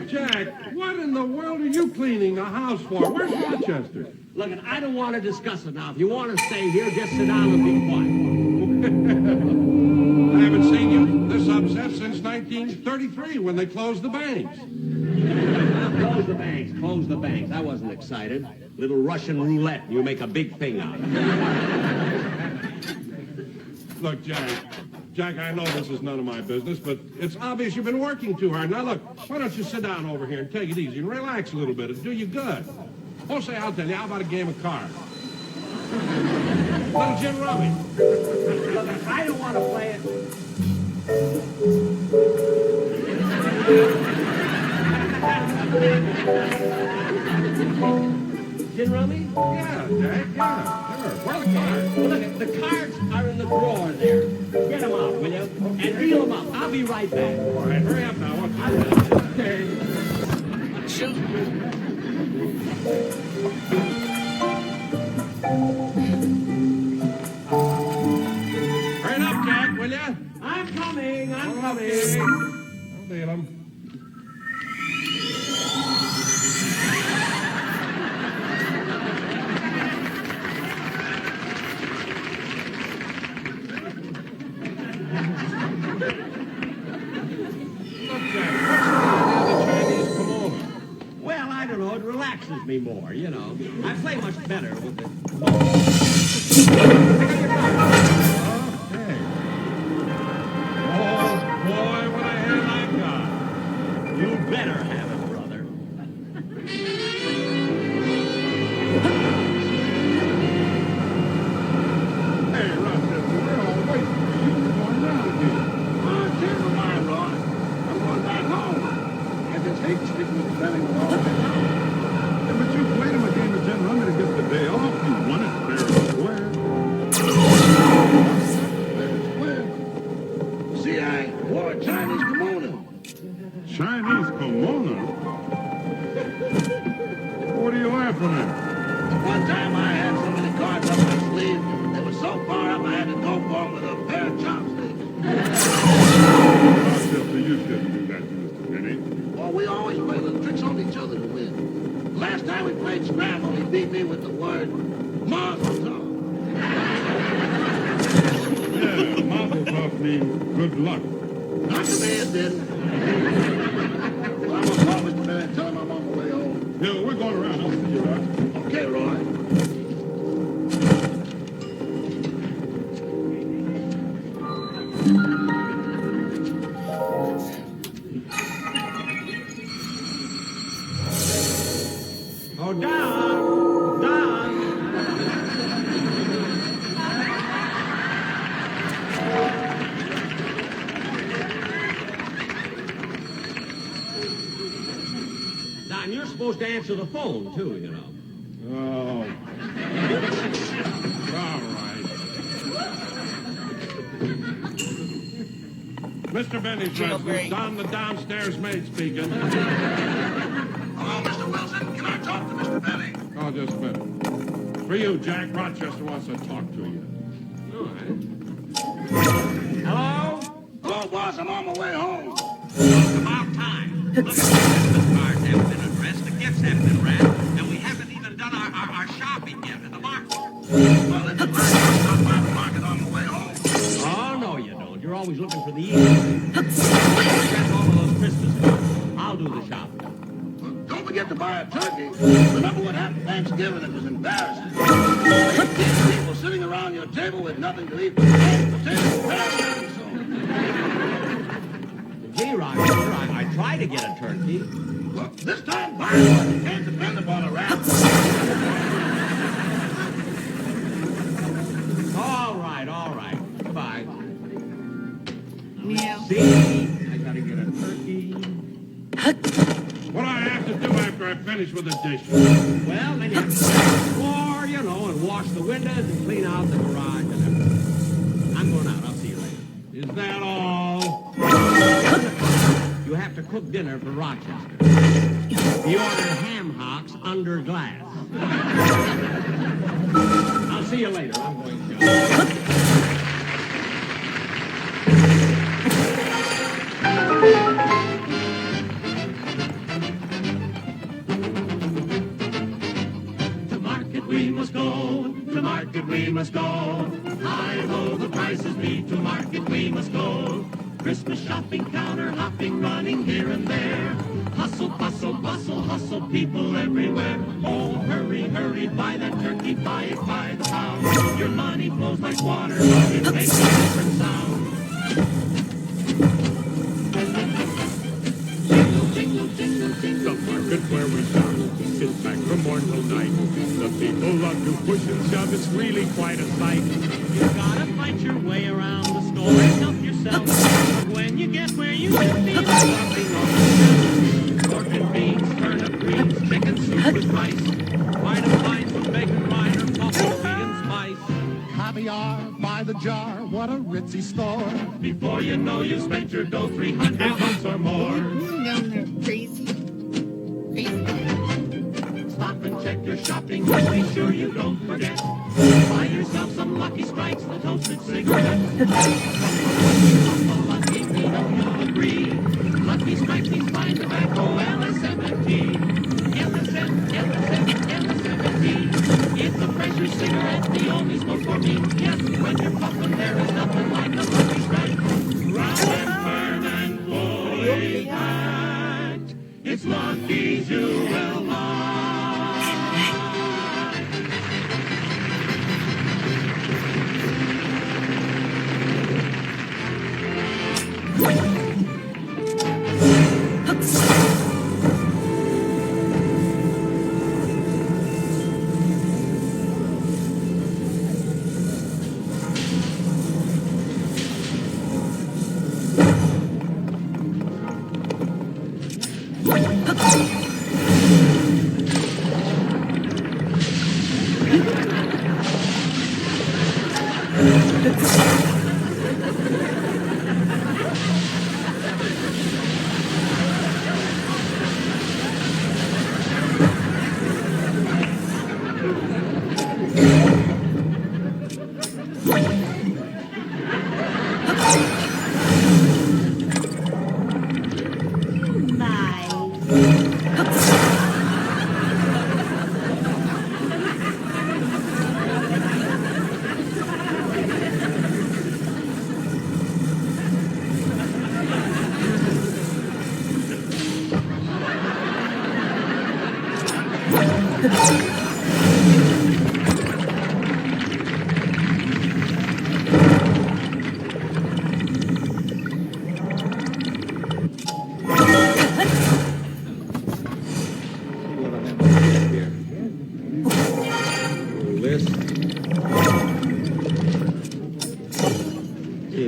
Jack, what in the world are you cleaning the house for? Where's Rochester? Look, I don't want to discuss it now. If you want to stay here, just sit down and be quiet. I haven't seen you this upset since 1933 when they closed the banks. Close the banks, close the banks. I wasn't excited. Little Russian roulette, and you make a big thing out of it. Look, Jack, I know this is none of my business, but it's obvious you've been working too hard. Now, look, why don't you sit down over here and take it easy and relax a little bit? It'll do you good. Oh, say, I'll tell you, how about a game of cards? Little gin rummy. Look, I don't want to play it. Gin rummy? Yeah, Jack, yeah, sure. Where are the cards? Well, look, the cards are in the drawer there. Get them out, will you? And deal them up. I'll be right back. All right, hurry up now. Okay. Hurry up, Jack, will you? I'm coming. I'll deal 'em. impresses me more, you know. I play much better with the... Oh, boy, what a hand I've got. You better have it, brother. Hey, Rochester, we're all waiting for you. You're going down again. Oh, change my mind, Roy. I'm going back home. I just hate sticking with Benny with all that. Yeah, but you played him a game of General. I'm going to get the day off. You won it fair and square. See, I wore a Chinese kimono. Chinese kimono? What are you laughing at? One time I had so many cards up my sleeve, they were so far up I had to go for them with a pair of chopsticks. Rochester, you shouldn't do that to Mr. Benny. Well, we always play little tricks on each other to win. Last time we played Scrabble, he beat me with the word Mazel Tov. Yeah, Mazel Tov means good luck. Not to me, it didn't. Well, I'm going to call Mr. Benny. Tell him I'm on my way home. Yeah, we're going around. I'll see you, Roch. Okay, Roy. Oh, Don! Don! Don, you're supposed to answer the phone, too, you know. Oh. All right. Mr. Benny's residence. Don, the downstairs maid speaking. Hello, Mr. Wilson. Can I talk to Mr. Benny? Oh, just a minute. For you, Jack, Rochester wants to talk to you. All right. Hello? Hello, boss. I'm on my way home. It's about time. Look, the Christmas cards haven't been addressed, the gifts haven't been wrapped, and we haven't even done our shopping yet at the market. Well, it's I'm by the market on my way home. Oh, no, you don't. You're always looking for the easy way. Address all of those Christmas cards. I'll do the shopping. Don't forget to buy a turkey. Remember what happened Thanksgiving? It was embarrassing. People sitting around your table with nothing to eat but potatoes, carrots, and so on. Gee, Rochester, I tried to get a turkey. Well, this time, buy one. You can't depend upon a rat. All right. Goodbye. Meow. See? I gotta get a turkey. What do I have to do after I finish with the dishes? Well, then you have to clean the floor, you know, and wash the windows and clean out the garage and everything. I'm going out. I'll see you later. Is that all? You have to cook dinner for Rochester. He ordered ham hocks under glass. I'll see you later. I'm going to. To market we must go, to market we must go. Hi-ho, the prices be, to market we must go. Christmas shopping, counter hopping, running here and there. Hustle, bustle, bustle, hustle, people everywhere. Oh, hurry, hurry, buy that turkey, buy it by the pound. Your money flows like water, but it makes a different sound. Jingle, jingle, jingle, jingle. The market where we shop is packed from morn till night. The people love to push and shove. It's really quite a sight. You gotta fight your way around the store and help yourself. But when you get where you should be, there's nothing wrong with that. Pork and beans, turnip greens, chicken soup with rice. White and wine with bacon rind or coffee, sweet and spice. Caviar by the jar, what a ritzy store. Before you know you spent your dough 300 bucks or more. They're crazy. Stop and check your shopping list, be sure you don't forget. Buy yourself some Lucky Strikes, the toasted cigarette. Lucky Vino, you'll agree. Lucky Strikes means fine tobacco, LS-17. LS-17. It's a fresher cigarette, the only smoke for me. Yes, when you're puffing, there is nothing like a Lucky Strike. Round and firm and fully packed. It's Lucky's you will like.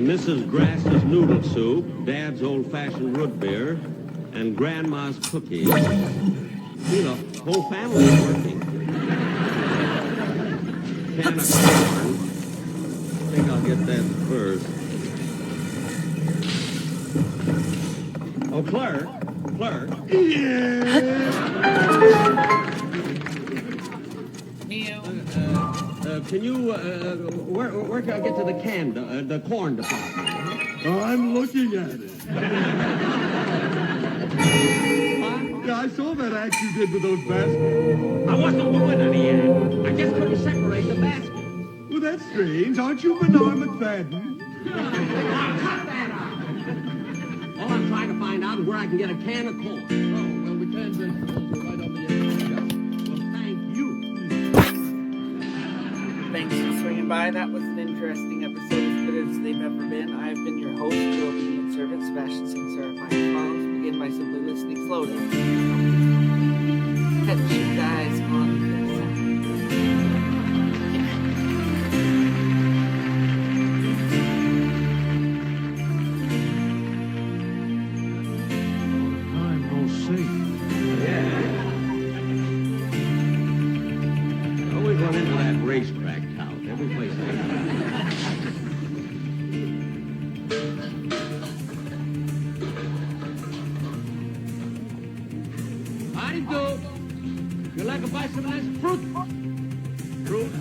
Mrs. Grass's noodle soup, Dad's old-fashioned root beer, and Grandma's cookies. See, the whole family's working. Can of corn. I think I'll get that first. Oh, clerk. Can you, where can I get to the corn department? Oh, I'm looking at it. Yeah, I saw that act you did with those baskets. I wasn't doing any act. I just couldn't separate the baskets. Well, that's strange. Aren't you Bernard McFadden? Cut that out. All I'm trying to find out is where I can get a can of corn. Oh, well, we can't just right on the edge. Well, thank you. Thanks for swinging by. That was an interesting episode, as good as they've ever been. I've been your host, your obedient servant, Sebastian Sincere. My follows begin by simply listening slowly. Catch you guys on this. Time no see. I always run into that racetrack tout every place I go. Howdy do. You like to buy some of this fruit? Fruit?